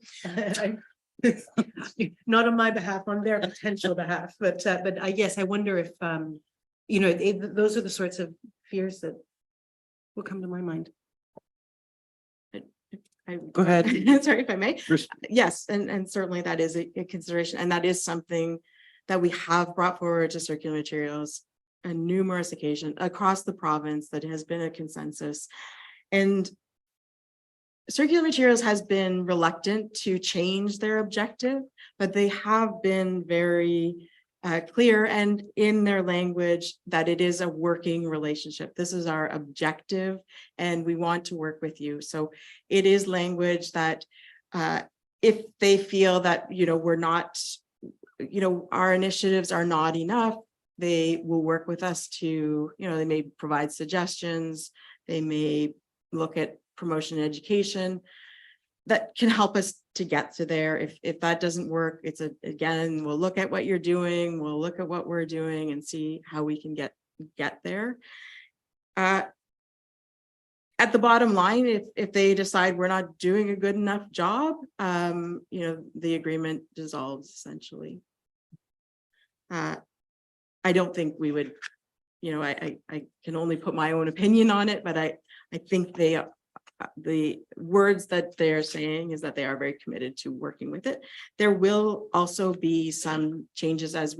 Not on my behalf, on their potential behalf, but I guess I wonder if those are the sorts of fears that will come to my mind. Go ahead. Sorry, if I may. Yes, and certainly that is a consideration, and that is something that we have brought forward to Circular Materials on numerous occasions across the province. That has been a consensus, and Circular Materials has been reluctant to change their objective, but they have been very clear and in their language that it is a working relationship. This is our objective, and we want to work with you. So it is language that if they feel that, we're not, our initiatives are not enough, they will work with us to, they may provide suggestions, they may look at promotion and education that can help us to get to there. If that doesn't work, again, we'll look at what you're doing, we'll look at what we're doing and see how we can get there. At the bottom line, if they decide we're not doing a good enough job, the agreement dissolves essentially. I don't think we would, I can only put my own opinion on it, but I think the words that they're saying is that they are very committed to working with it. There will also be some changes as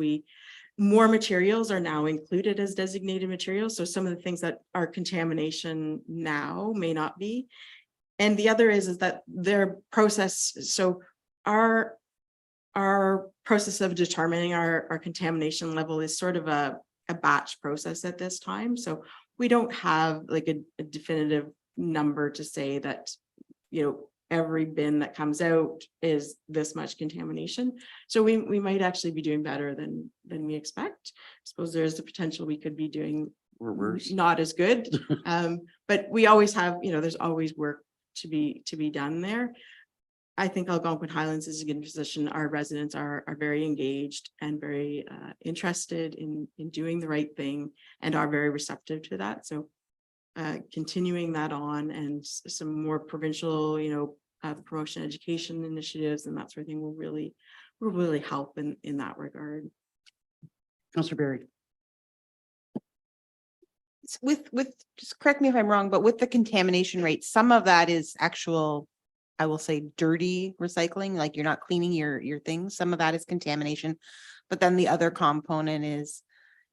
more materials are now included as designated materials. So some of the things that are contamination now may not be. And the other is that their process, so our process of determining our contamination level is sort of a batch process at this time. So we don't have like a definitive number to say that, every bin that comes out is this much contamination. So we might actually be doing better than we expect. I suppose there's the potential we could be doing Or worse. not as good. But we always have, there's always work to be done there. I think Algonquin Highlands is in a good position. Our residents are very engaged and very interested in doing the right thing and are very receptive to that. So continuing that on and some more provincial, promotion education initiatives and that sort of thing will really help in that regard. Councillor Berry. With, just correct me if I'm wrong, but with the contamination rate, some of that is actual, I will say, dirty recycling, like you're not cleaning your things. Some of that is contamination. But then the other component is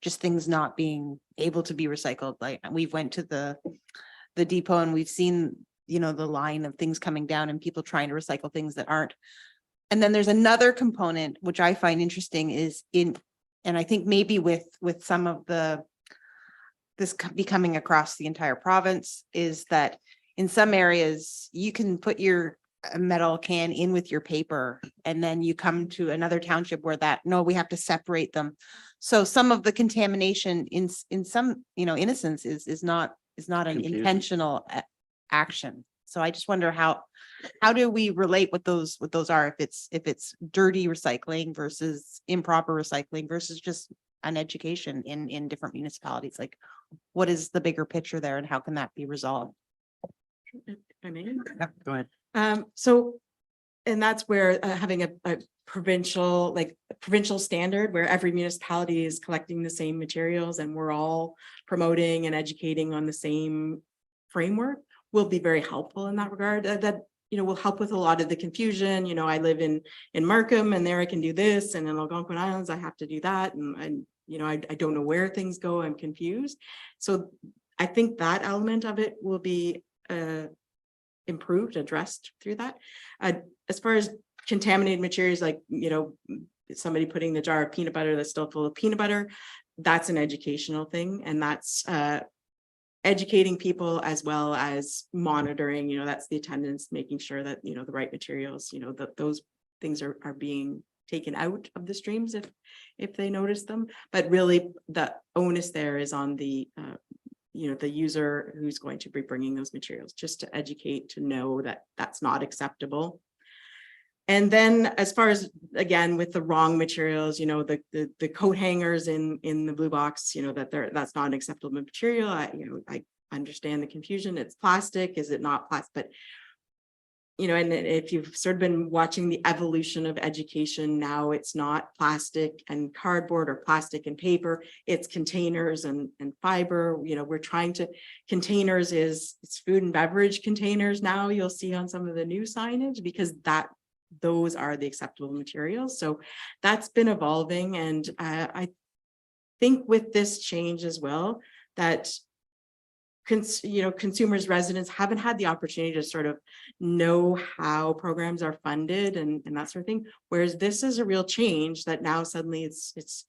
just things not being able to be recycled. Like we went to the depot and we've seen, the line of things coming down and people trying to recycle things that aren't. And then there's another component, which I find interesting is and I think maybe with some of this becoming across the entire province, is that in some areas you can put your metal can in with your paper and then you come to another township where we have to separate them. So some of the contamination in some, innocence is not an Confusing. intentional action. So I just wonder how do we relate what those are, if it's dirty recycling versus improper recycling versus just an education in different municipalities? Like, what is the bigger picture there and how can that be resolved? I mean, Yep, go ahead. so, and that's where having a provincial standard where every municipality is collecting the same materials and we're all promoting and educating on the same framework will be very helpful in that regard. That will help with a lot of the confusion. I live in Markham and there I can do this, and in Algonquin Islands I have to do that, and I don't know where things go. I'm confused. So I think that element of it will be improved, addressed through that. As far as contaminated materials, like, somebody putting the jar of peanut butter that's still full of peanut butter, that's an educational thing. And that's educating people as well as monitoring, that's the attendance, making sure that, the right materials, that those things are being taken out of the streams if they notice them. But really the onus there is on the the user who's going to be bringing those materials, just to educate, to know that that's not acceptable. And then as far as, again, with the wrong materials, the coat hangers in the blue box, that's not an acceptable material. I understand the confusion. It's plastic. Is it not plastic? But and if you've sort of been watching the evolution of education, now it's not plastic and cardboard or plastic and paper, it's containers and fiber. We're trying to, containers it's food and beverage containers now, you'll see on some of the new signage, because those are the acceptable materials. So that's been evolving. And I think with this change as well, that consumers, residents haven't had the opportunity to sort of know how programs are funded and that sort of thing. Whereas this is a real change that now suddenly it's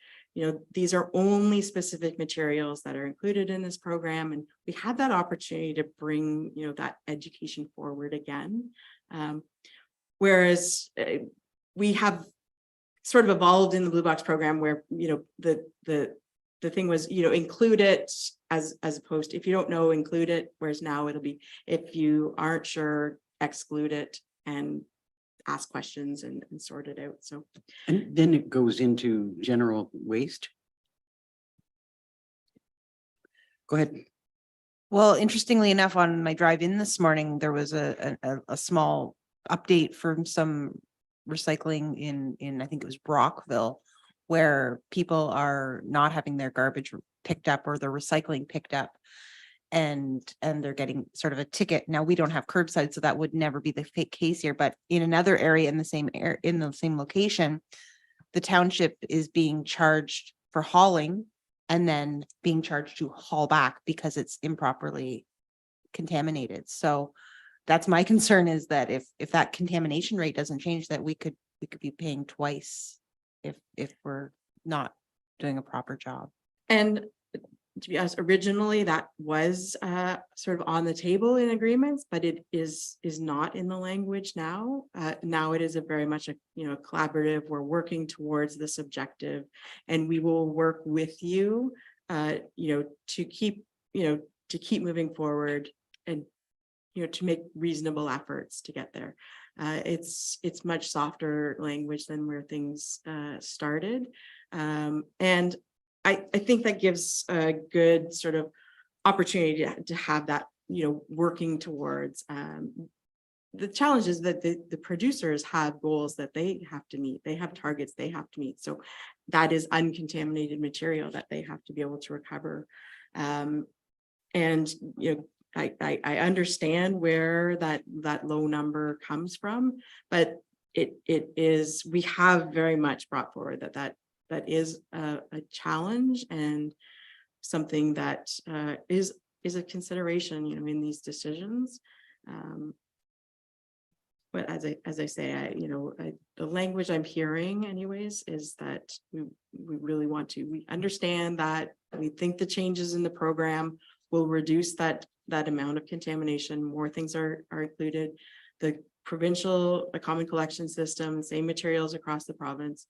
these are only specific materials that are included in this program. And we had that opportunity to bring, that education forward again. Whereas we have sort of evolved in the Blue Box program where, the thing was, include it as opposed to, if you don't know, include it. Whereas now it'll be, if you aren't sure, exclude it and ask questions and sort it out. So. And then it goes into general waste. Go ahead. Well, interestingly enough, on my drive in this morning, there was a small update from some recycling in I think it was Brockville, where people are not having their garbage picked up or their recycling picked up, and they're getting sort of a ticket. Now, we don't have curbside, so that would never be the case here, but in another area in the same location, the township is being charged for hauling and then being charged to haul back because it's improperly contaminated. So that's my concern, is that if that contamination rate doesn't change, that we could be paying twice if we're not doing a proper job. And to be honest, originally that was sort of on the table in agreements, but it is not in the language now. Now it is a very much a, collaborative, we're working towards this objective, and we will work with you, to keep, to keep moving forward and, to make reasonable efforts to get there. It's much softer language than where things started. And I think that gives a good sort of opportunity to have that, working towards. The challenge is that the producers have goals that they have to meet. They have targets they have to meet. So that is uncontaminated material that they have to be able to recover. And, I understand where that low number comes from, but it is, we have very much brought forward that is a challenge and something that is a consideration, in these decisions. But as I say, the language I'm hearing anyways is that we really want to, we understand that we think the changes in the program will reduce that amount of contamination. More things are included. The provincial, a common collection system, same materials across the province,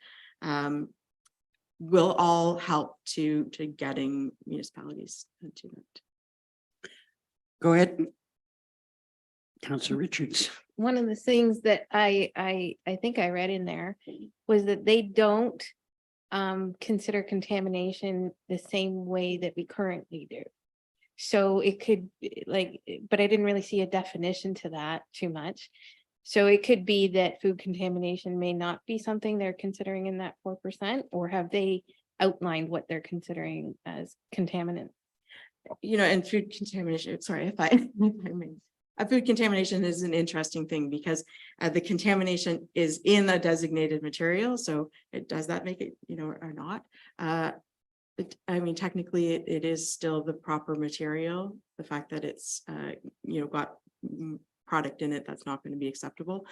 will all help to getting municipalities into that. Go ahead. Councillor Richards. One of the things that I think I read in there was that they don't consider contamination the same way that we currently do. So it could but I didn't really see a definition to that too much. So it could be that food contamination may not be something they're considering in that 4%, or have they outlined what they're considering as contaminant? And food contamination, sorry if I may. Food contamination is an interesting thing because the contamination is in a designated material. So does that make it, or not? Technically it is still the proper material. The fact that it's, got product in it that's not going to be acceptable.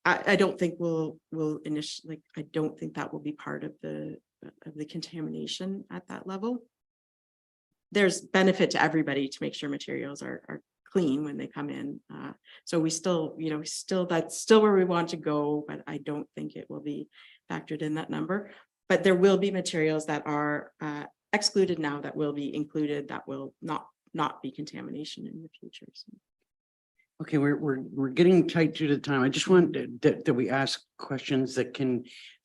I don't think we'll initially, I don't think that will be part of the contamination at that level. There's benefit to everybody to make sure materials are clean when they come in. So we still, that's still where we want to go, but I don't think it will be factored in that number. But there will be materials that are excluded now that will be included, that will not be contamination in the future. So. Okay, we're getting tight to the time. I just want that we ask questions that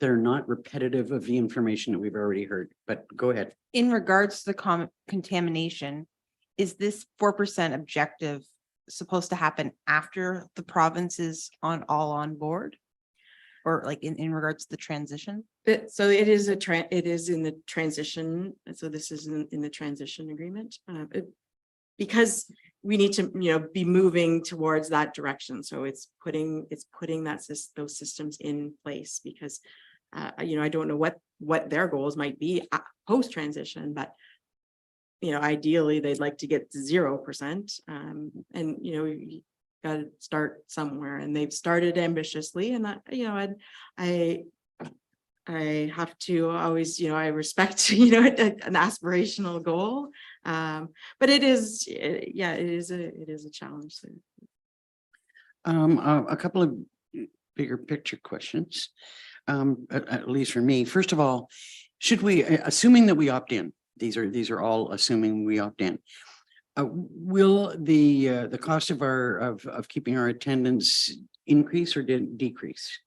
are not repetitive of the information that we've already heard, but go ahead. In regards to the contamination, is this 4% objective supposed to happen after the province is all on board? Or like in regards to the transition? So it is it is in the transition. So this is in the transition agreement. Because we need to, be moving towards that direction. So it's putting those systems in place because, I don't know what their goals might be post transition, but, ideally they'd like to get to 0%. And, you got to start somewhere, and they've started ambitiously, and that, I have to always, I respect, an aspirational goal. But it is, it is a challenge. A couple of bigger picture questions, at least for me. First of all, should we, assuming that we opt in, these are all assuming we opt in, will the cost of keeping our attendance increase or decrease?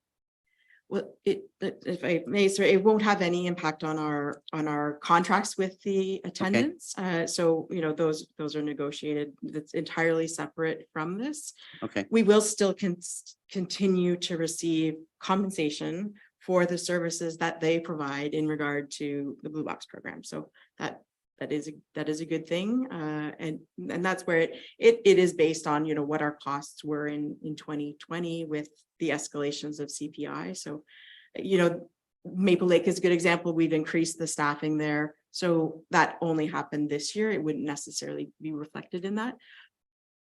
Well, if I may, sir, it won't have any impact on our contracts with the attendants. Okay. So, those are negotiated. That's entirely separate from this. Okay. We will still continue to receive compensation for the services that they provide in regard to the Blue Box program. So that is a good thing. And that's where it is based on, what our costs were in 2020 with the escalations of CPI. So, Maple Lake is a good example. We've increased the staffing there. So that only happened this year. It wouldn't necessarily be reflected in that.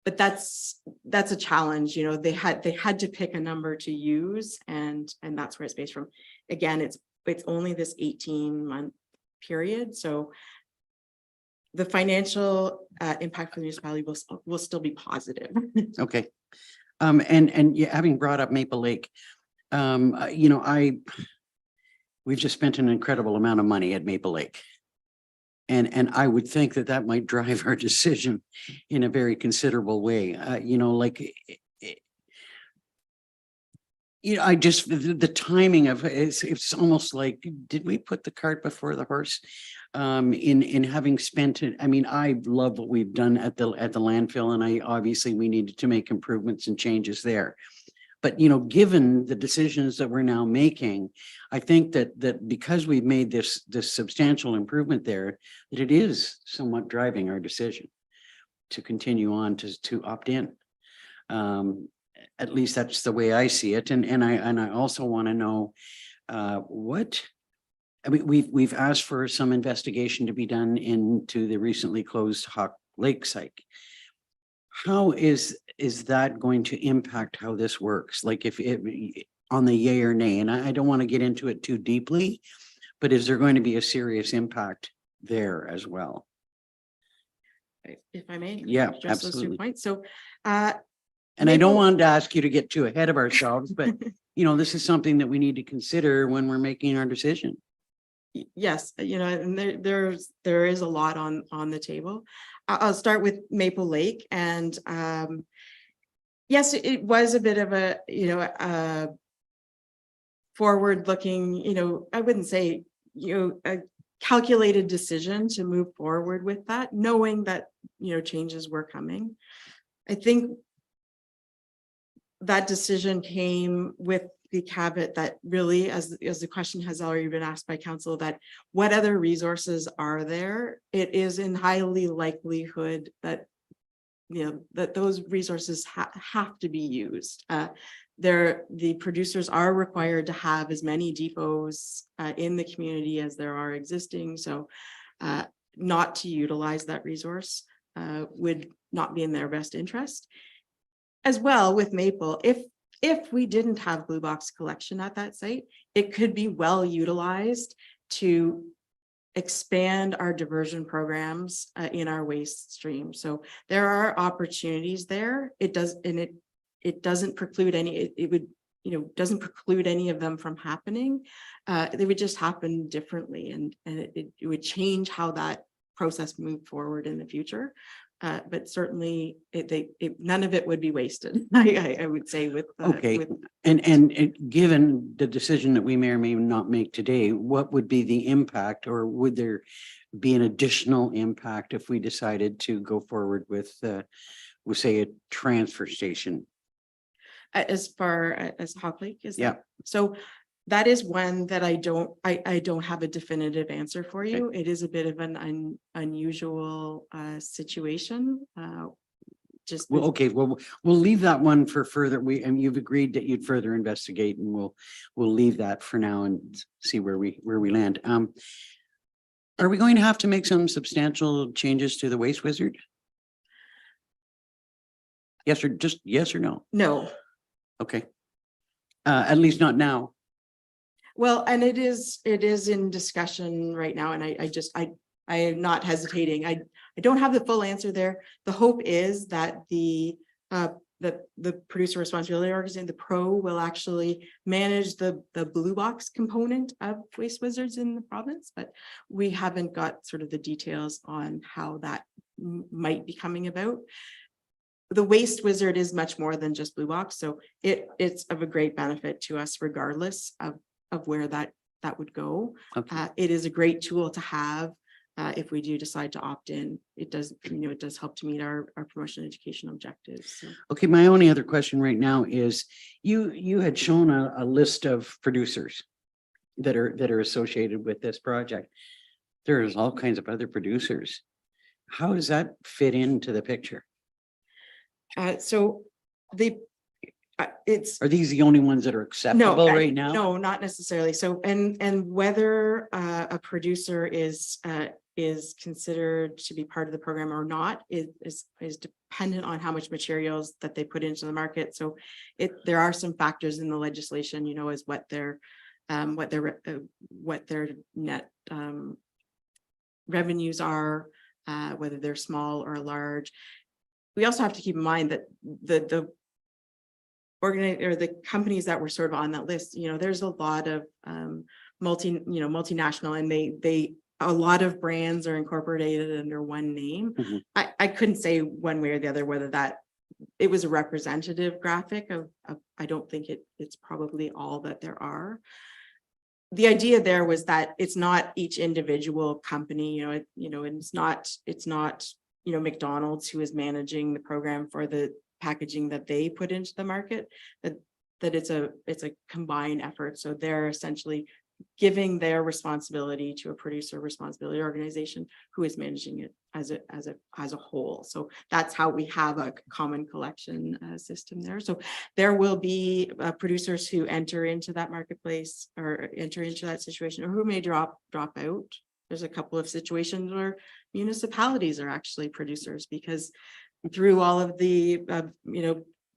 But that's a challenge. They had to pick a number to use, and that's where it's based from. Again, it's only this 18-month period. So the financial impact for the municipality will still be positive. Okay. And yeah, having brought up Maple Lake, you know, we've just spent an incredible amount of money at Maple Lake. And I would think that that might drive our decision in a very considerable way. You know, like, you know, I just, the timing of it's almost like, did we put the cart before the horse? In having spent it, I mean, I love what we've done at the landfill, and obviously we needed to make improvements and changes there. But, you know, given the decisions that we're now making, I think that because we've made this substantial improvement there, that it is somewhat driving our decision to continue on to opt in. At least that's the way I see it. And I also want to know what, I mean, we've asked for some investigation to be done into the recently closed Hawk Lake site. How is that going to impact how this works? Like if it on the yay or nay, and I don't want to get into it too deeply, but is there going to be a serious impact there as well? If I may. Yeah, address those 2 absolutely. points. So, And I don't Maple- want to ask you to get too ahead of ourselves, but you know, this is something that we need to consider when we're making our decision. Yes, you know, and there is a lot on the table. I'll start with Maple Lake, and yes, it was a bit of a, you know, forward looking, you know, I wouldn't say, you know, a calculated decision to move forward with that, knowing that, you know, changes were coming. I think that decision came with the caveat that really, as the question has already been asked by council, that what other resources are there? It is in highly likelihood that, you know, that those resources have to be used. The producers are required to have as many depots in the community as there are existing. So not to utilize that resource would not be in their best interest. As well with Maple, if we didn't have blue box collection at that site, it could be well utilized to expand our diversion programs in our waste stream. So there are opportunities there. It doesn't preclude any, it would, you know, doesn't preclude any of them from happening. They would just happen differently, and it would change how that process moved forward in the future. But certainly none of it would be wasted. I would say with Okay. And given the decision that we may or may not make today, what would be the impact, or would there be an additional impact if we decided to go forward with, we'll say, a transfer station? As far as Hawk Lake is. Yeah. So that is one that I don't have a definitive answer for you. It is a bit of an unusual situation. Just Well, okay, well, we'll leave that one for further. And you've agreed that you'd further investigate, and we'll leave that for now and see where we land. Are we going to have to make some substantial changes to the Waste Wizard? Yes, or just yes or no? No. Okay. At least not now. Well, and it is in discussion right now, and I am not hesitating. I don't have the full answer there. The hope is that the producer responsibility organization, the PRO, will actually manage the blue box component of Waste Wizards in the province, but we haven't got sort of the details on how that might be coming about. The Waste Wizard is much more than just blue box, so it's of a great benefit to us regardless of where that would go. Okay. It is a great tool to have if we do decide to opt in. It does, you know, it does help to meet our promotion education objectives. So. Okay, my only other question right now is you had shown a list of producers that are associated with this project. There's all kinds of other producers. How does that fit into the picture? So are these the only ones that are acceptable right now? No, not necessarily. So and whether a producer is considered to be part of the program or not is dependent on how much materials that they put into the market. So there are some factors in the legislation, you know, as what their net revenues are, whether they're small or large. We also have to keep in mind that the companies that were sort of on that list, there's a lot of multinational, and a lot of brands are incorporated under one name. Mhm. I couldn't say one way or the other whether it was a representative graphic of I don't think it's probably all that there are. The idea there was that it's not each individual company, it's not McDonald's who is managing the program for the packaging that they put into the market, that it's a combined effort. So they're essentially giving their responsibility to a producer responsibility organization who is managing it as a whole. So that's how we have a common collection system there. So there will be producers who enter into that marketplace or enter into that situation, or who may drop out. There's a couple of situations where municipalities are actually producers, because through all of the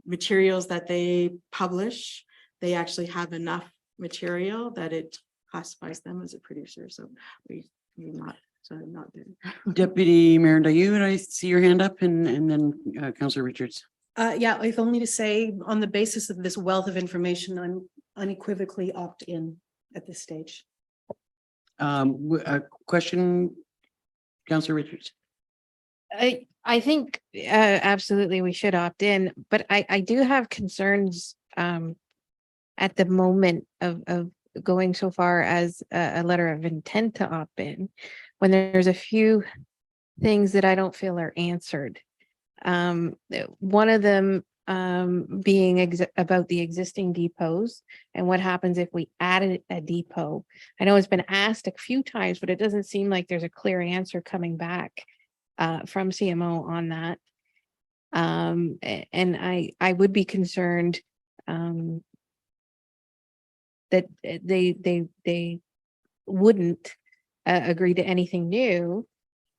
materials that they publish, they actually have enough material that it classifies them as a producer. So we're not there. Deputy Mayor Dayu, I see your hand up, and then Councillor Richards. Yeah, if only to say, on the basis of this wealth of information, I'm unequivocally opt-in at this stage. A question, Councillor Richards. I think absolutely we should opt in, but I do have concerns at the moment of going so far as a letter of intent to opt in, when there's a few things that I don't feel are answered. One of them being about the existing depots and what happens if we added a depot. I know it's been asked a few times, but it doesn't seem like there's a clear answer coming back from CMO on that. And I would be concerned that they wouldn't agree to anything new.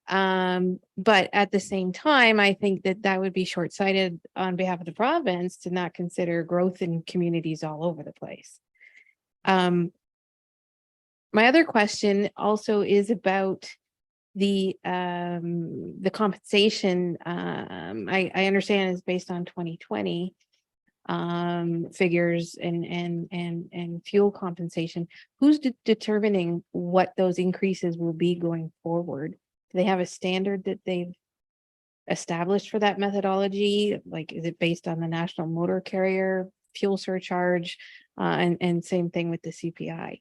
But at the same time, I think that would be short-sighted on behalf of the province to not consider growth in communities all over the place. My other question also is about the compensation. I understand is based on 2020 figures and fuel compensation. Who's determining what those increases will be going forward? Do they have a standard that they've established for that methodology? Like, is it based on the national motor carrier fuel surcharge? And same thing with the CPI.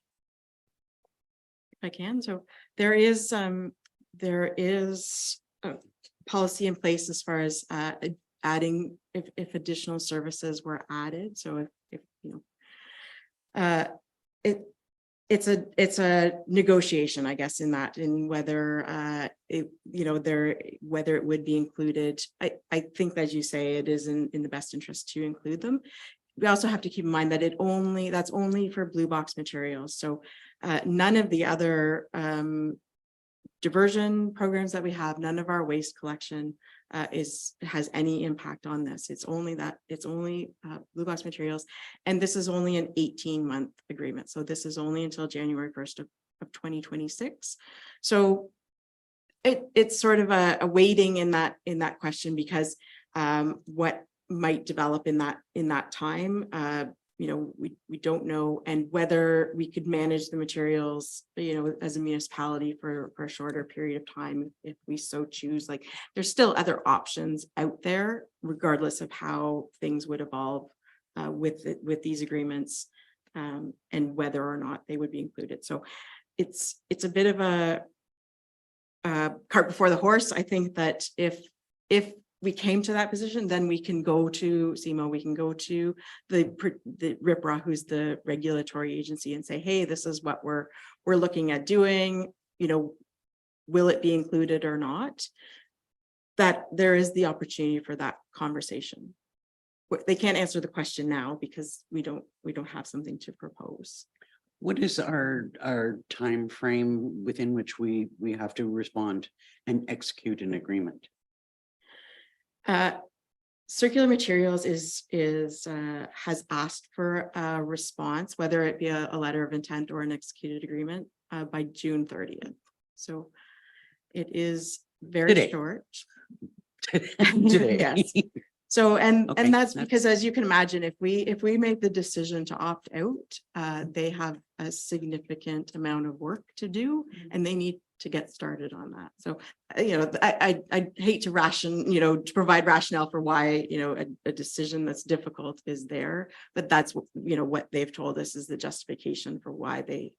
I can. So there is a policy in place as far as adding if additional services were added. So if it's a negotiation, I guess, in whether whether it would be included. I think, as you say, it is in the best interest to include them. We also have to keep in mind that that's only for blue box materials. So none of the other diversion programs that we have, none of our waste collection has any impact on this. It's only blue box materials, and this is only an 18-month agreement. So this is only until January 1st of 2026. So it's sort of a waiting in that question, because what might develop in that time, we don't know, and whether we could manage the materials, as a municipality for a shorter period of time if we so choose. Like, there's still other options out there, regardless of how things would evolve with these agreements, and whether or not they would be included. So it's a bit of a cart before the horse. I think that if we came to that position, then we can go to CMO, we can go to the RIPRA, who's the regulatory agency, and say, hey, this is what we're looking at doing, will it be included or not? That there is the opportunity for that conversation. They can't answer the question now because we don't have something to propose. What is our time frame within which we have to respond and execute an agreement? Circular Materials has asked for a response, whether it be a letter of intent or an executed agreement, by June 30th. So it is Very Today. short. Today. Yes. So, Okay, and that's that's- because, as you can imagine, if we make the decision to opt out, they have a significant amount of work to do and they need to get started on that. So, you know, I hate to to provide rationale for why, a decision that's difficult is there, but that's, what they've told us is the justification for why they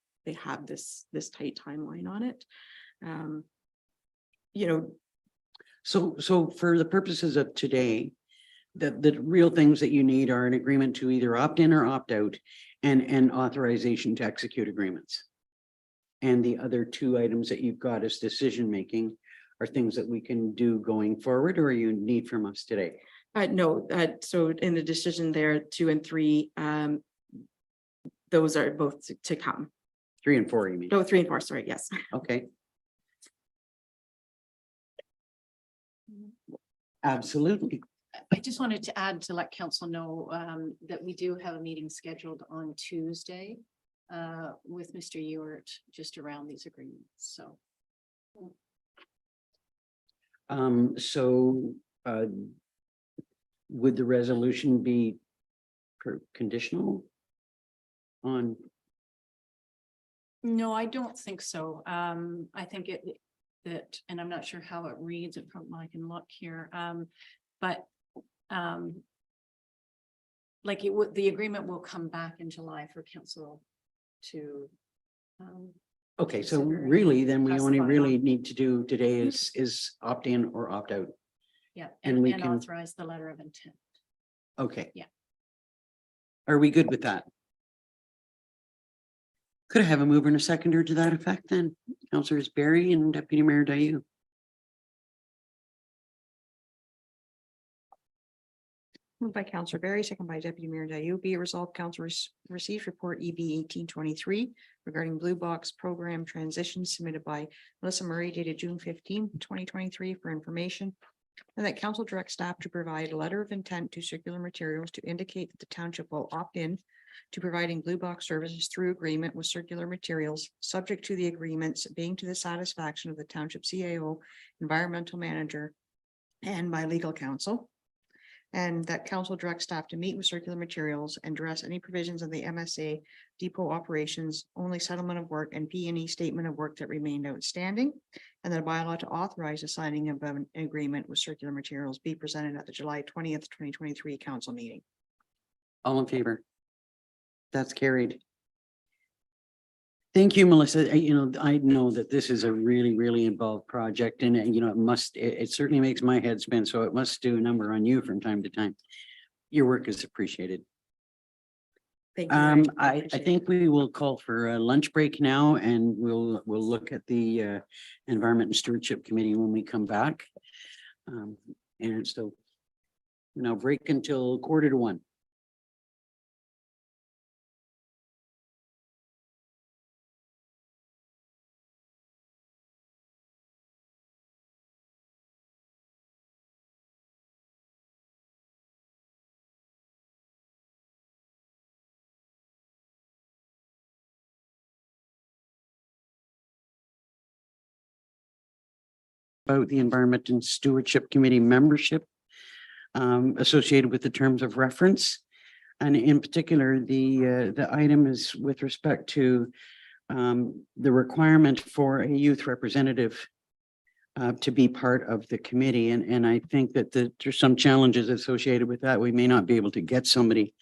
have this tight timeline on it. So for the purposes of today, the real things that you need are an agreement to either opt in or opt out and authorization to execute agreements. And the other two items that you've got as decision-making are things that we can do going forward or you need from us today? No, so in the decision there, 2 and 3, those are both to come. 3 and 4, you mean? No, 3 and 4, sorry, yes. Okay. Absolutely. I just wanted to add to let council know that we do have a meeting scheduled on Tuesday with Mr. Ewart just around these agreements, so. Would the resolution be conditional on? No, I don't think so. I think that, and I'm not sure how it reads, I can look here, but like the agreement will come back in July for council to. Okay, so consider really, then we pass the only bylaw. really need to do today is opt in or opt out. Yeah, And and we and can- authorize the letter of intent. Okay. Yeah. Are we good with that? Could I have a mover and a seconder to that effect then? Councilors Barry and Deputy Mayor Dayu. Moved by Counselor Barry, second by Deputy Mayor Dayu. Be it resolved, council received report EB 1823 regarding Blue Box program transition submitted by Melissa Murray dated June 15, 2023 for information. And that council directs staff to provide a letter of intent to Circular Materials to indicate that the township will opt in to providing Blue Box services through agreement with Circular Materials, subject to the agreements being to the satisfaction of the township CAO, environmental manager, and by legal counsel. And that council directs staff to meet with Circular Materials and address any provisions of the MSA depot operations, only settlement of work and P&E statement of work that remained outstanding. And that a bylaw to authorize the signing of an agreement with Circular Materials be presented at the July 20th, 2023 council meeting. All in favor? That's carried. Thank you, Melissa. I know that this is a really, really involved project and it certainly makes my head spin, so it must do a number on you from time to time. Your work is appreciated. Thank you. very much. I Appreciate it. think we will call for a lunch break now and we'll look at the Environment and Stewardship Committee when we come back. And so now break until 1:45. About the Environment and Stewardship Committee membership associated with the terms of reference. And in particular, the item is with respect to the requirement for a youth representative to be part of the committee. And I think that there's some challenges associated with that. We may not be able to get somebody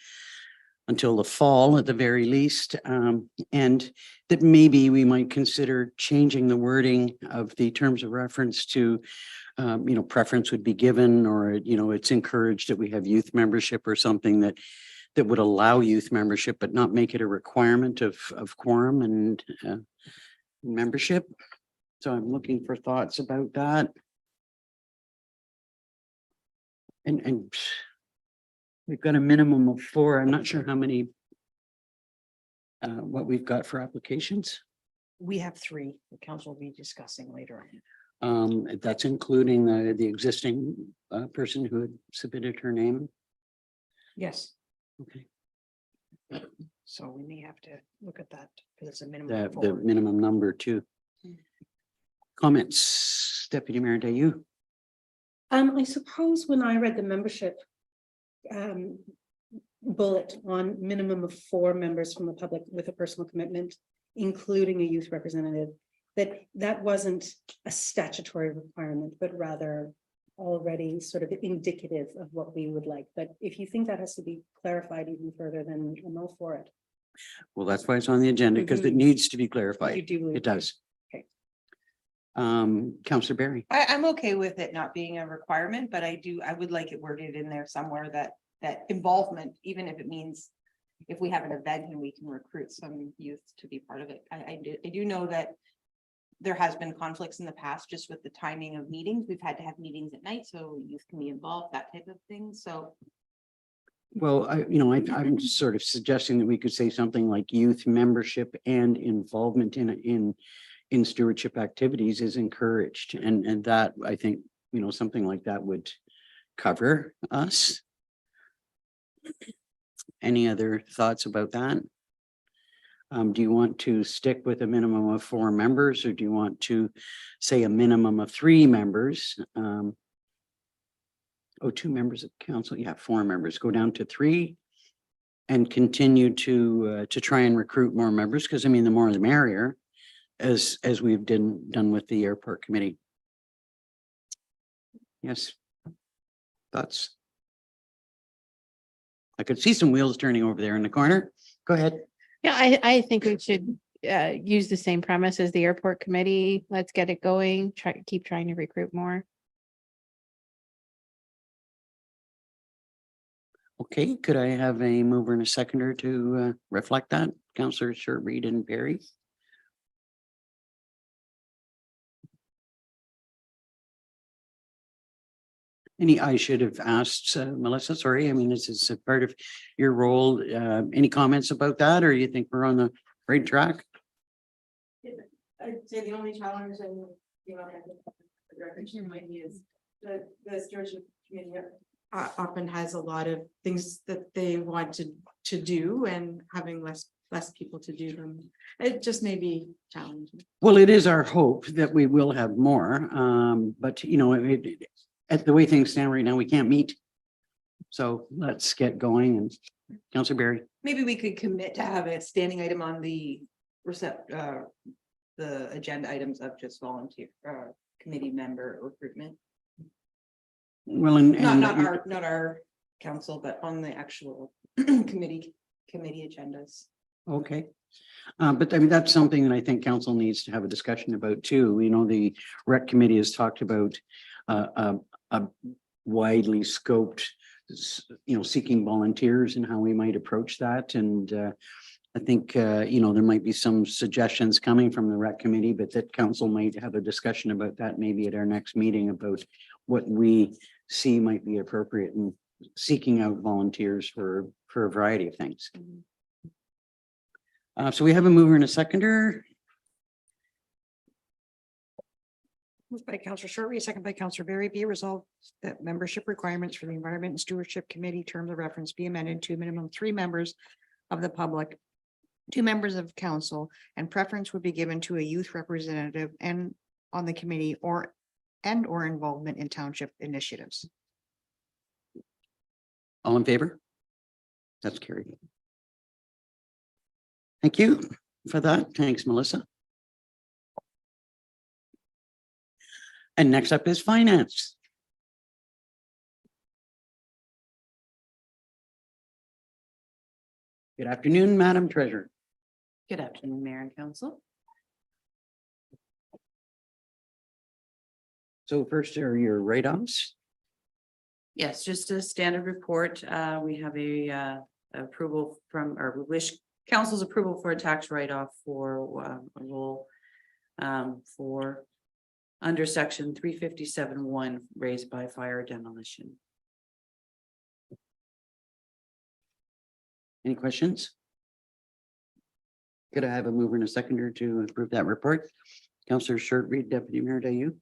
until the fall at the very least. And that maybe we might consider changing the wording of the terms of reference to, preference would be given, or, it's encouraged that we have youth membership or something that would allow youth membership, but not make it a requirement of quorum and membership. So I'm looking for thoughts about that. And we've got a minimum of 4. I'm not sure how many, what we've got for applications. We have 3. The council will be discussing later on. That's including the existing person who had submitted her name. Yes. Okay. So we may have to look at that because it's a minimum. of The 4. minimum number too. Comments, Deputy Mayor Dayu? I suppose when I read the membership bullet on minimum of 4 members from the public with a personal commitment, including a youth representative, that wasn't a statutory requirement, but rather already sort of indicative of what we would like. But if you think that has to be clarified even further, then I'm all for it. Well, that's why it's on the agenda, because it needs to be You clarified. do. It does. Okay. Councillor Barry. I'm okay with it not being a requirement, but I would like it worded in there somewhere that involvement, even if it means if we have an event and we can recruit some youth to be part of it. I do know that there has been conflicts in the past just with the timing of meetings. We've had to have meetings at night, so youth can be involved, that type of thing. So Well, I'm sort of suggesting that we could say something like youth membership and involvement in stewardship activities is encouraged. And that, I think, something like that would cover us. Any other thoughts about that? Do you want to stick with a minimum of 4 members, or do you want to say a minimum of 3 members? 2 members of council, yeah, 4 members, go down to 3 and continue to try and recruit more members, because I mean, the more the merrier, as we've done with the airport committee. Yes. Thoughts? I could see some wheels turning over there in the corner. Go ahead. Yeah, I think we should use the same premise as the airport committee. Let's get it going, keep trying to recruit more. Okay, could I have a mover and a seconder to reflect that? Councillor Short, Reed and Barry. I should have asked Melissa, sorry. I mean, this is a part of your role. Any comments about that, or you think we're on the right track? I'd say the only challenge and, is the stewardship committee often has a lot of things that they want to do, and having less people to do them. It just may be challenging. Well, it is our hope that we will have more, but at the way things stand right now, we can't meet. So let's get going. And Councillor Barry. maybe we could commit to have a standing item on the agenda items of just volunteer committee member recruitment. Well, and Not our council, but on the actual committee agendas. okay. But I mean, that's something that I think council needs to have a discussion about too. The rec committee has talked about a widely scoped, seeking volunteers and how we might approach that. And I think, there might be some suggestions coming from the rec committee, but that council might have a discussion about that maybe at our next meeting about what we see might be appropriate in seeking out volunteers for a variety of things. So we have a mover and a seconder. Moved by Councillor Short, second by Councillor Barry. Be resolved that membership requirements for the Environment and Stewardship Committee terms of reference be amended to a minimum 3 members of the public, 2 members of council, and preference would be given to a youth representative and on the committee or involvement in township initiatives. All in favor? That's carried. Thank you for that. Thanks, Melissa. And next up is finance. Good afternoon, Madam Treasurer. Good afternoon, Mayor and Council. So first are your write-offs. Yes, just a standard report. We have a approval from, or we wish council's approval for a tax write-off for a role for under section 357(1) raised by fire demolition. Any questions? Could I have a mover and a seconder to approve that report? Councillor Short, Reed, Deputy Mayor Dayu.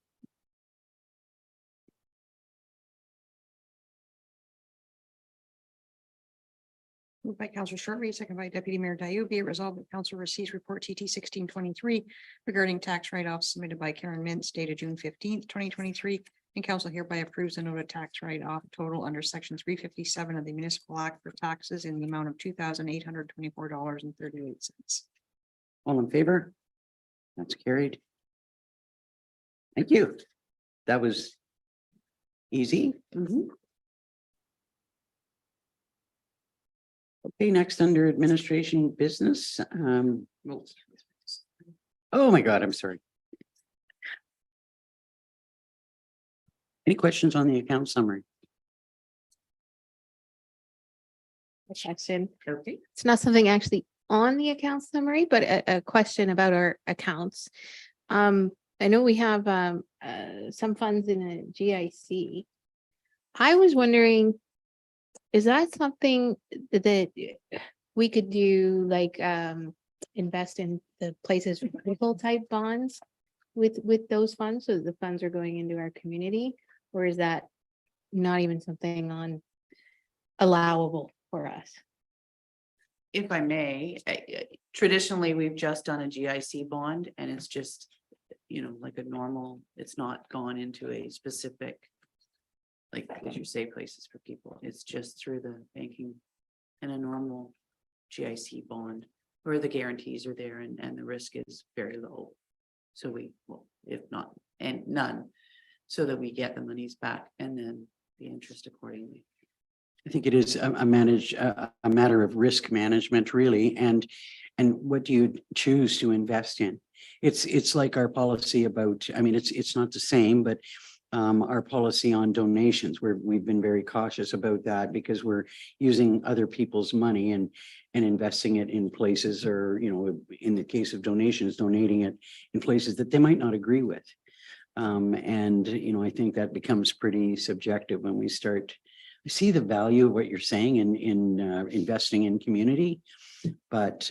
Moved by Counselor Short Reed, second by Deputy Mayor Dyou, be it resolved that council receives report TT 1623 regarding tax write-offs submitted by Karen Mintz dated June 15th, 2023. And council hereby approves the noted tax write-off total under section 357 of the Municipal Act for taxes in the amount of $2,824.38. All in favor? That's carried. Thank you. That was easy. Okay, next under administration business. Oh my God, I'm sorry. Any questions on the account summary? Question. Okay. It's not something actually on the account summary, but a question about our accounts. I know we have some funds in a GIC. I was wondering, is that something that we could do, like invest in the places for people type bonds with those funds, so that the funds are going into our community? Or is that not even something on allowable for us? If I may, traditionally, we've just done a GIC bond and it's just, like a normal, it's not gone into a specific, like, as you say, places for people. It's just through the banking and a normal GIC bond where the guarantees are there and the risk is very low. So if not, and none, so that we get the monies back and then the interest accordingly. I think it is a matter of risk management, really, and what do you choose to invest in? It's like our policy about, it's not the same, but our policy on donations, we've been very cautious about that because we're using other people's money and investing it in places, or in the case of donations, donating it in places that they might not agree with. I think that becomes pretty subjective when we start. I see the value of what you're saying in investing in community, but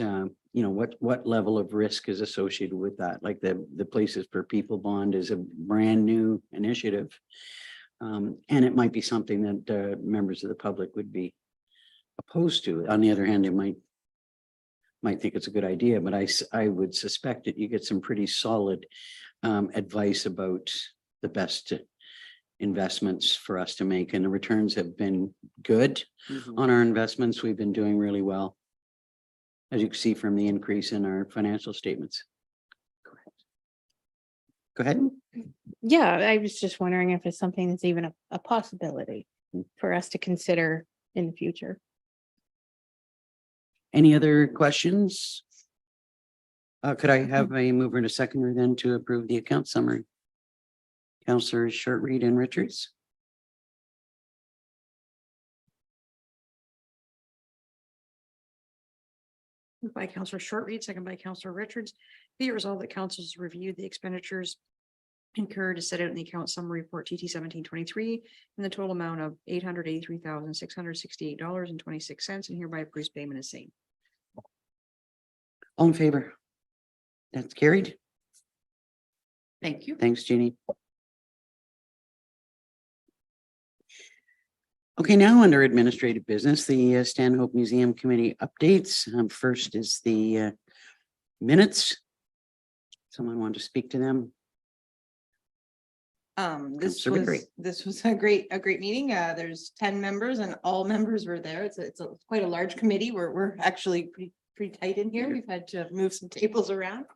what level of risk is associated with that? Like the Places for People bond is a brand new initiative, and it might be something that members of the public would be opposed to. On the other hand, it might think it's a good idea, but I would suspect that you get some pretty solid advice about the best investments for us to make, and the returns have been good on our investments. We've been doing really well, as you can see from the increase in our financial statements. Go ahead. Yeah, I was just wondering if it's something that's even a possibility for us to consider in the future. Any other questions? Could I have a mover and a seconder then to approve the account summary? Councilors Short Reed and Richards. Moved by Counselor Short Reed, second by Counselor Richards. Be it resolved that council's reviewed the expenditures incurred as set out in the account summary report TT 1723 in the total amount of $883,668.26, and hereby approves payment as same. All in favor? That's carried. Thank you. Thanks, Jeannie. Okay, now under administrative business, the Stanhope Museum Committee updates. First is the minutes. Someone want to speak to them? This Counselor Vickery. was a great meeting. There's 10 members and all members were there. It's quite a large committee. We're actually pretty tight in here. We've had to move some tables around.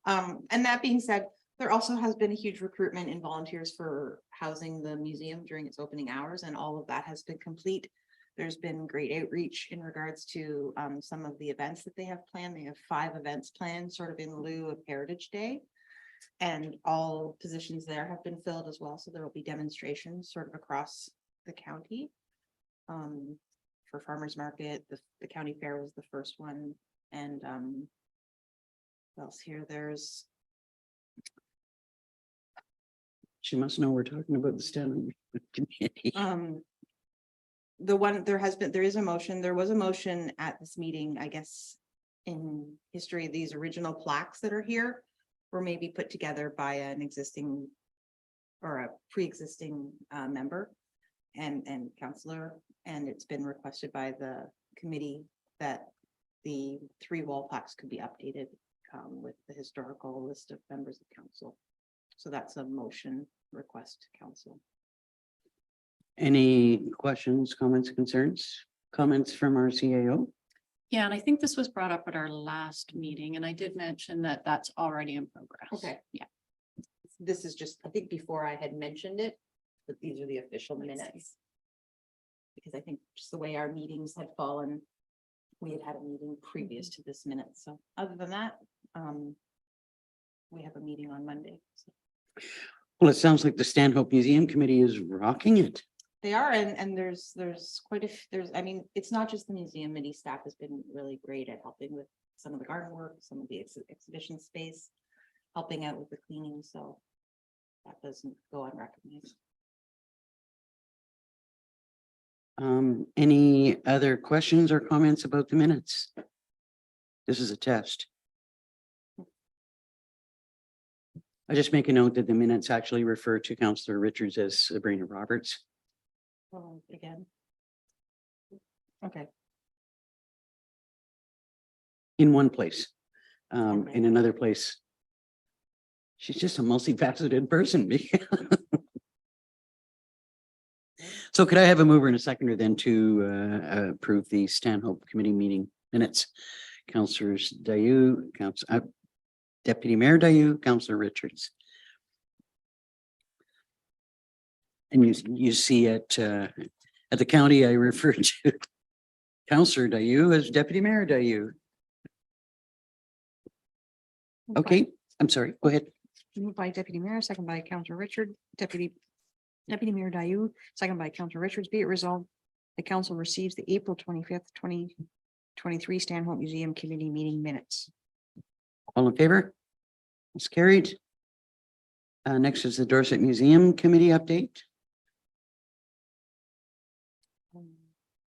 And that being said, there also has been a huge recruitment in volunteers for housing the museum during its opening hours, and all of that has been complete. There's been great outreach in regards to some of the events that they have planned. They have 5 events planned, sort of in lieu of Heritage Day. And all positions there have been filled as well. So there will be demonstrations sort of across the county. For farmers market, the county fair was the first one. And what else here? There's She must know we're talking about the Stanhope Committee. there is a motion. There was a motion at this meeting, I guess, in history. These original plaques that are here were maybe put together by an existing or a pre-existing member and counselor, and it's been requested by the committee that the 3 wall plaques could be updated with the historical list of members of council. So that's a motion request to council. Any questions, comments, concerns, comments from our CAO? Yeah, and I think this was brought up at our last meeting, and I did mention that that's already in progress. Okay. Yeah. This is just, I think before I had mentioned it, but these are the official minutes. Because I think just the way our meetings had fallen, we had a meeting previous to this minute. So other than that, we have a meeting on Monday. So Well, it sounds like the Stanhope Museum Committee is rocking it. they are, and there's quite a, I mean, it's not just the museum, many staff has been really great at helping with some of the garden work, some of the exhibition space, helping out with the cleaning, so that doesn't go unrecognized. Any other questions or comments about the minutes? This is a test. I just make a note that the minutes actually refer to Councillor Richards as Sabrina Roberts. Again. Okay. In one place. Okay. In another place. She's just a multifaceted person. So could I have a mover and a seconder then to approve the Stanhope Committee meeting minutes? Councillors Dayu, Deputy Mayor Dayu, Councillor Richards. And you see at the county, I refer to Councillor Dayu as Deputy Mayor Dayu. Okay, I'm sorry, go ahead. Moved by Deputy Mayor, second by Councillor Richard, Deputy Mayor Dayu, second by Councillor Richards. Be it resolved, the council receives the April 25th, 2023 Stanhope Museum Committee meeting minutes. All in favor? It's carried. Next is the Dorset Museum Committee update.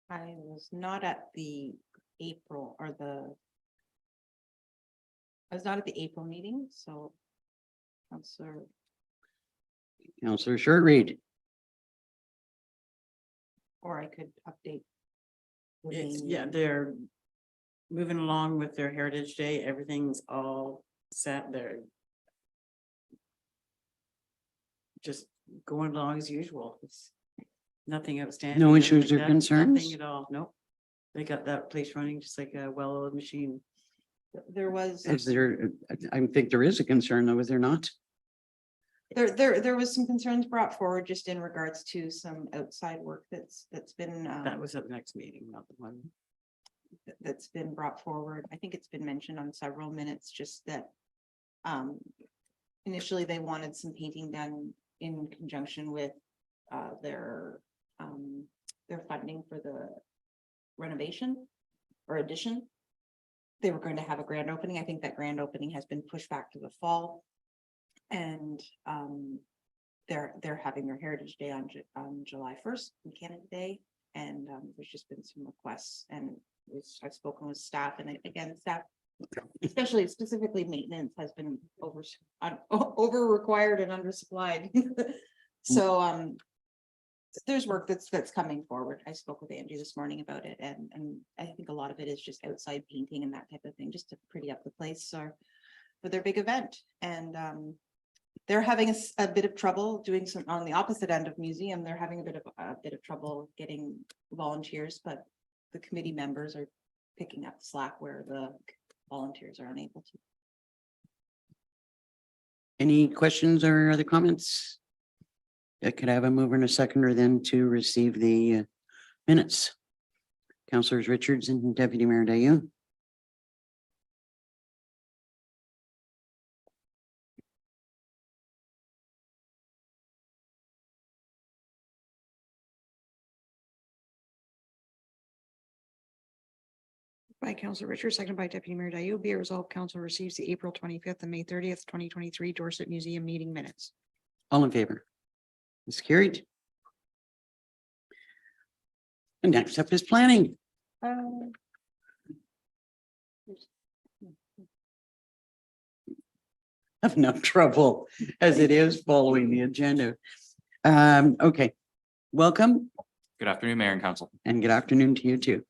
I was not at the April or I was not at the April meeting, so. Councillor Shortreed. Or I could update. Yeah, they're moving along with their Heritage Day. Everything's all set there. Just going along as usual. It's nothing outstanding. No nothing issues or like that, concerns? Nothing at all. Nope. They got that place running just like a well-oiled machine. There was. Is there, I think there is a concern though, is there not? There was some concerns brought forward just in regards to some outside work that's been. That was at the next meeting, not the one. That's been brought forward. I think it's been mentioned on several minutes, just that. Initially, they wanted some painting done in conjunction with their funding for the renovation or addition. They were going to have a grand opening. I think that grand opening has been pushed back to the fall. And they're having their Heritage Day on July 1st, Canada Day. And there's just been some requests, and I've spoken with staff, and again, staff, especially specifically maintenance, has been over required and undersupplied. So there's work that's coming forward. I spoke with Angie this morning about it, and I think a lot of it is just outside painting and that type of thing, just to pretty up the place for their big event. And they're having a bit of trouble doing some on the opposite end of museum. They're having a bit of trouble getting volunteers, but the committee members are picking up the slack where the volunteers are unable to. Any questions or other comments? Could I have a mover and a seconder then to receive the minutes? Councillors Richards and Deputy Mayor Dayu. By Councillor Richards, second by Deputy Mayor Dayu. Be it resolved, council receives the April 25th and May 30th, 2023 Dorset Museum meeting minutes. All in favor? It's carried. And next up is planning. I have enough trouble as it is following the agenda. Okay, welcome Good afternoon, Mayor and Council. and good afternoon to you too.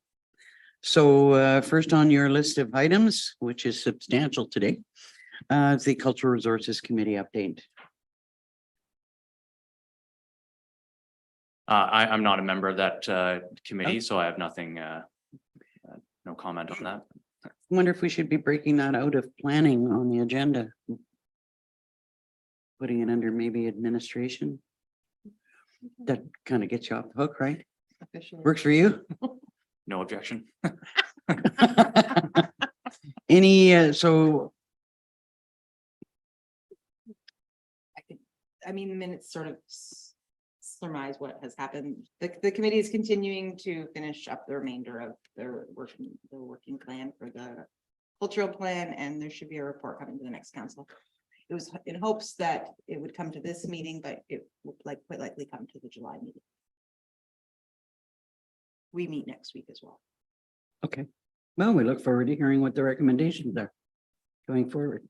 So first on your list of items, which is substantial today, is the Cultural Resources Committee update. I'm not a member of that committee, so I have nothing, no comment on that. Wonder if we should be breaking that out of planning on the agenda. Putting it under maybe administration. That kind of gets you off the hook, right? Officially. Works for you? No objection. Any, so I mean, the minutes sort of surmise what has happened. The committee is continuing to finish up the remainder of their working plan for the cultural plan, and there should be a report coming to the next council. It was in hopes that it would come to this meeting, but it would quite likely come to the July meeting. We meet next week as well. okay. Well, we look forward to hearing what the recommendations are going forward.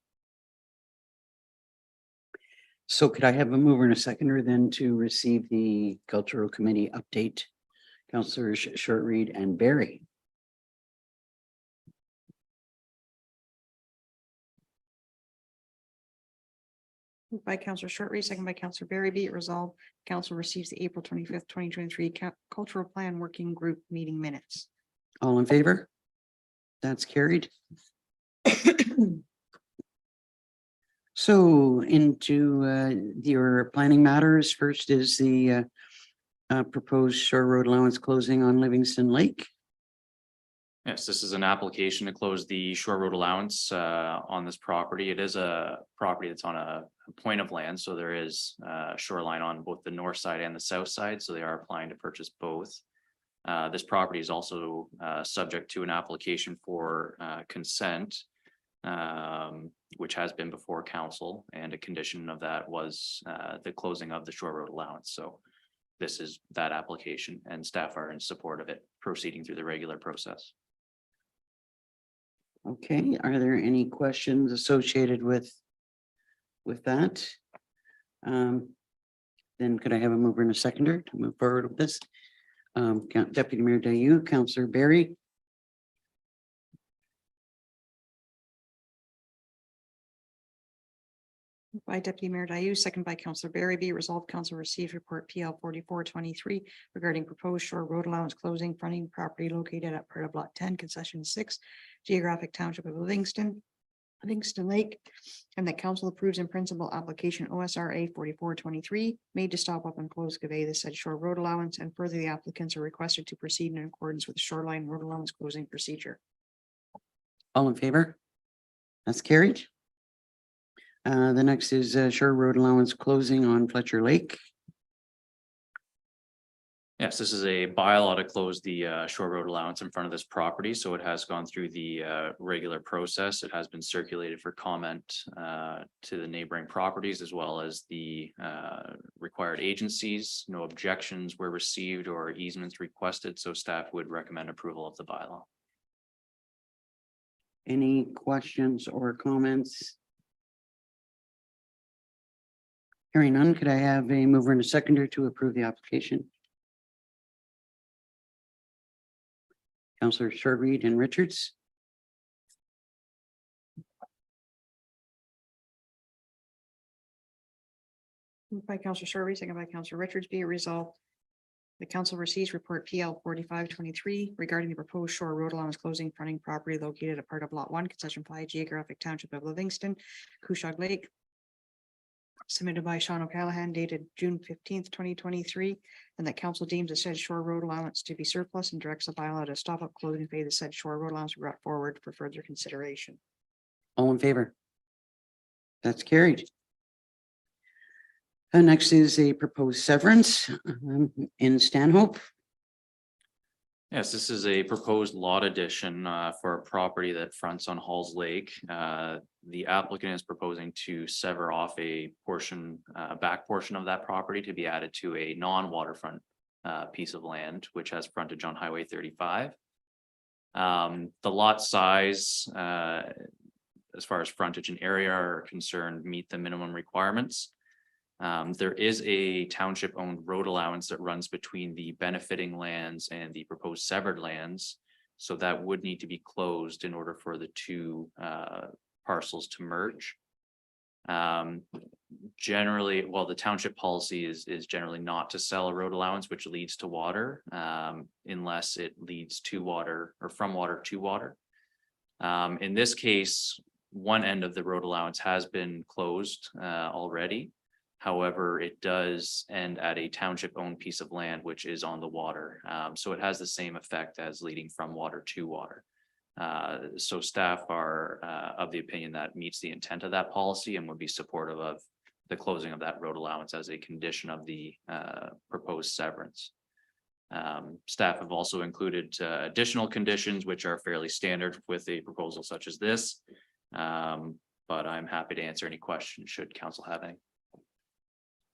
So could I have a mover and a seconder then to receive the Cultural Committee update? Councillors Shortreed and Barry. Moved by Councillor Shortreed, second by Councillor Barry, be it resolved, council receives the April 25th, 2023 Cultural Plan Working Group meeting minutes. All in favor? That's carried. So into your planning matters. First is the proposed shore road allowance closing on Livingston Lake. Yes, this is an application to close the shore road allowance on this property. It is a property that's on a point of land, so there is shoreline on both the north side and the south side, so they are applying to purchase both. This property is also subject to an application for consent, which has been before council, and a condition of that was the closing of the shore road allowance. So this is that application, and staff are in support of it proceeding through the regular process. Okay, are there any questions associated with that? Then could I have a mover and a seconder to move forward with this? Deputy Mayor Dayu, Councillor Barry. By Deputy Mayor Dayu, second by Councillor Barry, be it resolved, council receives report PL 4423 regarding proposed shore road allowance closing fronting property located at part of lot 10, concession 6, geographic township of Livingston Lake, and that council approves in principle application OSRA 4423 made to stop up and close convey the said shore road allowance, and further the applicants are requested to proceed in accordance with the shoreline road allowance closing procedure. All in favor? That's carried. The next is shore road allowance closing on Fletcher Lake. Yes, this is a bylaw to close the shore road allowance in front of this property, so it has gone through the regular process. It has been circulated for comment to the neighboring properties as well as the required agencies. No objections were received or easements requested, so staff would recommend approval of the bylaw. Any questions or comments? Hearing none, could I have a mover and a seconder to approve the application? Councillor Shortreed and Richards. Moved by Councillor Shortreed, second by Councillor Richards, be it resolved. The council receives report PL 4523 regarding the proposed shore road allowance closing fronting property located at part of lot 1, concession 5, geographic township of Livingston, Cushog Lake. Submitted by Sean O'Callahan dated June 15th, 2023, and that council deems the said shore road allowance to be surplus and directs the bylaw to stop up closing and pay the said shore road allowance brought forward for further consideration. All in favor? That's carried. Next is a proposed severance in Stanhope. Yes, this is a proposed lot addition for a property that fronts on Halls Lake. The applicant is proposing to sever off a portion, back portion of that property to be added to a non-waterfront piece of land, which has frontage on Highway 35. The lot size, as far as frontage and area are concerned, meet the minimum requirements. There is a township owned road allowance that runs between the benefiting lands and the proposed severed lands. So that would need to be closed in order for the two parcels to merge. Generally, well, the township policy is generally not to sell a road allowance which leads to water, unless it leads to water or from water to water. In this case, one end of the road allowance has been closed already. However, it does end at a township-owned piece of land which is on the water. So it has the same effect as leading from water to water. So staff are of the opinion that meets the intent of that policy and would be supportive of the closing of that road allowance as a condition of the proposed severance. Staff have also included additional conditions which are fairly standard with a proposal such as this. But I'm happy to answer any questions should council have any.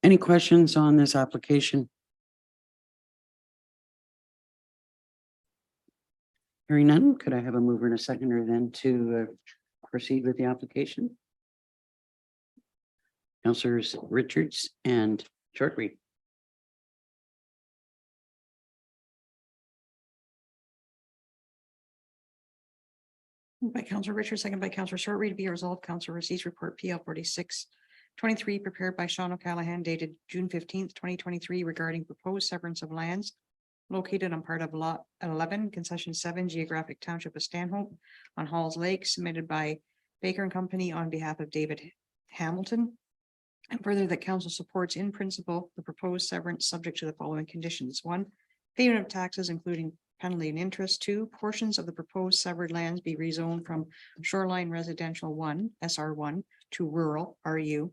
Any questions on this application? Hearing none, could I have a mover and a seconder then to proceed with the application? Councillors Richards and Shortreed. Moved by Councillor Richards, second by Councillor Shortreed, be it resolved, council receives report PL 4623 prepared by Sean O'Callaghan dated June 15th, 2023 regarding proposed severance of lands located on part of lot 11, concession 7, geographic township of Stanhope on Halls Lake, submitted by Baker and Company on behalf of David Hamilton. And further, that council supports in principle the proposed severance subject to the following conditions. 1, payment of taxes, including penalty and interest. 2, portions of the proposed severed lands be rezoned from shoreline residential 1, SR1, to rural, RU.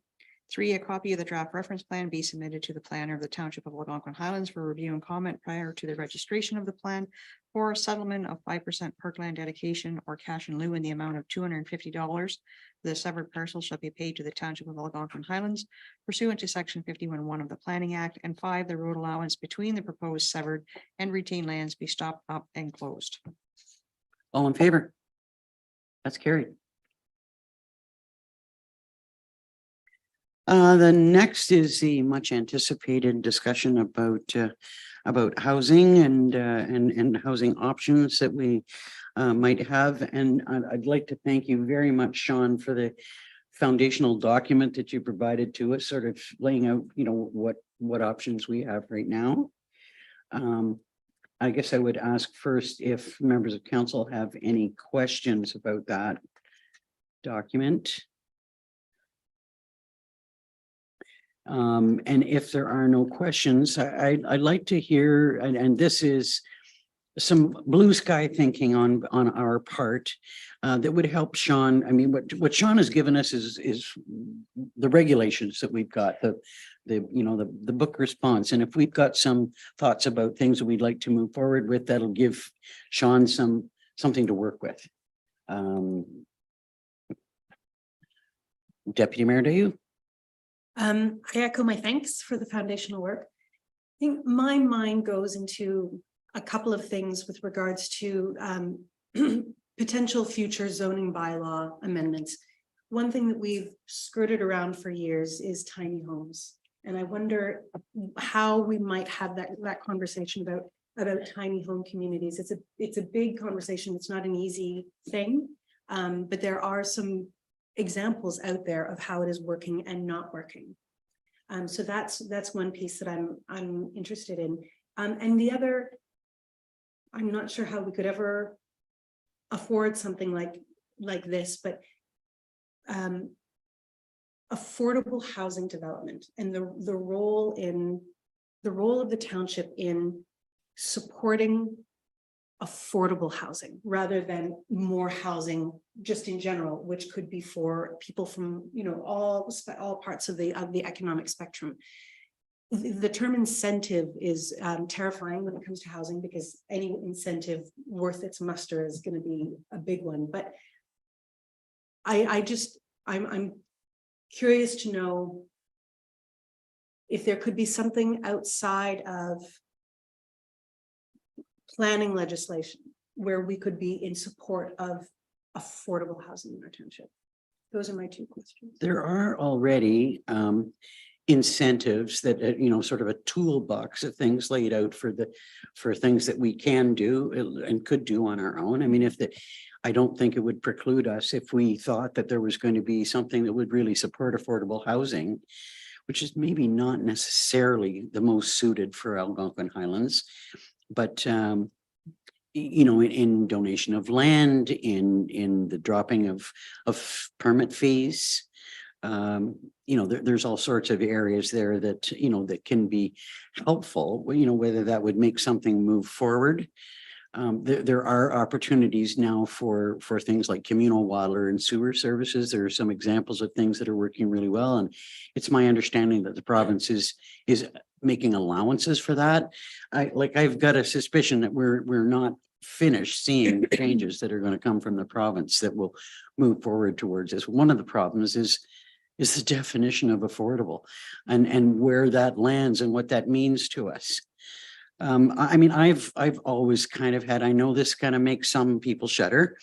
3, a copy of the draft reference plan be submitted to the planner of the Township of Algonquin Highlands for review and comment prior to the registration of the plan. 4, settlement of 5% parkland dedication or cash in lieu in the amount of $250. The severed parcel shall be paid to the Township of Algonquin Highlands pursuant to section 51(1) of the Planning Act. And 5, the road allowance between the proposed severed and retained lands be stopped up and closed. All in favor? That's carried. The next is the much anticipated discussion about housing and housing options that we might have. And I'd like to thank you very much, Sean, for the foundational document that you provided to us, sort of laying out, what options we have right now. I guess I would ask first if members of council have any questions about that document. And if there are no questions, I'd like to hear, and this is some blue sky thinking on our part that would help Sean. I mean, what Sean has given us is the regulations that we've got, the book response. And if we've got some thoughts about things that we'd like to move forward with, that'll give Sean something to work with. Deputy Mayor Dayu. I echo my thanks for the foundational work. I think my mind goes into a couple of things with regards to potential future zoning bylaw amendments. One thing that we've skirted around for years is tiny homes. And I wonder how we might have that conversation about tiny home communities. It's a big conversation. It's not an easy thing, but there are some examples out there of how it is working and not working. So that's one piece that I'm interested in. And the other, I'm not sure how we could ever afford something like this, but affordable housing development and the role of the township in supporting affordable housing rather than more housing just in general, which could be for people from all parts of the economic spectrum. The term incentive is terrifying when it comes to housing, because any incentive worth its muster is going to be a big one. But I'm curious to know if there could be something outside of planning legislation where we could be in support of affordable housing in our township. Those are my two questions. There are already incentives that, sort of a toolbox of things laid out for things that we can do and could do on our own. I mean, I don't think it would preclude us if we thought that there was going to be something that would really support affordable housing, which is maybe not necessarily the most suited for Algonquin Highlands, but in donation of land, in the dropping of permit fees. There's all sorts of areas there that, that can be helpful, whether that would make something move forward. There are opportunities now for things like communal water and sewer services. There are some examples of things that are working really well. And it's my understanding that the province is making allowances for that. I've got a suspicion that we're not finished seeing the changes that are going to come from the province that will move forward towards this. One of the problems is the definition of affordable and where that lands and what that means to us. I mean, I've always kind of had, I know this kind of makes some people shudder,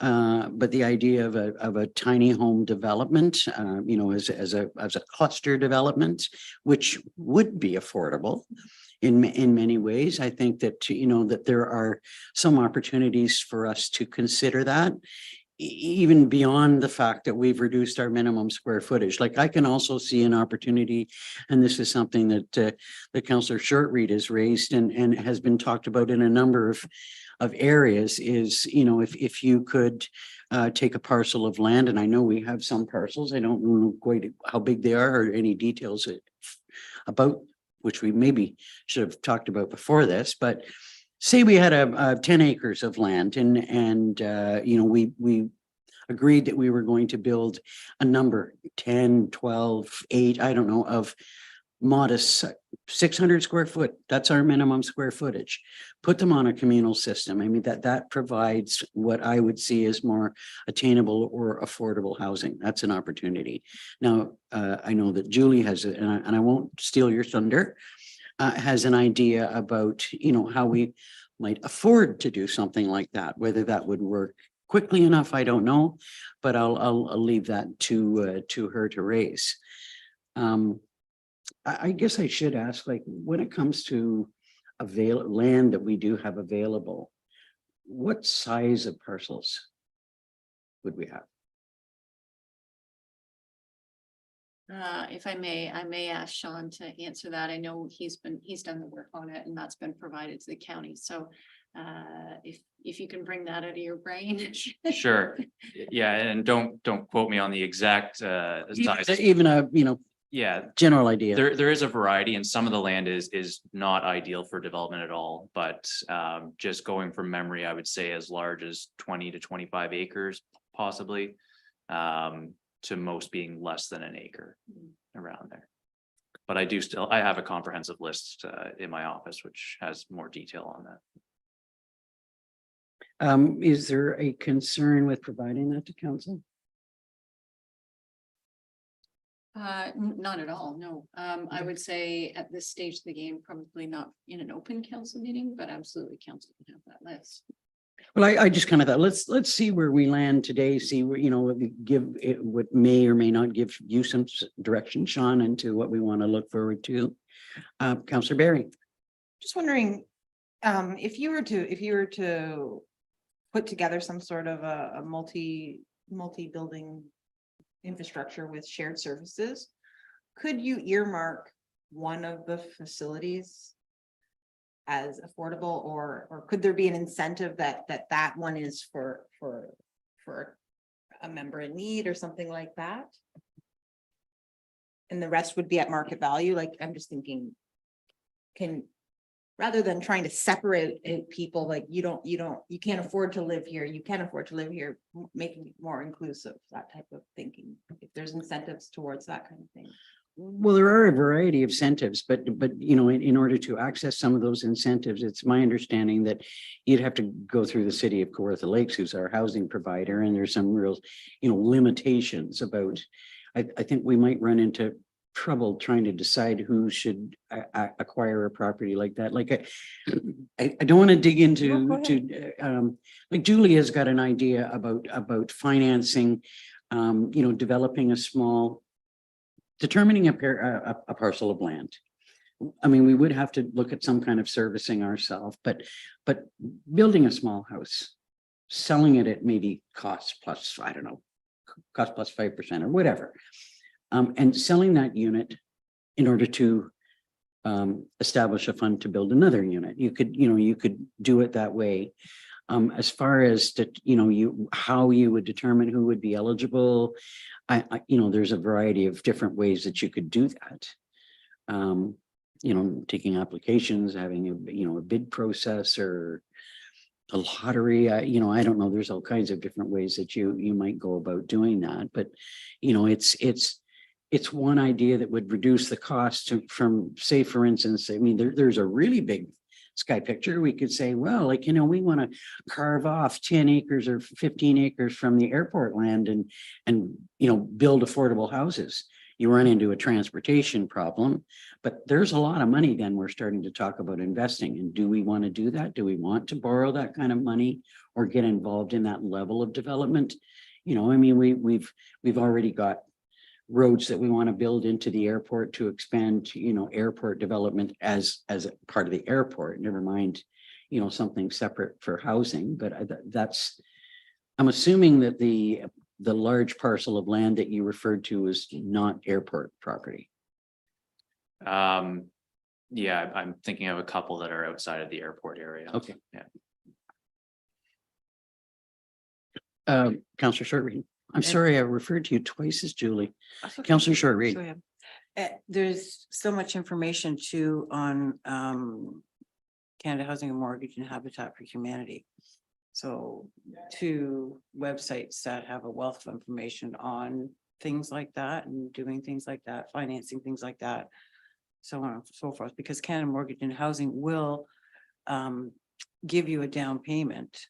but the idea of a tiny home development, as a cluster development, which would be affordable in many ways. I think that, that there are some opportunities for us to consider that, even beyond the fact that we've reduced our minimum square footage. Like, I can also see an opportunity, and this is something that Councillor Shortreed has raised and has been talked about in a number of areas, is, if you could take a parcel of land, and I know we have some parcels, I don't know quite how big they are or any details about, which we maybe should have talked about before this, but say we had a 10 acres of land and we agreed that we were going to build a number 10, 12, 8, I don't know, of modest 600 square foot. That's our minimum square footage. Put them on a communal system. I mean, that provides what I would see as more attainable or affordable housing. That's an opportunity. Now, I know that Julie has, and I won't steal your thunder, has an idea about, how we might afford to do something like that. Whether that would work quickly enough, I don't know, but I'll leave that to her to raise. I guess I should ask, like, when it comes to land that we do have available, what size of parcels would we have? If I may ask Sean to answer that. I know he's done the work on it and that's been provided to the county. So if you can bring that out of your brain. Sure. Yeah, and don't quote me on the exact size. Even a, yeah, general idea. There is a variety, and some of the land is not ideal for development at all, but just going from memory, I would say as large as 20 to 25 acres, possibly, to most being less than an acre around there. But I have a comprehensive list in my office, which has more detail on that. Is there a concern with providing that to council? Not at all, no. I would say at this stage of the game, probably not in an open council meeting, but absolutely council can have that list. Well, I just kind of thought, let's see where we land today, see where, what may or may not give you some direction, Sean, into what we want to look forward to. Councillor Barry. Just wondering, if you were to put together some sort of a multi-building infrastructure with shared services, could you earmark one of the facilities as affordable, or could there be an incentive that one is for a member in need or something like that? And the rest would be at market value? Like, I'm just thinking, rather than trying to separate people, like you can't afford to live here, you can afford to live here, making it more inclusive, that type of thinking, if there's incentives towards that kind of thing. Well, there are a variety of incentives, but in order to access some of those incentives, it's my understanding that you'd have to go through the city of Kawartha Lakes, who's our housing provider, and there's some real, limitations about. I think we might run into trouble trying to decide who should acquire a property like that. Like, I don't want to dig into like Julie has got an idea about financing, developing a small determining a parcel of land. I mean, we would have to look at some kind of servicing ourselves, but building a small house, selling it at maybe cost plus, I don't know, cost plus 5% or whatever. And selling that unit in order to establish a fund to build another unit. You could do it that way. As far as how you would determine who would be eligible, there's a variety of different ways that you could do that. Taking applications, having a bid process or a lottery. I don't know. There's all kinds of different ways that you might go about doing that, but it's one idea that would reduce the cost from, say, for instance, I mean, there's a really big sky picture. We could say, well, we want to carve off 10 acres or 15 acres from the airport land and build affordable houses. You run into a transportation problem, but there's a lot of money then we're starting to talk about investing. And do we want to do that? Do we want to borrow that kind of money or get involved in that level of development? I mean, we've already got roads that we want to build into the airport to expand, airport development as a part of the airport, never mind, something separate for housing. But I'm assuming that the large parcel of land that you referred to is not airport property. Yeah, I'm thinking of a couple that are outside of the airport area. Okay. Yeah. Councillor Shortreed. I'm sorry, I referred to you twice as Julie. That's okay. Councillor Shortreed. Go ahead. There's so much information too on Canada Housing and Mortgage and Habitat for Humanity. So 2 websites that have a wealth of information on things like that and doing things like that, financing things like that, so on and so forth, because Canada Mortgage and Housing will give you a down payment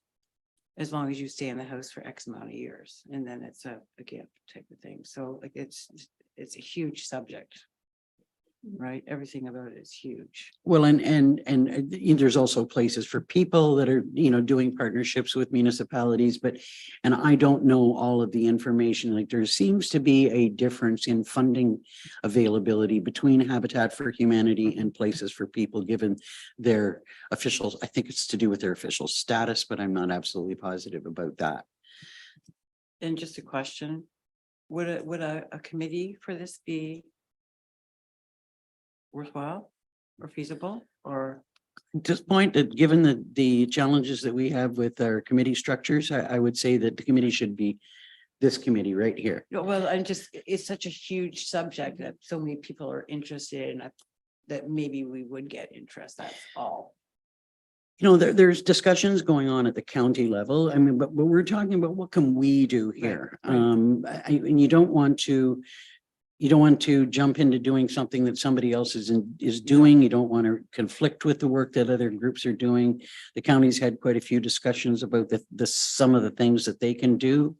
as long as you stay in the house for X amount of years, and then it's a gift type of thing. So like it's a huge subject, right? Everything about it is huge. Well, and there's also places for people that are, doing partnerships with municipalities, and I don't know all of the information. Like there seems to be a difference in funding availability between Habitat for Humanity and Places for People, given their officials. I think it's to do with their official status, but I'm not absolutely positive about that. And just a question, would a committee for this be worthwhile or feasible? Or at this point, that given the challenges that we have with our committee structures, I would say that the committee should be this committee right here. well, it's such a huge subject that so many people are interested in, that maybe we would get interest, that's all. There's discussions going on at the county level. I mean, but we're talking about what can we do here? Right. And you don't want to jump into doing something that somebody else is doing. You don't want to conflict with the work that other groups are doing. The county's had quite a few discussions about some of the things that they can do.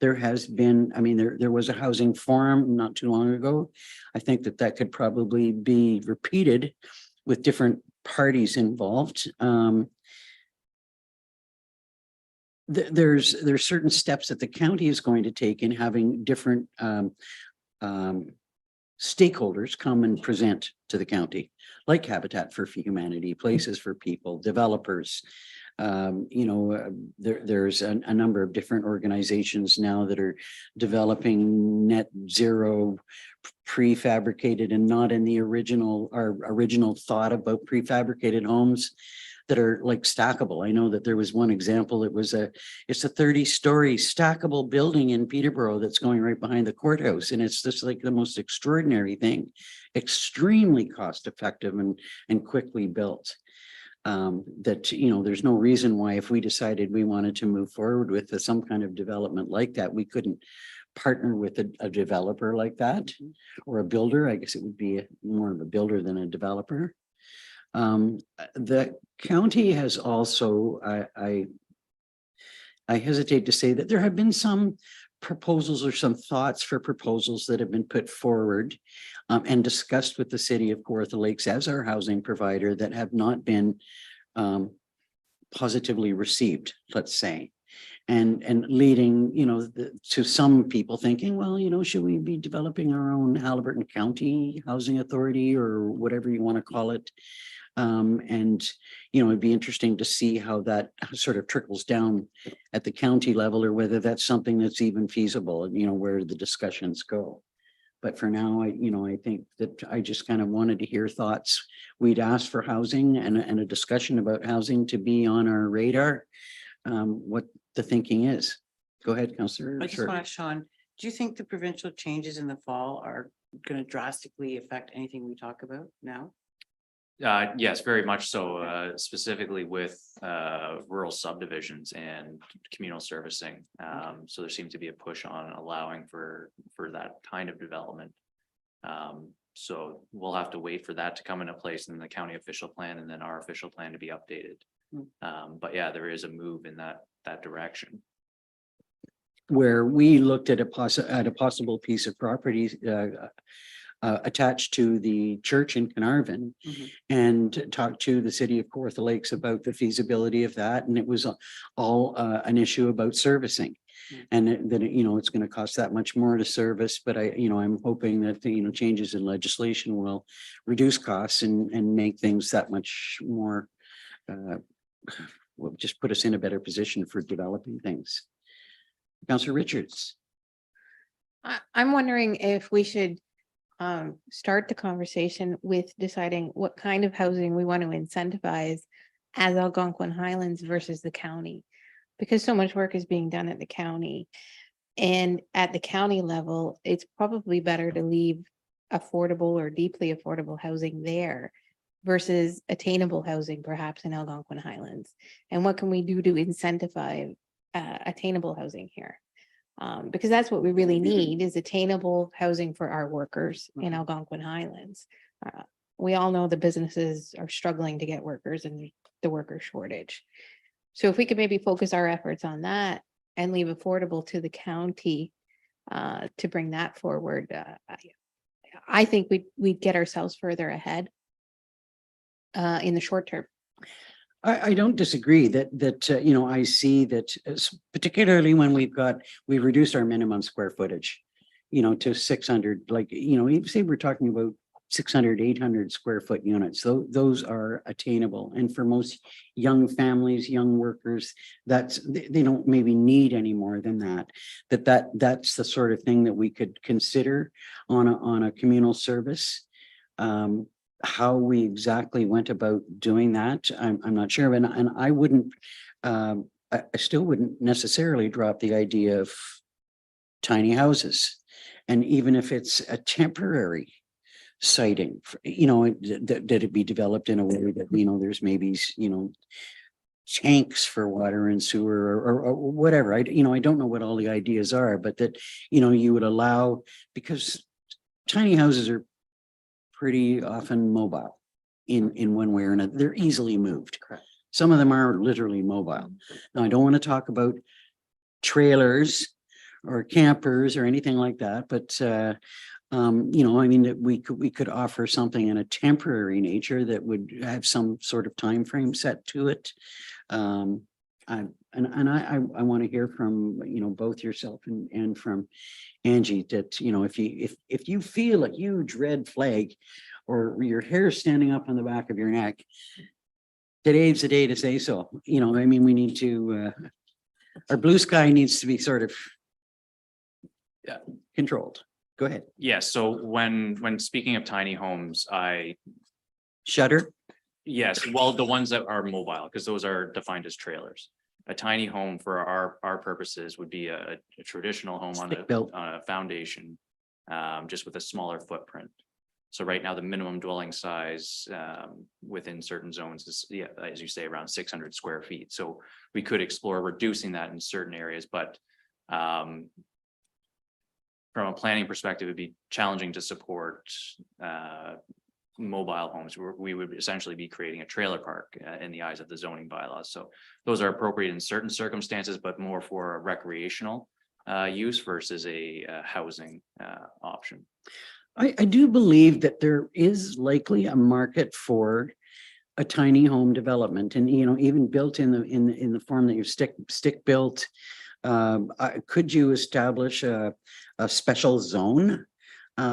There has been, I mean, there was a housing forum not too long ago. I think that could probably be repeated with different parties involved. There's certain steps that the county is going to take in having different stakeholders come and present to the county, like Habitat for Humanity, Places for People, developers. There's a number of different organizations now that are developing net zero prefabricated and not in the original thought about prefabricated homes that are like stackable. I know that there was one example. It's a 30-story stackable building in Peterborough that's going right behind the courthouse. And it's just like the most extraordinary thing, extremely cost effective and quickly built. There's no reason why, if we decided we wanted to move forward with some kind of development like that, we couldn't partner with a developer like that, or a builder. I guess it would be more of a builder than a developer. The county has also, I hesitate to say that there have been some proposals or some thoughts for proposals that have been put forward and discussed with the city of Kawartha Lakes as our housing provider that have not been positively received, let's say. and leading, to some people thinking, well, should we be developing our own Haliburton County Housing Authority or whatever you want to call it? And, it'd be interesting to see how that sort of trickles down at the county level, or whether that's something that's even feasible, and, where the discussions go. But for now, I think that I just kind of wanted to hear thoughts. We'd asked for housing and a discussion about housing to be on our radar. What the thinking is. Go ahead, Councillor. I just want to, Sean, do you think the provincial changes in the fall are going to drastically affect anything we talk about now? Yes, very much so, specifically with rural subdivisions and communal servicing. So there seems to be a push on allowing for that kind of development. So we'll have to wait for that to come into place in the county official plan and then our official plan to be updated. But yeah, there is a move in that direction. Where we looked at a possible piece of property attached to the church in Carnarvon, and talked to the city of Kawartha Lakes about the feasibility of that. And it was all an issue about servicing. And that, it's going to cost that much more to service, but I'm hoping that the, changes in legislation will reduce costs and make things that much more, will just put us in a better position for developing things. Councillor Richards. I'm wondering if we should start the conversation with deciding what kind of housing we want to incentivize as Algonquin Highlands versus the county, because so much work is being done at the county. And at the county level, it's probably better to leave affordable or deeply affordable housing there versus attainable housing perhaps in Algonquin Highlands. And what can we do to incentivize attainable housing here? Because that's what we really need, is attainable housing for our workers in Algonquin Highlands. We all know the businesses are struggling to get workers and the worker shortage. So if we could maybe focus our efforts on that and leave affordable to the county to bring that forward, I think we'd get ourselves further ahead in the short term. I don't disagree that I see that particularly when we've reduced our minimum square footage, to 600, like, say we're talking about 600, 800 square foot units. Those are attainable. And for most young families, young workers, they don't maybe need any more than that. That's the sort of thing that we could consider on a communal service. How we exactly went about doing that, I'm not sure. And I wouldn't, I still wouldn't necessarily drop the idea of tiny houses. And even if it's a temporary siting, that it be developed in a way that, there's maybe, tanks for water and sewer or whatever. I don't know what all the ideas are, but that, you would allow, because tiny houses are pretty often mobile in one way or another. They're easily moved. Correct. Some of them are literally mobile. Now, I don't want to talk about trailers or campers or anything like that, but that we could offer something in a temporary nature that would have some sort of time frame set to it. I want to hear from both yourself and from Angie that if you feel a huge red flag or your hair standing up on the back of your neck, today's the day to say so. We need to our blue sky needs to be sort of controlled. Go ahead. Yeah, so when speaking of tiny homes, Shutter. Yes, well, the ones that are mobile, because those are defined as trailers. A tiny home for our purposes would be a traditional home on a foundation, just with a smaller footprint. So right now, the minimum dwelling size within certain zones is, as you say, around 600 square feet. So we could explore reducing that in certain areas, but from a planning perspective, it'd be challenging to support mobile homes. We would essentially be creating a trailer park in the eyes of the zoning bylaws. So those are appropriate in certain circumstances, but more for a recreational use versus a housing option. I do believe that there is likely a market for a tiny home development and, even built in the form that you're stick built. Could you establish a special zone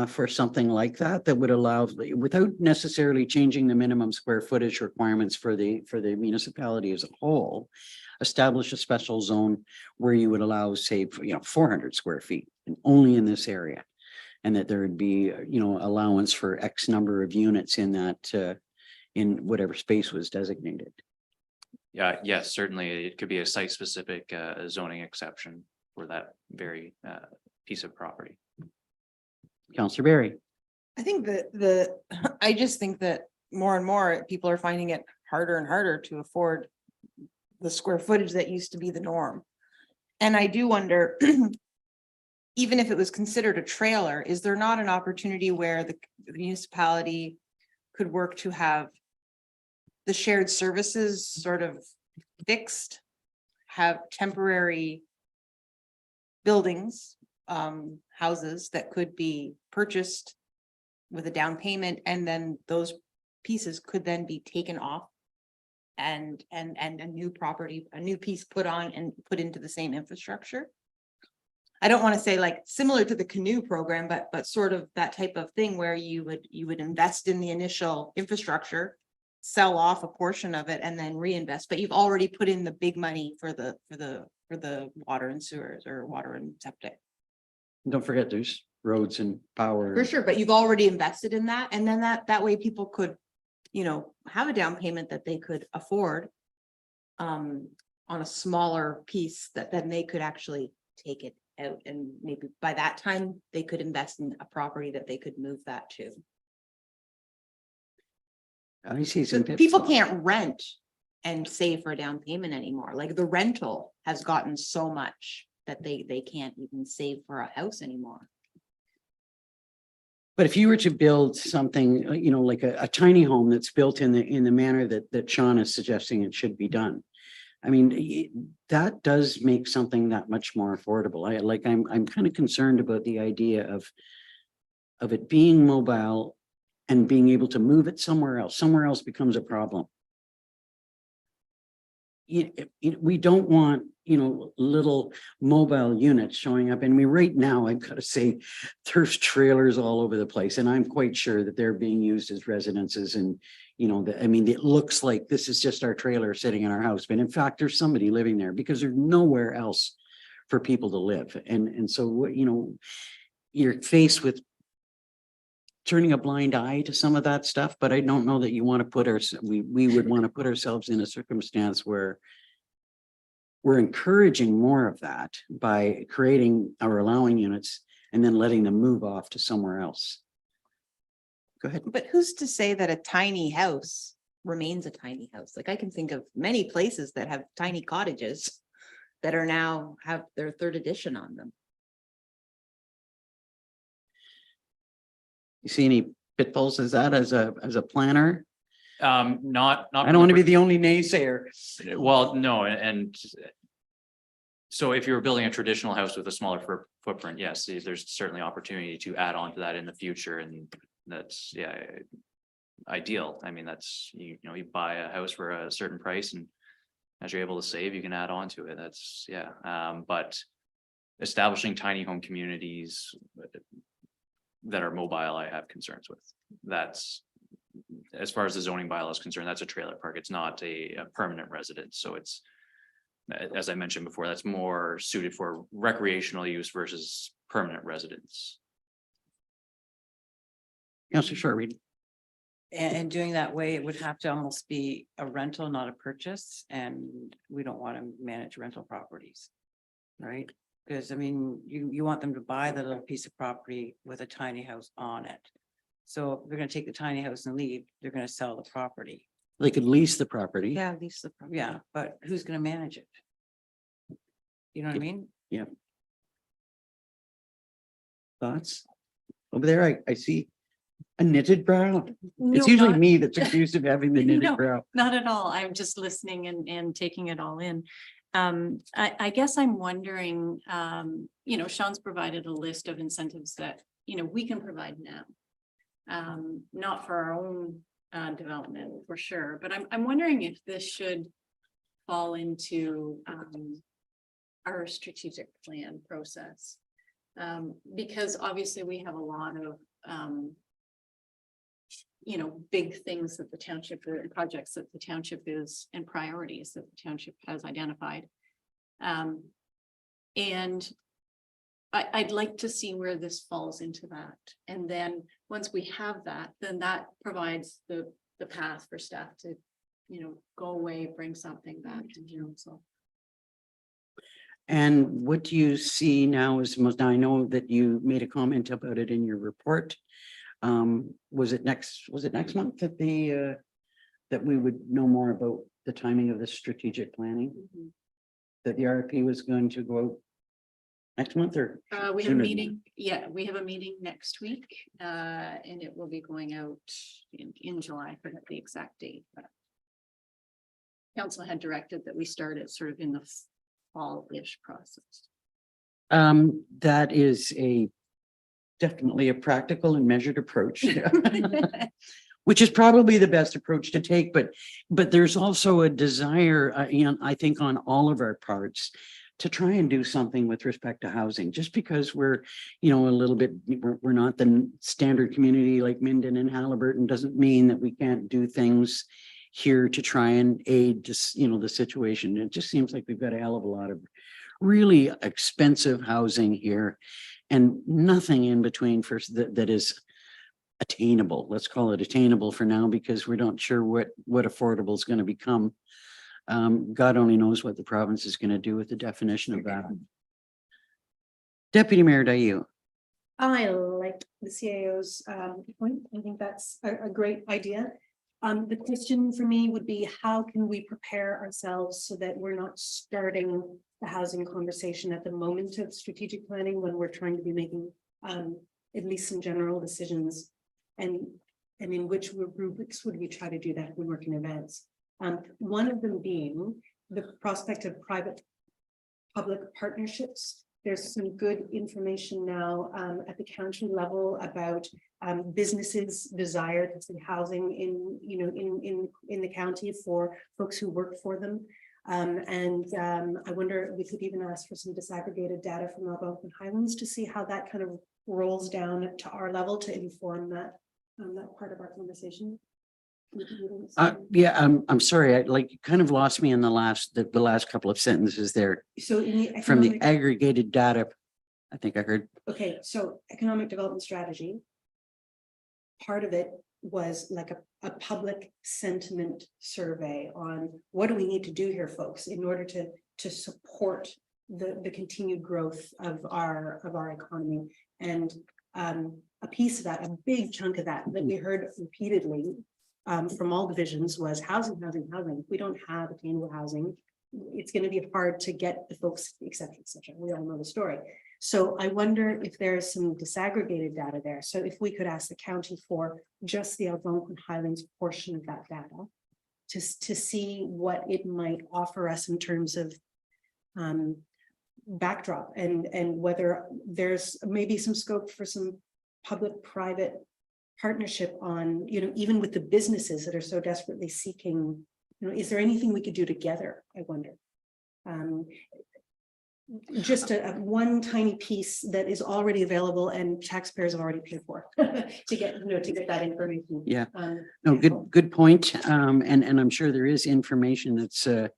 for something like that would allow, without necessarily changing the minimum square footage requirements for the municipality as a whole, establish a special zone where you would allow, say, 400 square feet and only in this area, and that there would be, allowance for X number of units in that, in whatever space was designated. Yeah, yes, certainly. It could be a site specific zoning exception for that very piece of property. Councillor Barry. I think that I just think that more and more people are finding it harder and harder to afford the square footage that used to be the norm. And I do wonder, even if it was considered a trailer, is there not an opportunity where the municipality could work to have the shared services sort of fixed, have temporary buildings, houses that could be purchased with a down payment, and then those pieces could then be taken off and a new property, a new piece put on and put into the same infrastructure? I don't want to say like similar to the canoe program, but sort of that type of thing where you would invest in the initial infrastructure, sell off a portion of it, and then reinvest, but you've already put in the big money for the water and sewers, or water and septic. Don't forget there's roads and power. For sure, but you've already invested in that, and then that way people could, have a down payment that they could afford on a smaller piece that then they could actually take it out, and maybe by that time they could invest in a property that they could move that to. I see So some people pitfalls. can't rent and save for a down payment anymore. Like the rental has gotten so much that they can't even save for a house anymore. But if you were to build something, like a tiny home that's built in the manner that Sean is suggesting it should be done. I mean, that does make something that much more affordable. I'm kind of concerned about the idea of it being mobile and being able to move it somewhere else. Somewhere else becomes a problem. We don't want, little mobile units showing up. And right now, I've got to say, there's trailers all over the place. And I'm quite sure that they're being used as residences. And, it looks like this is just our trailer sitting in our house. But in fact, there's somebody living there because there's nowhere else for people to live. And so, you're faced with turning a blind eye to some of that stuff, but I don't know that you want to put we would want to put ourselves in a circumstance where we're encouraging more of that by creating or allowing units and then letting them move off to somewhere else. Go ahead. But who's to say that a tiny house remains a tiny house? Like I can think of many places that have tiny cottages that are now have their third edition on them. You see any pitfalls as that as a planner? Not. I don't want to be the only naysayer. Well, no, and so if you were building a traditional house with a smaller footprint, yes, there's certainly opportunity to add on to that in the future, and that's, yeah, ideal. I mean, that's, you buy a house for a certain price, and as you're able to save, you can add on to it. That's, yeah. But establishing tiny home communities that are mobile, I have concerns with. That's, as far as the zoning bylaw is concerned, that's a trailer park. It's not a permanent residence. So it's, as I mentioned before, that's more suited for recreational use versus permanent residence. Councillor Short-Reed. And doing that way, it would have to almost be a rental, not a purchase, and we don't want to manage rental properties. Right? Because you want them to buy the little piece of property with a tiny house on it. So if they're gonna take the tiny house and leave, they're gonna sell the property. They could lease the property. Yeah, lease the property. Yeah, but who's gonna manage it? You know what I mean? Yeah. Thoughts? Over there, I see a knitted brow. It's No, usually not- me that's accused of having the knitted No. brow. Not at all. I'm just listening and taking it all in. I guess I'm wondering, Sean's provided a list of incentives that, we can provide now. Not for our own development for sure, but I'm wondering if this should fall into our strategic plan process. Because obviously we have a lot of big things that the township, projects that the township is, and priorities that the township has identified. And I'd like to see where this falls into that. And then once we have that, then that provides the path for staff to, go away, bring something back to council. And what do you see now is most, now I know that you made a comment about it in your report. Was it next month that that we would know more about the timing of the strategic planning? That the RFP was going to go out next month or? We have a sooner than meeting, we have a meeting next week, and it will be going out in July. I forget the exact date, but council had directed that we start it sort of in the fall-ish process. That is definitely a practical and measured approach. Which is probably the best approach to take, but there's also a desire, I think on all of our parts to try and do something with respect to housing, just because we're, a little bit, we're not the standard community like Minden and Halliburton doesn't mean that we can't do things here to try and aid just, the situation. It just seems like we've got a hell of a lot of really expensive housing here and nothing in between that is attainable. Let's call it attainable for now, because we're not sure what affordable is going to become. God only knows what the province is going to do with the definition of that. Deputy Mayor Dayu. I like the CAO's point. I think that's a great idea. The question for me would be, how can we prepare ourselves so that we're not starting the housing conversation at the moment of strategic planning when we're trying to be making at least some general decisions, and in which rubrics would we try to do that when working events? One of them being the prospect of private-public partnerships. There's some good information now at the county level about businesses' desire to see housing in the county for folks who work for them. I wonder if we could even ask for some disaggregated data from Algonquin Highlands to see how that kind of rolls down to our level to inform that part of our conversation. I'm sorry, I kind of lost me in the last couple of sentences there. So From the aggregated data, I think I heard. Okay, so economic development strategy. Part of it was like a public sentiment survey on what do we need to do here, folks, in order to support the continued growth of our economy. And a piece of that, a big chunk of that we heard repeatedly from all divisions was housing. If we don't have attainable housing, it's going to be hard to get the folks, et cetera, et cetera. We all know the story. So I wonder if there's some disaggregated data there. So if we could ask the county for just the Algonquin Highlands portion of that data to see what it might offer us in terms of backdrop and whether there's maybe some scope for some public-private partnership on, even with the businesses that are so desperately seeking, is there anything we could do together? I wonder. Just a one tiny piece that is already available and taxpayers have already paid for to get that information. Yeah, no, good point. And I'm sure there is information that's out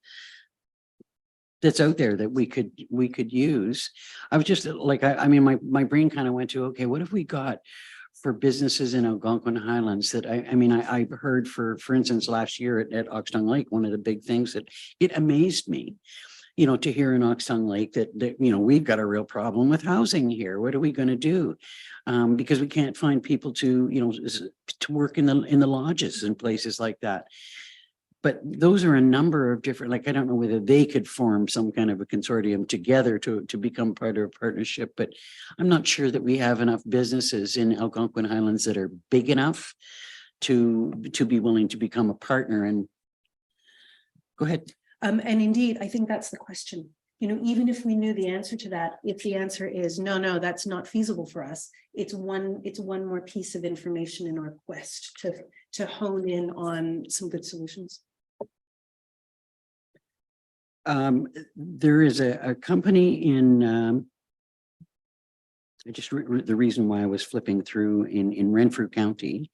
there that we could use. I was just like, I mean, my brain kind of went to, okay, what have we got for businesses in Algonquin Highlands that I've heard for instance, last year at Oxtongue Lake, one of the big things that it amazed me, to hear in Oxtongue Lake that we've got a real problem with housing here. What are we going to do? Because we can't find people to work in the lodges and places like that. But those are a number of different, I don't know whether they could form some kind of a consortium together to become part of a partnership, but I'm not sure that we have enough businesses in Algonquin Highlands that are big enough to be willing to become a partner. And go ahead. And indeed, I think that's the question. you know, even if we knew the answer to that, if the answer is no, no, that's not feasible for us, it's one more piece of information in our quest to hone in on some good solutions. There is a company in, the reason why I was flipping through in Renfrew County,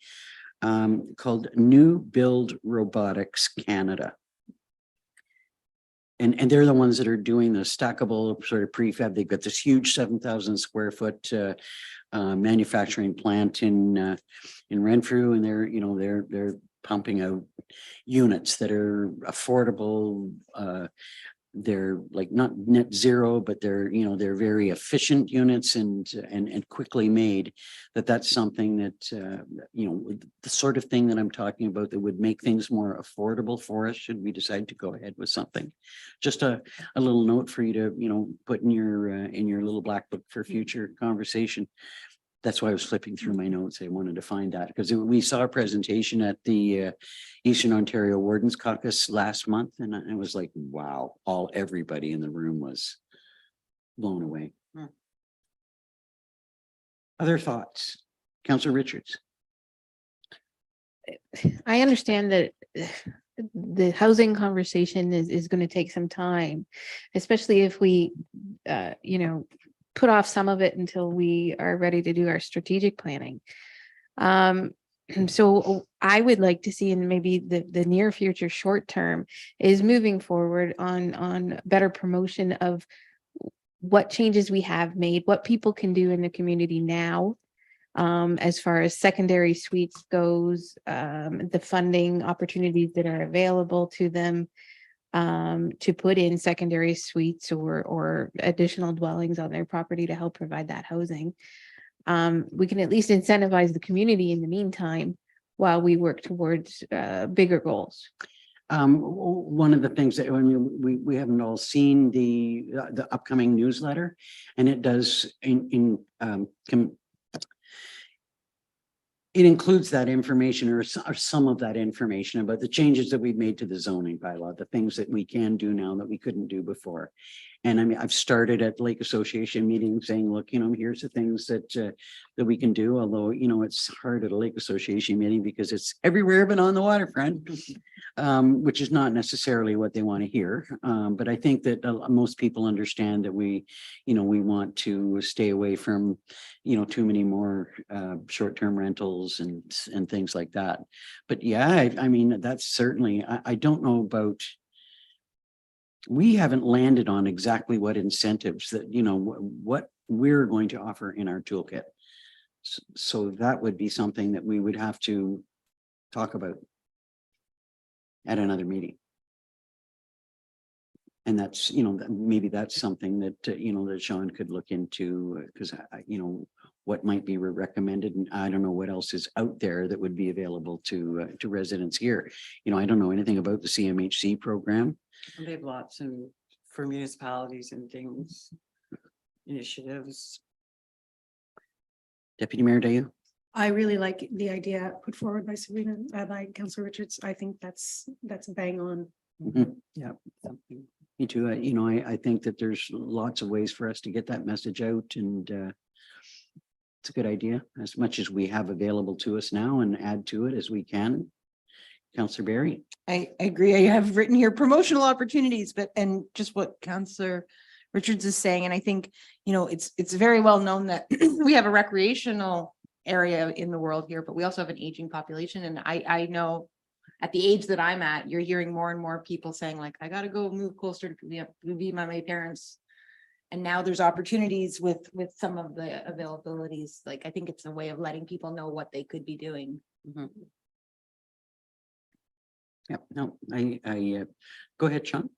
called New Build Robotics Canada. And they're the ones that are doing the stackable sort of prefab. They've got this huge 7,000 square foot manufacturing plant in Renfrew, and they're pumping out units that are affordable. They're like not net zero, but they're very efficient units and quickly made. That's something that the sort of thing that I'm talking about that would make things more affordable for us should we decide to go ahead with something. Just a little note for you to put in your little black book for future conversation. That's why I was flipping through my notes. I wanted to find that because we saw a presentation at the Eastern Ontario Wardens Caucus last month, and I was like, wow, everybody in the room was blown away. Other thoughts? Councillor Richards. I understand that the housing conversation is going to take some time, especially if we, put off some of it until we are ready to do our strategic planning. So I would like to see in maybe the near future, short term, is moving forward on better promotion of what changes we have made, what people can do in the community now, as far as secondary suites goes, the funding opportunities that are available to them, to put in secondary suites or additional dwellings on their property to help provide that housing. We can at least incentivize the community in the meantime while we work towards bigger goals. One of the things that we haven't all seen the upcoming newsletter, and it does it includes that information or some of that information about the changes that we've made to the zoning bylaw, the things that we can do now that we couldn't do before. And I mean, I've started at Lake Association meetings saying, look, here's the things that we can do. Although, it's hard at a Lake Association meeting because it's everywhere but on the waterfront, which is not necessarily what they want to hear. But I think that most people understand that we want to stay away from, too many more short-term rentals and things like that. But yeah, I mean, that's certainly, I don't know about, we haven't landed on exactly what incentives that, what we're going to offer in our toolkit. So that would be something that we would have to talk about at another meeting. And that's, maybe that's something that, that Sean could look into because, what might be recommended. And I don't know what else is out there that would be available to residents here. I don't know anything about the CMHC program. They have lots for municipalities and things, initiatives. Deputy Mayor Dayu. I really like the idea put forward by Sabrina, by Councillor Richards. I think that's bang on. Yeah, me too. I think that there's lots of ways for us to get that message out, and it's a good idea. As much as we have available to us now, and add to it as we can. Councillor Barry. I agree. I have written here promotional opportunities, and just what Councillor Richards is saying. And I think, it's very well known that we have a recreational area in the world here, but we also have an aging population. And I know at the age that I'm at, you're hearing more and more people saying like, I got to go move closer to be my parents. And now there's opportunities with some of the availabilities. Like, I think it's a way of letting people know what they could be doing. Yeah, no, I go ahead, Sean.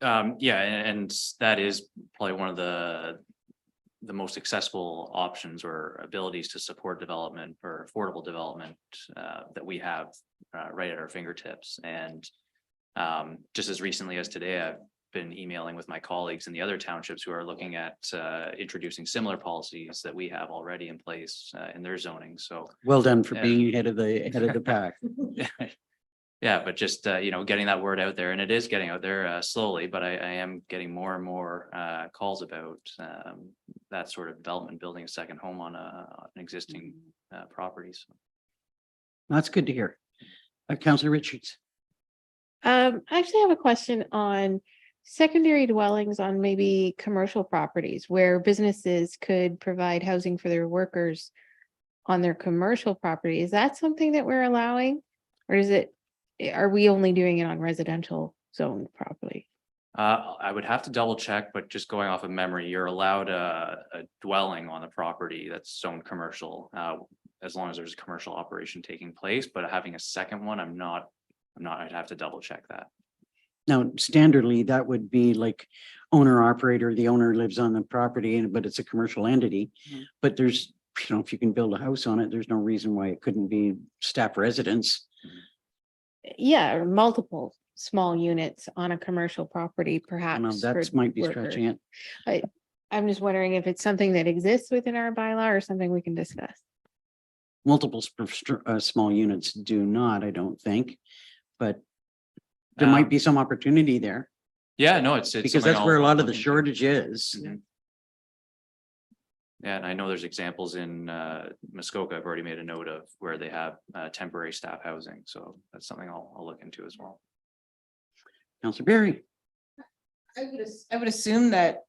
Yeah, and that is probably one of the most accessible options or abilities to support development or affordable development that we have right at our fingertips. And just as recently as today, I've been emailing with my colleagues in the other townships who are looking at introducing similar policies that we have already in place in their zoning. So well done for being ahead of the pack. Yeah, but just, getting that word out there, and it is getting out there slowly, but I am getting more and more calls about that sort of development, building a second home on an existing property. So. That's good to hear. Councillor Richards. I actually have a question on secondary dwellings on maybe commercial properties where businesses could provide housing for their workers on their commercial property. Is that something that we're allowing? Or are we only doing it on residential zone property? I would have to double check, but just going off of memory, you're allowed a dwelling on the property that's zoned commercial, as long as there's a commercial operation taking place, but having a second one, I'd have to double check that. Now, standardly, that would be like owner operator, the owner lives on the property, but it's a commercial entity. But there's, if you can build a house on it, there's no reason why it couldn't be staff residence. Yeah, or multiple small units on a commercial property, perhaps. Now, for that might be workers. stretching it. I'm just wondering if it's something that exists within our bylaw or something we can discuss. Multiple small units do not, I don't think, but there might be some opportunity there. Yeah, no, it's Because something that's where a I'll lot of the look into. shortage is. Yeah, and I know there's examples in Muskoka. I've already made a note of where they have temporary staff housing, so that's something I'll look into as well. Councillor Berry. I would assume that,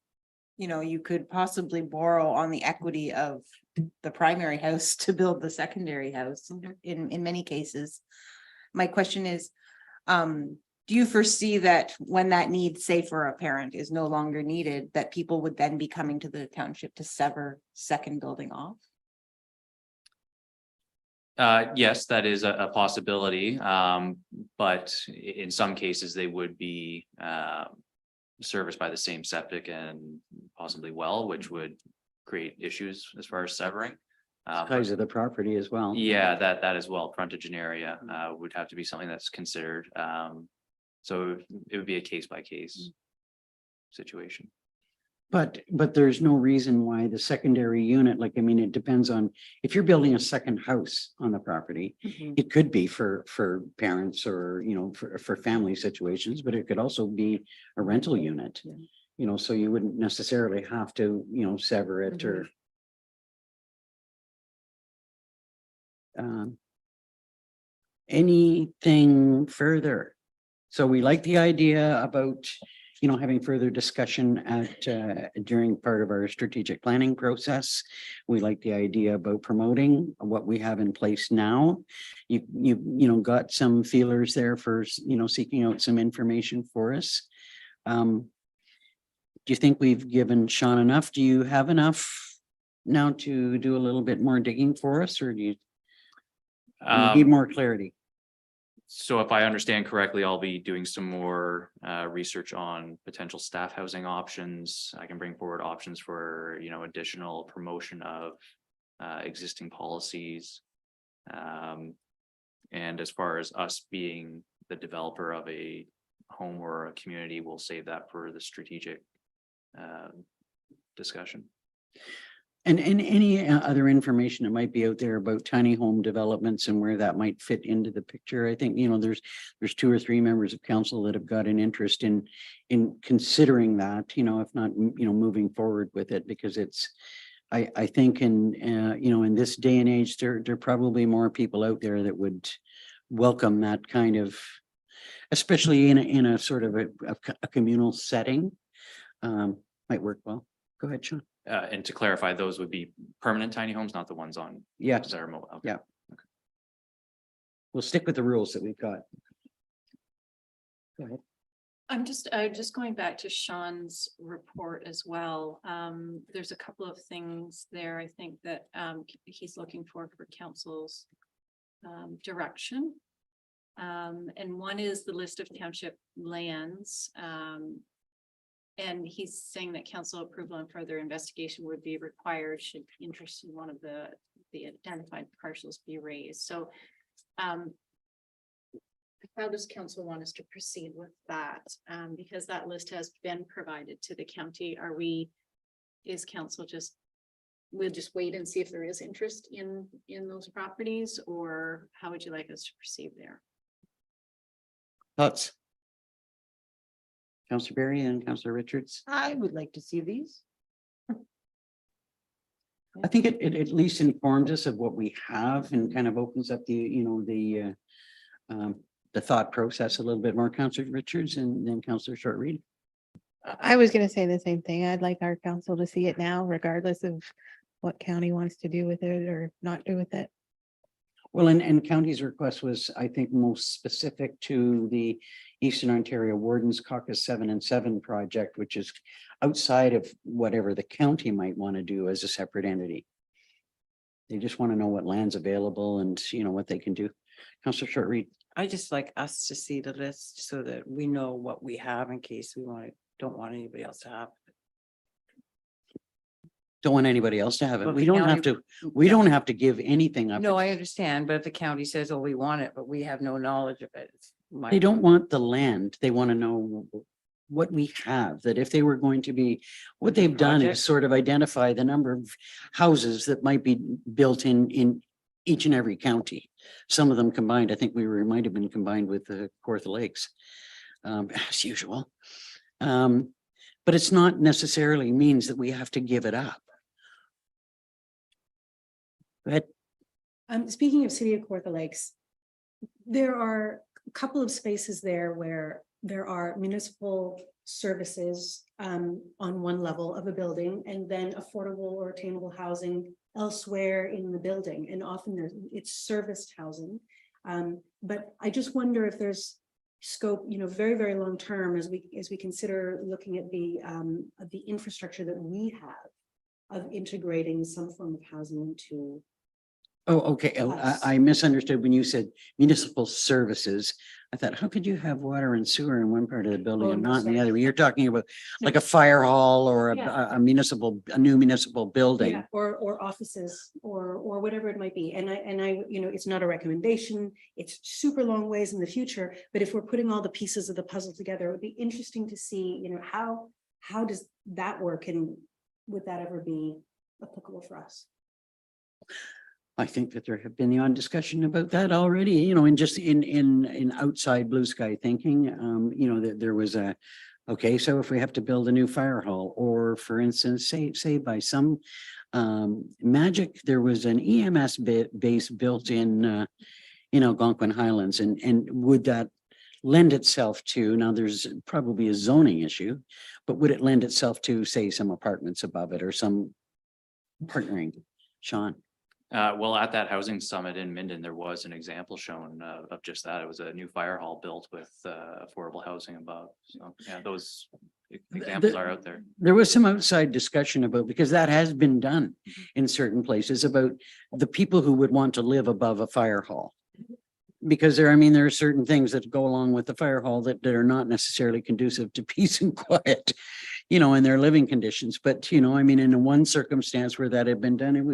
you could possibly borrow on the equity of the primary house to build the secondary house in many cases. My question is, do you foresee that when that need, say for a parent, is no longer needed, that people would then be coming to the township to sever second building off? Yes, that is a possibility, but in some cases they would be serviced by the same septic and possibly well, which would create issues as far as severing. Size of the property as well. Yeah, that as well, frontage and area would have to be something that's considered. So it would be a case by case situation. But there's no reason why the secondary unit, it depends on, if you're building a second house on the property, it could be for parents or, for family situations, but it could also be a rental unit. So you wouldn't necessarily have to, sever it or. Anything further? So we like the idea about, having further discussion during part of our strategic planning process. We like the idea about promoting what we have in place now. You got some feelers there for, seeking out some information for us. Do you think we've given Sean enough? Do you have enough now to do a little bit more digging for us, or do you need more clarity? So if I understand correctly, I'll be doing some more research on potential staff housing options. I can bring forward options for, additional promotion of existing policies. And as far as us being the developer of a home or a community, we'll save that for the strategic discussion. And any other information that might be out there about tiny home developments and where that might fit into the picture? I think, there's 2 or 3 members of council that have got an interest in considering that, if not, moving forward with it, because I think in this day and age, there are probably more people out there that would welcome that kind of, especially in a sort of a communal setting, might work well. Go ahead, Sean. And to clarify, those would be permanent tiny homes, not the ones on. Yes. that are remote. Okay. Yeah. Okay. We'll stick with the rules that we've got. Go ahead. I'm just going back to Sean's report as well. There's a couple of things there, I think, that he's looking for council's direction. And one is the list of township lands. And he's saying that council approval and further investigation would be required should interest in one of the identified parcels be raised. So how does council want us to proceed with that? Because that list has been provided to the county. Is council we'll just wait and see if there is interest in those properties, or how would you like us to proceed there? Thoughts? Councillor Berry and Councillor Richards? I would like to see these. I think it at least informs us of what we have and kind of opens up the, you know, the thought process a little bit more. Councillor Richards and then Councillor Short Reed. I was gonna say the same thing. I'd like our council to see it now, regardless of what county wants to do with it or not do with it. Well, and county's request was, I think, most specific to the Eastern Ontario Wardens Caucus 7 and 7 project, which is outside of whatever the county might want to do as a separate entity. They just want to know what land's available and, you know, what they can do. Councillor Short Reed. I just like us to see the list so that we know what we have in case we don't want anybody else to have. Don't want anybody else to have it. But We the don't have county- to, we don't have to give anything up. No, I understand, but if the county says, oh, we want it, but we have no knowledge of it. They don't want the land. They want to know what we have, that if they were going to be, what they've done project? is sort of identify the number of houses that might be built in each and every county. Some of them combined, I think might have been combined with the Kawartha Lakes, as usual. But it's not necessarily means that we have to give it up. Go ahead. Speaking of City of Kawartha Lakes, there are a couple of spaces there where there are municipal services on one level of a building and then affordable or attainable housing elsewhere in the building. And often it's serviced housing. But I just wonder if there's scope, you know, very, very long term as we consider looking at the infrastructure that we have of integrating some form of housing into. Oh, okay. Oh, I misunderstood when you said municipal services. I thought, how could you have water and sewer in one part of the building Oh, and no, not in the sorry. other? You're talking about like a fire hall or Yeah. a new municipal building. Yeah, or offices or whatever it might be. And I, you know, it's not a recommendation. It's super long ways in the future. But if we're putting all the pieces of the puzzle together, it would be interesting to see, you know, how does that work and would that ever be applicable for us? I think that there have been the odd discussion about that already, you know, and just in outside blue sky thinking, you know, that there was okay, so if we have to build a new fire hall, or for instance, say by some magic, there was an EMS base built in Algonquin Highlands, and would that lend itself to, now there's probably a zoning issue, but would it lend itself to, say, some apartments above it or some partnering? Sean? Well, at that housing summit in Minden, there was an example shown of just that. It was a new fire hall built with affordable housing above. So, yeah, those examples are out there. There was some outside discussion about, because that has been done in certain places, about the people who would want to live above a fire hall. Because there are certain things that go along with the fire hall that are not necessarily conducive to peace and quiet, you know, in their living conditions. But, you know, in one circumstance where that had been done, it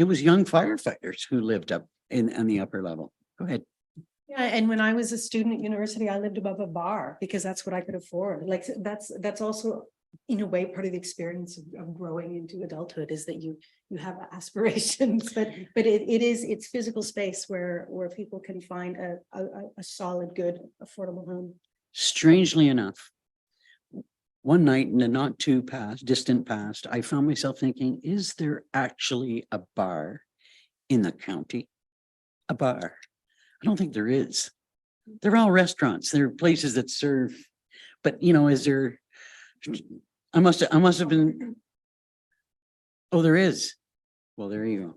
was young firefighters who lived up on the upper level. Go ahead. Yeah, and when I was a student at university, I lived above a bar because that's what I could afford. Like that's also in a way part of the experience of growing into adulthood is that you have aspirations, but it's physical space where people can find a solid, good, affordable home. Strangely enough, one night in the not too distant past, I found myself thinking, is there actually a bar in the county? A bar? I don't think there is. They're all restaurants. They're places that serve, but you know, is there? I must have been. Oh, there is. Well, there you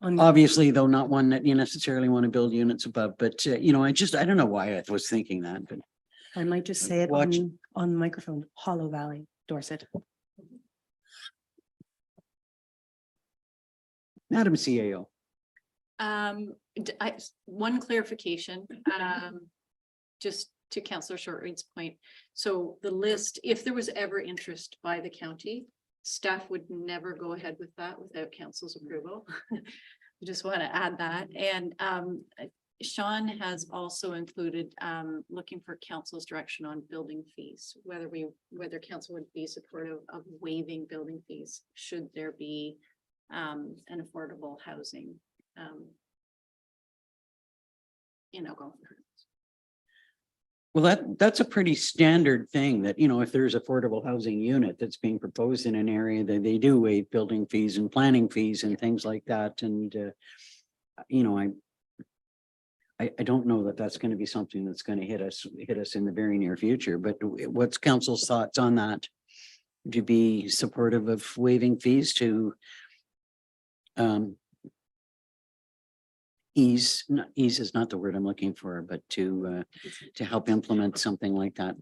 go. Obviously, though, not one that you necessarily want to build units above, but you know, I don't know why I was thinking that, but. I might just say it Watch. on the microphone, Hollow Valley, Dorset. Madam CAO. One clarification, just to Councillor Shortreed's point. So the list, if there was ever interest by the county, staff would never go ahead with that without council's approval. I just want to add that. And Sean has also included looking for council's direction on building fees, whether council would be supportive of waiving building fees should there be an affordable housing in Algonquin. Well, that's a pretty standard thing that, you know, if there's affordable housing unit that's being proposed in an area, that they do waive building fees and planning fees and things like that. And, you know, I don't know that that's going to be something that's going to hit us in the very near future, but what's council's thoughts on that? Would you be supportive of waiving fees to ease is not the word I'm looking for, but to help implement something like that?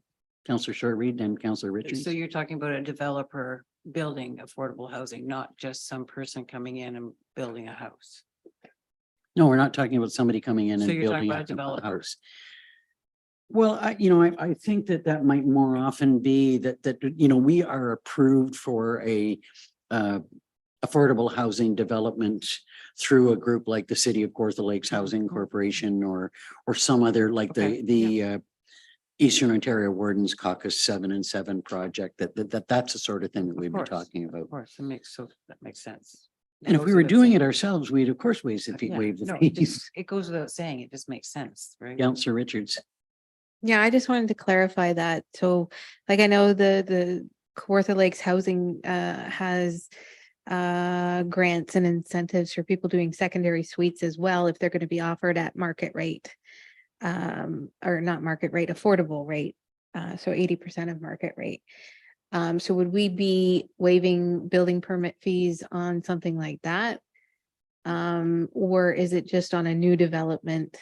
Councillor Shortreed and Councillor Richards. So you're talking about a developer building affordable housing, not just some person coming in and building a house. No, we're not talking about somebody coming in So and you're talking building about a a developer. house. Well, I think that might more often be that, you know, we are approved for a affordable housing development through a group like the City of Kawartha Lakes Housing Corporation or some other like Okay, the Eastern Ontario Wardens Caucus 7 and 7 project that's the sort of thing that we've been course, talking about. Of course, that makes sense. And if we goes were without doing saying. it ourselves, we'd of course waive the Yeah, waive the no, it fees. just- it goes without saying, it just makes sense, right? Councillor Richards. Yeah, I just wanted to clarify that. So like I know the Kawartha Lakes Housing has grants and incentives for people doing secondary suites as well if they're going to be offered at market rate. Or not market rate, affordable rate. So 80% of market rate. So would we be waiving building permit fees on something like that? Or is it just on a new development?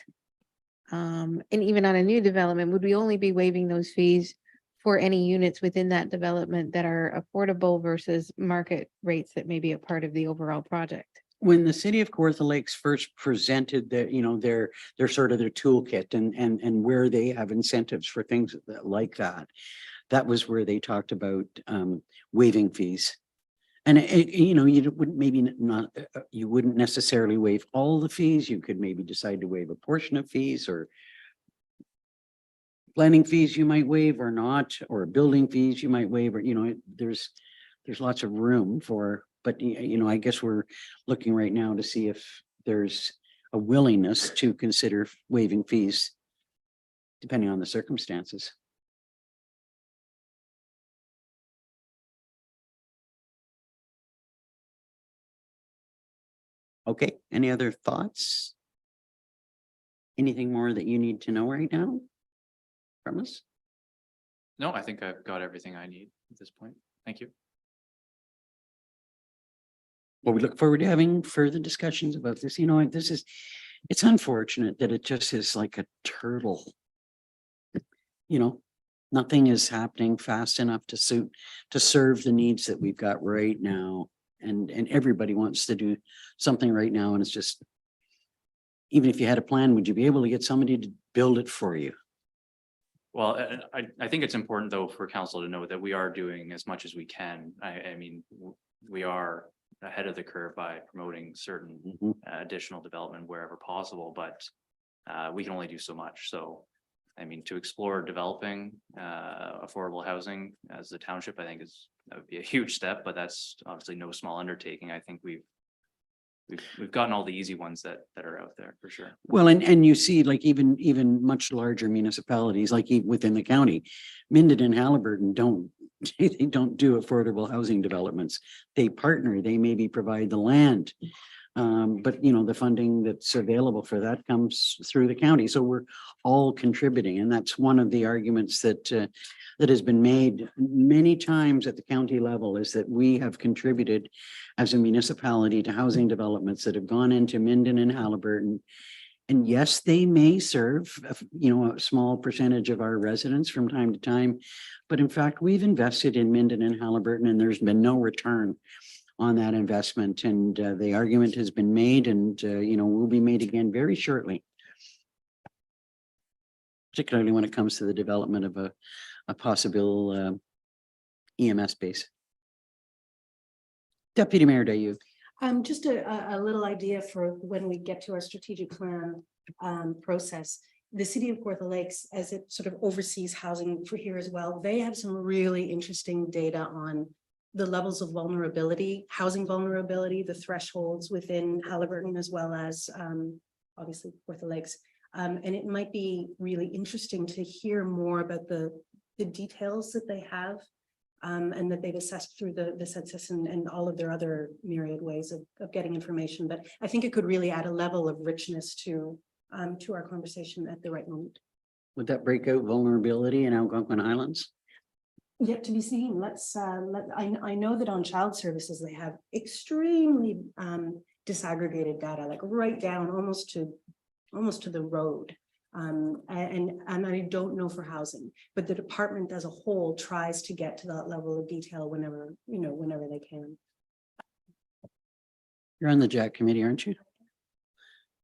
And even on a new development, would we only be waiving those fees for any units within that development that are affordable versus market rates that may be a part of the overall project? When the City of Kawartha Lakes first presented their sort of their toolkit and where they have incentives for things like that was where they talked about waiving fees. And you know, you wouldn't maybe not, you wouldn't necessarily waive all the fees. You could maybe decide to waive a portion of fees or planning fees you might waive or not, or building fees you might waive, or, you know, there's lots of room for, but you know, I guess we're looking right now to see if there's a willingness to consider waiving fees depending on the circumstances. Okay, any other thoughts? Anything more that you need to know right now from us? No, I think I've got everything I need at this point. Thank you. Well, we look forward to having further discussions about this. You know, it's unfortunate that it just is like a turtle. You know, nothing is happening fast enough to serve the needs that we've got right now. And everybody wants to do something right now. And it's just, even if you had a plan, would you be able to get somebody to build it for you? Well, I think it's important though for council to know that we are doing as much as we can. I mean, we are ahead of the curve by promoting certain additional development wherever possible, but we can only do so much. So, I mean, to explore developing affordable housing as the township, I think that would be a huge step, but that's obviously no small undertaking. I think we've gotten all the easy ones that are out there for sure. Well, and you see, like even much larger municipalities, like within the county, Minden and Halliburton they don't do affordable housing developments. They partner, they maybe provide the land. But you know, the funding that's available for that comes through the county. So we're all contributing. And that's one of the arguments that has been made many times at the county level, is that we have contributed as a municipality to housing developments that have gone into Minden and Halliburton. And yes, they may serve, you know, a small percentage of our residents from time to time. But in fact, we've invested in Minden and Halliburton and there's been no return on that investment. And the argument has been made and, you know, will be made again very shortly. Particularly when it comes to the development of a possible EMS base. Deputy Mayor Dayu. Just a little idea for when we get to our strategic plan process. The City of Kawartha Lakes, as it sort of oversees housing for here as well, they have some really interesting data on the levels of vulnerability, housing vulnerability, the thresholds within Halliburton, as well as obviously Kawartha Lakes. And it might be really interesting to hear more about the details that they have. And that they've assessed through the census and all of their other myriad ways of getting information. But I think it could really add a level of richness to our conversation at the right moment. Would that break out vulnerability in Algonquin Highlands? Yet to be seen. I know that on child services, they have extremely disaggregated data, like right down almost to the road. And I don't know for housing, but the department as a whole tries to get to that level of detail whenever they can. You're on the Jack Committee, aren't you?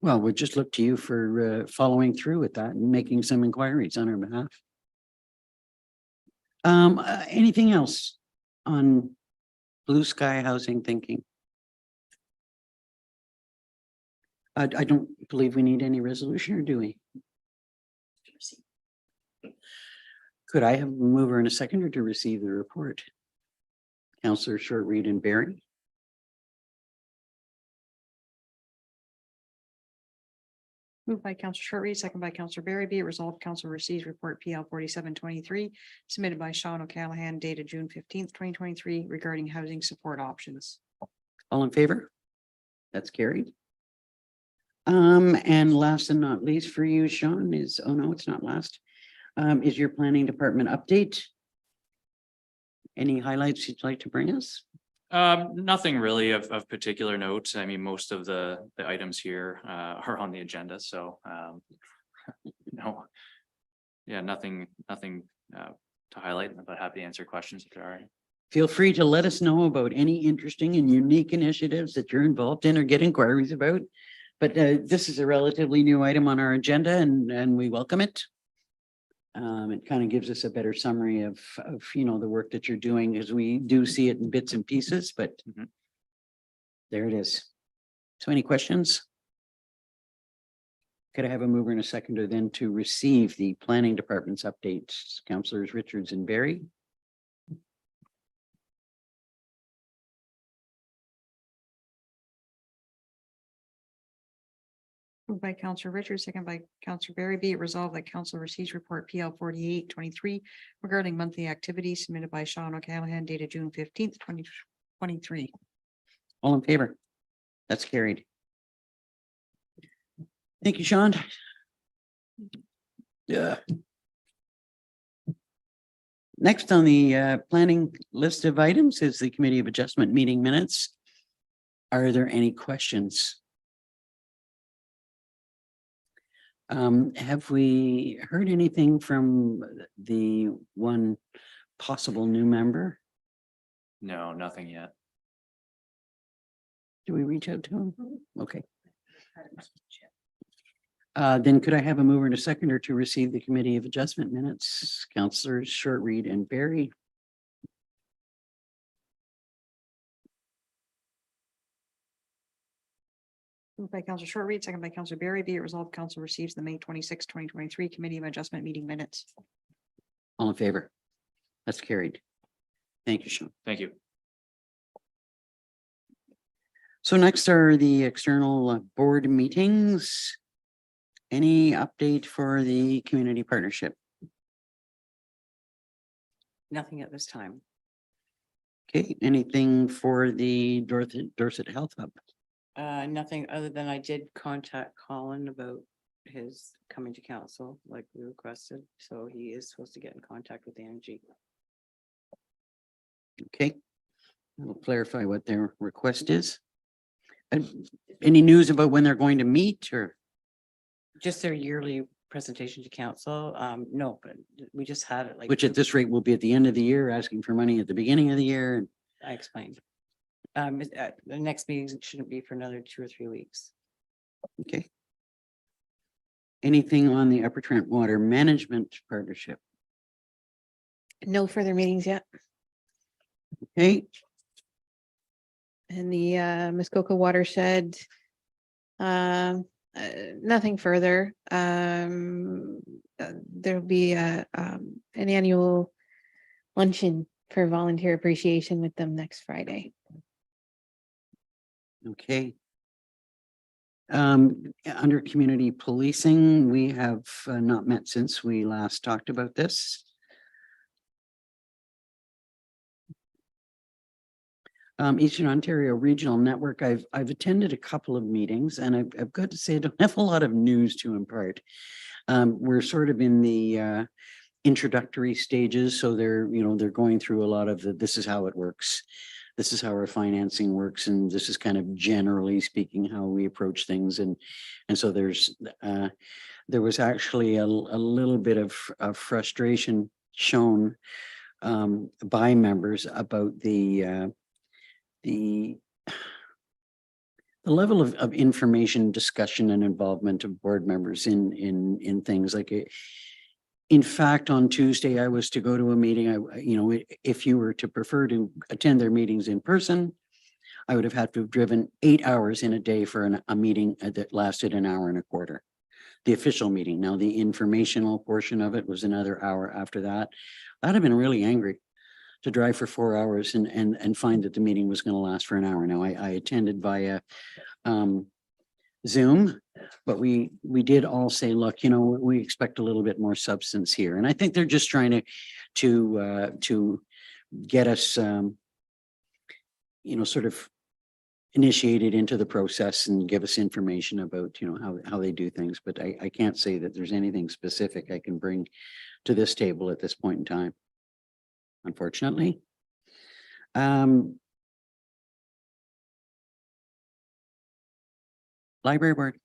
Well, we'll just look to you for following through with that and making some inquiries on our behalf. Anything else on blue sky housing thinking? I don't believe we need any resolution, or do we? Could I have a mover and a seconder to receive the report? Councillor Short, Reed and Barry. Moved by Councillor Short Reed, second by Councillor Barry. Be it resolved, Council receives report PL 4723 submitted by Sean O'Callahan dated June 15th, 2023 regarding housing support options. All in favor? That's carried. And last and not least for you, Sean, is, oh no, it's not last, is your planning department update. Any highlights you'd like to bring us? Nothing really of particular note. I mean, most of the items here are on the agenda, so no. Yeah, nothing to highlight, but happy to answer questions if there are any. Feel free to let us know about any interesting and unique initiatives that you're involved in or get inquiries about. But this is a relatively new item on our agenda and we welcome it. It kind of gives us a better summary of the work that you're doing, as we do see it in bits and pieces, but there it is. So any questions? Could I have a mover and a seconder then to receive the planning department's updates? Councillors Richards and Barry. Moved by Councillor Richards, second by Councillor Barry. Be it resolved that Council receives report PL 4823 regarding monthly activities submitted by Sean O'Callahan dated June 15th, 2023. All in favor? That's carried. Thank you, Sean. Yeah. Next on the planning list of items is the Committee of Adjustment meeting minutes. Are there any questions? Have we heard anything from the one possible new member? No, nothing yet. Do we reach out to him? Okay. Then could I have a mover and a seconder to receive the Committee of Adjustment minutes? Councillors Short, Reed and Barry. Moved by Councillor Short Reed, second by Councillor Barry. Be it resolved, Council receives the May 26, 2023 Committee of Adjustment meeting minutes. All in favor? That's carried. Thank you, Sean. Thank you. So next are the external board meetings. Any update for the community partnership? Nothing at this time. Okay, anything for the Dorset Health Hub? Nothing other than I did contact Colin about his coming to council like we requested, so he is supposed to get in contact with the energy. Okay, I'll clarify what their request is. Any news about when they're going to meet or? Just their yearly presentation to council. No, but we just had it like. Which at this rate will be at the end of the year, asking for money at the beginning of the year. And I explained. The next meeting shouldn't be for another 2 or 3 weeks. okay. Anything on the Upper Trent Water Management Partnership? No further meetings yet. Okay, And the Muskoka watershed. Nothing further. There'll be an annual luncheon for volunteer appreciation with them next Friday. okay. Under community policing, we have not met since we last talked about this. Eastern Ontario Regional Network, I've attended a couple of meetings and I've got to say, I don't have a lot of news to impart. We're sort of in the introductory stages, so they're going through a lot of this is how it works. This is how our financing works, and this is kind of generally speaking how we approach things. And so there was actually a little bit of frustration shown by members about the level of information, discussion, and involvement of board members in things like it. In fact, on Tuesday, I was to go to a meeting. If you were to prefer to attend their meetings in person, I would have had to have driven 8 hours in a day for a meeting that lasted an hour and a quarter. The official meeting. Now, the informational portion of it was another hour after that. I'd have been really angry to drive for 4 hours and find that the meeting was going to last for an hour. Now, I attended via Zoom, but we did all say, look, we expect a little bit more substance here. And I think they're just trying to get us, sort of initiated into the process and give us information about, how they do things. But I can't say that there's anything specific I can bring to this table at this point in time, unfortunately. Library board.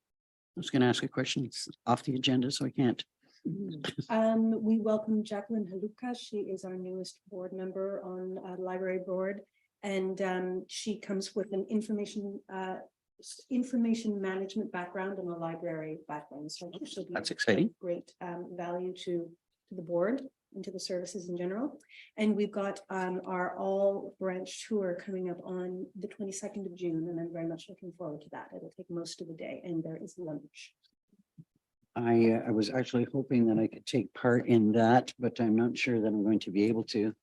I was going to ask a question. It's off the agenda, so I can't. We welcome Jacqueline Haluka. She is our newest board member on library board, and she comes with an information management background and a library background. So she'll be That's exciting. Great value to the board and to the services in general. And we've got our all branch tour coming up on the 22nd of June, and I'm very much looking forward to that. It'll take most of the day, and there is lunch. I was actually hoping that I could take part in that, but I'm not sure that I'm going to be able to.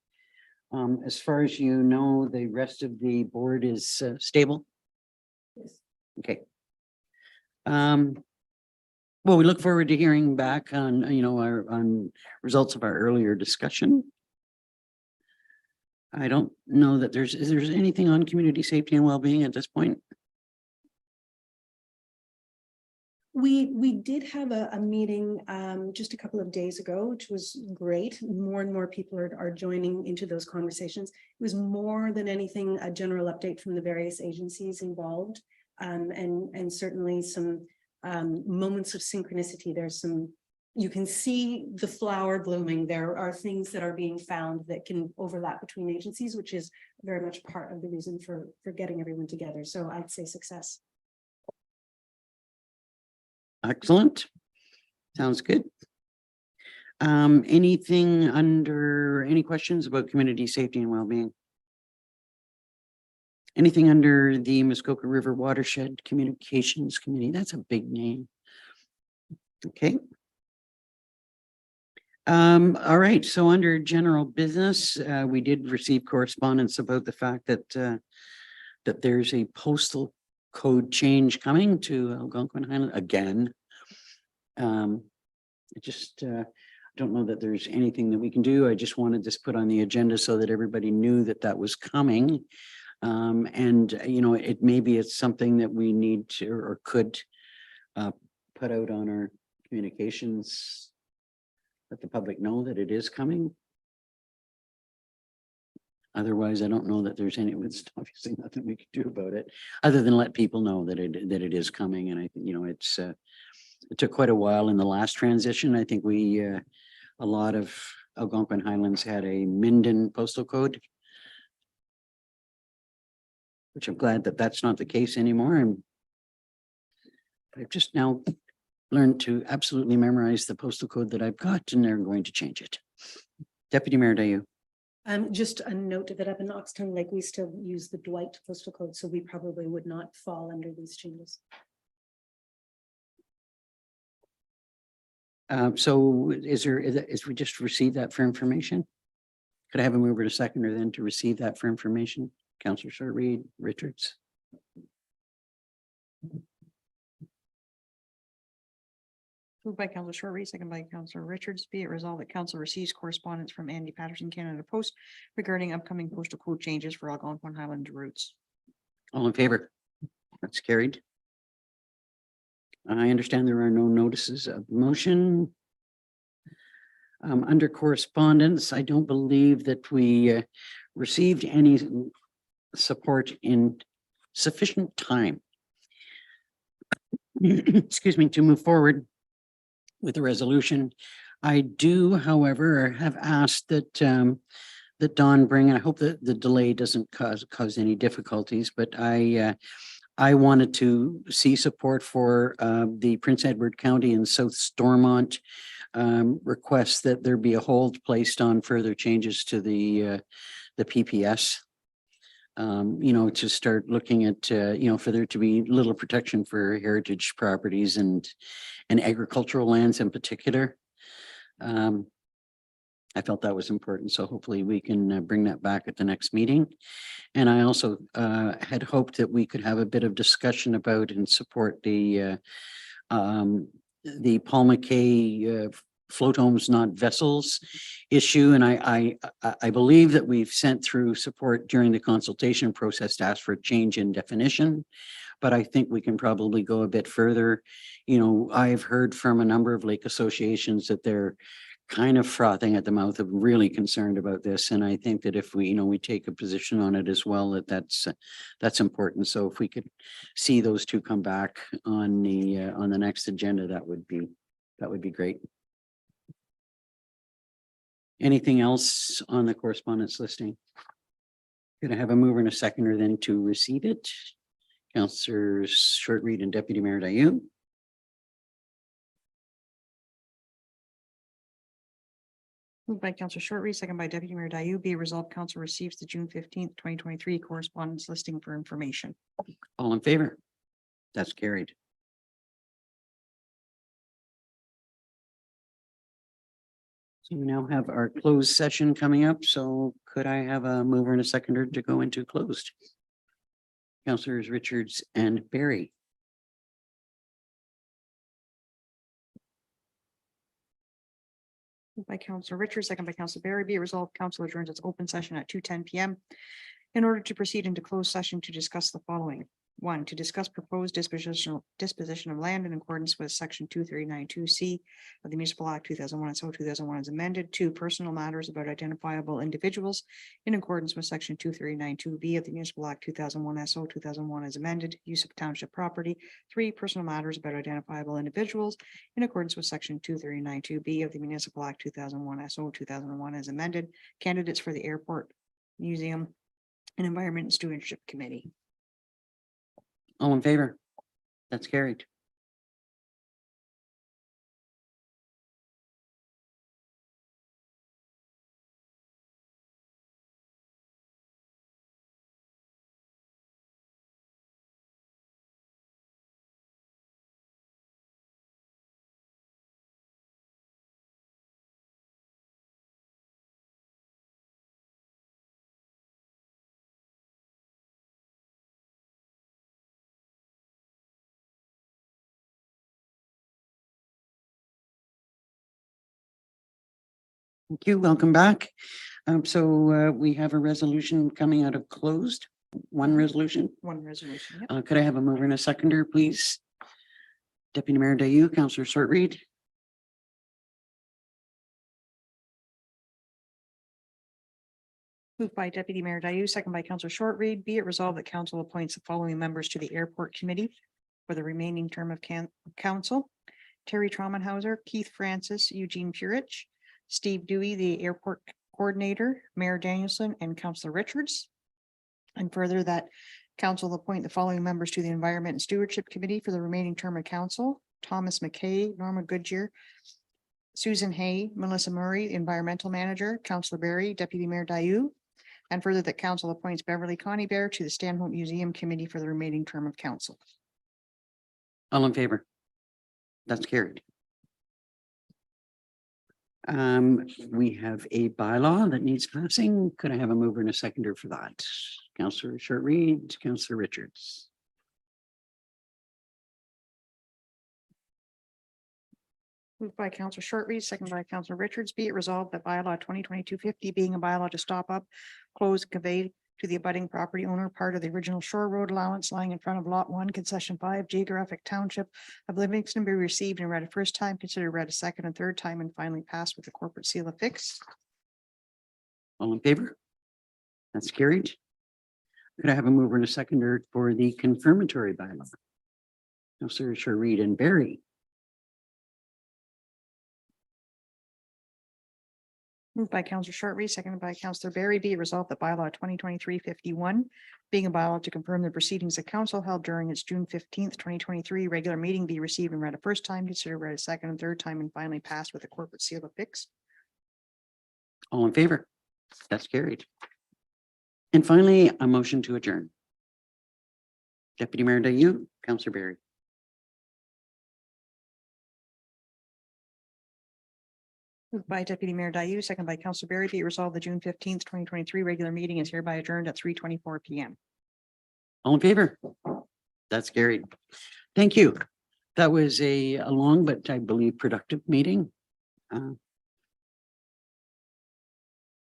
As far as you know, the rest of the board is stable? Yes. Okay. Well, we look forward to hearing back on, on results of our earlier discussion. I don't know that is there anything on community safety and well-being at this point? We did have a meeting just a couple of days ago, which was great. More and more people are joining into those conversations. It was more than anything a general update from the various agencies involved, and certainly some moments of synchronicity. You can see the flower blooming. There are things that are being found that can overlap between agencies, which is very much part of the reason for getting everyone together. So I'd say success. Excellent. Sounds good. Any questions about community safety and well-being? Anything under the Muskoka River Watershed Communications Committee? That's a big name. Okay. All right. So under general business, we did receive correspondence about the fact that there's a postal code change coming to Algonquin Highlands again. I just don't know that there's anything that we can do. I just wanted this put on the agenda so that everybody knew that was coming. And maybe it's something that we need to or could put out on our communications, let the public know that it is coming. Otherwise, I don't know that there's it's obviously nothing we can do about it, other than let people know that it is coming. And I think, it took quite a while in the last transition. I think a lot of Algonquin Highlands had a Minden postal code, which I'm glad that that's not the case anymore. I've just now learned to absolutely memorize the postal code that I've got, and they're going to change it. Deputy Mayor Dayu. Just a note that up in Oxtown Lake, we still use the Dwight postal code, so we probably would not fall under these changes. So is we just receive that for information? Could I have a mover to seconder then to receive that for information? Councillor Short-Reed, Richards. Moved by Counselor Short Reed, second by Counselor Richards. Be it resolved that council receives correspondence from Andy Patterson, Canada Post regarding upcoming postal code changes for Algonquin Highlands routes. All in favor? That's carried. I understand there are no notices of motion. Under correspondence, I don't believe that we received any support in sufficient time. Excuse me, to move forward with the resolution. I do, however, have asked that that Don bring, and I hope that the delay doesn't cause any difficulties, but I wanted to see support for the Prince Edward County and South Stormont request that there be a hold placed on further changes to the PPS. You know, to start looking at, you know, for there to be little protection for heritage properties and agricultural lands in particular. I felt that was important, so hopefully we can bring that back at the next meeting. And I also had hoped that we could have a bit of discussion about and support the Paul McKay float homes, not vessels issue. And I believe that we've sent through support during the consultation process to ask for a change in definition. But I think we can probably go a bit further. You know, I've heard from a number of lake associations that they're kind of frothing at the mouth of really concerned about this. And I think that if we, you know, we take a position on it as well, that's important. So if we could see those two come back on the next agenda, that would be great. Anything else on the correspondence listing? Could I have a mover and a seconder then to receive it? Councillors Short Reed and Deputy Mayor Dayu. Moved by Counselor Short Reed, second by Deputy Mayor Dayu. Be it resolved, council receives the June 15th, 2023 correspondence listing for information. All in favor? That's carried. So we now have our closed session coming up. So could I have a mover and a seconder to go into closed? Councillors Richards and Barry. Moved by Counselor Richards, second by Counselor Barry. Be it resolved, council adjourns its open session at 2:10 p.m. in order to proceed into closed session to discuss the following. 1, to discuss proposed disposition of land in accordance with section 2392C of the Municipal Act 2001 SO 2001 as amended. 2, personal matters about identifiable individuals in accordance with section 2392B of the Municipal Act 2001 SO 2001 as amended. Use of township property. 3, personal matters about identifiable individuals in accordance with section 2392B of the Municipal Act 2001 SO 2001 as amended. Candidates for the airport, museum, and environment and stewardship committee. All in favor? That's carried. Thank you. Welcome back. So we have a resolution coming out of closed. One resolution. One resolution. Yep. Could I have a mover and a seconder, please? Deputy Mayor Dayu, Councillor Short Reed. Moved by Deputy Mayor Dayu, second by Counselor Short Reed. Be it resolved that council appoints the following members to the airport committee for the remaining term of council. Terry Traumenhauser, Keith Francis, Eugene Purich, Steve Dewey, the airport coordinator, Mayor Danielson, and Counselor Richards. And further that council appoint the following members to the Environment and Stewardship Committee for the remaining term of council. Thomas McKay, Norma Goodyear, Susan Hay, Melissa Murray, Environmental Manager, Counselor Barry, Deputy Mayor Dayu. And further that council appoints Beverly Connie Bear to the Stanhope Museum Committee for the remaining term of council. All in favor? That's carried. We have a bylaw that needs passing. Could I have a mover and a seconder for that? Councillor Short Reed, Councillor Richards. Moved by Counselor Shortreed, second by Counselor Richards, be it resolved that bylaw 2022-50 being a bylaw to stop up, close, convey to the abutting property owner part of the original shore road allowance lying in front of lot 1, concession 5, geographic township of Livingston be received and read a first time, considered read a second and third time, and finally passed with the corporate seal affixed. All in favor? That's carried. Could I have a mover and a seconder for the confirmatory bylaw? Councillor Reed and Barry. Moved by Counselor Shortreed, seconded by Counselor Barry, be it resolved that bylaw 2023-51 being a bylaw to confirm the proceedings of council held during its June 15th, 2023 regular meeting be received and read a first time, considered read a second and third time, and finally passed with the corporate seal affixed. All in favor? That's carried. And finally, a motion to adjourn. Deputy Mayor Dayu, Councillor Barry. Moved by Deputy Mayor Dayu, second by Counselor Barry, be it resolved the June 15th, 2023 regular meeting is hereby adjourned at 3:24 PM. All in favor? That's carried. Thank you. That was a long, but I believe productive meeting.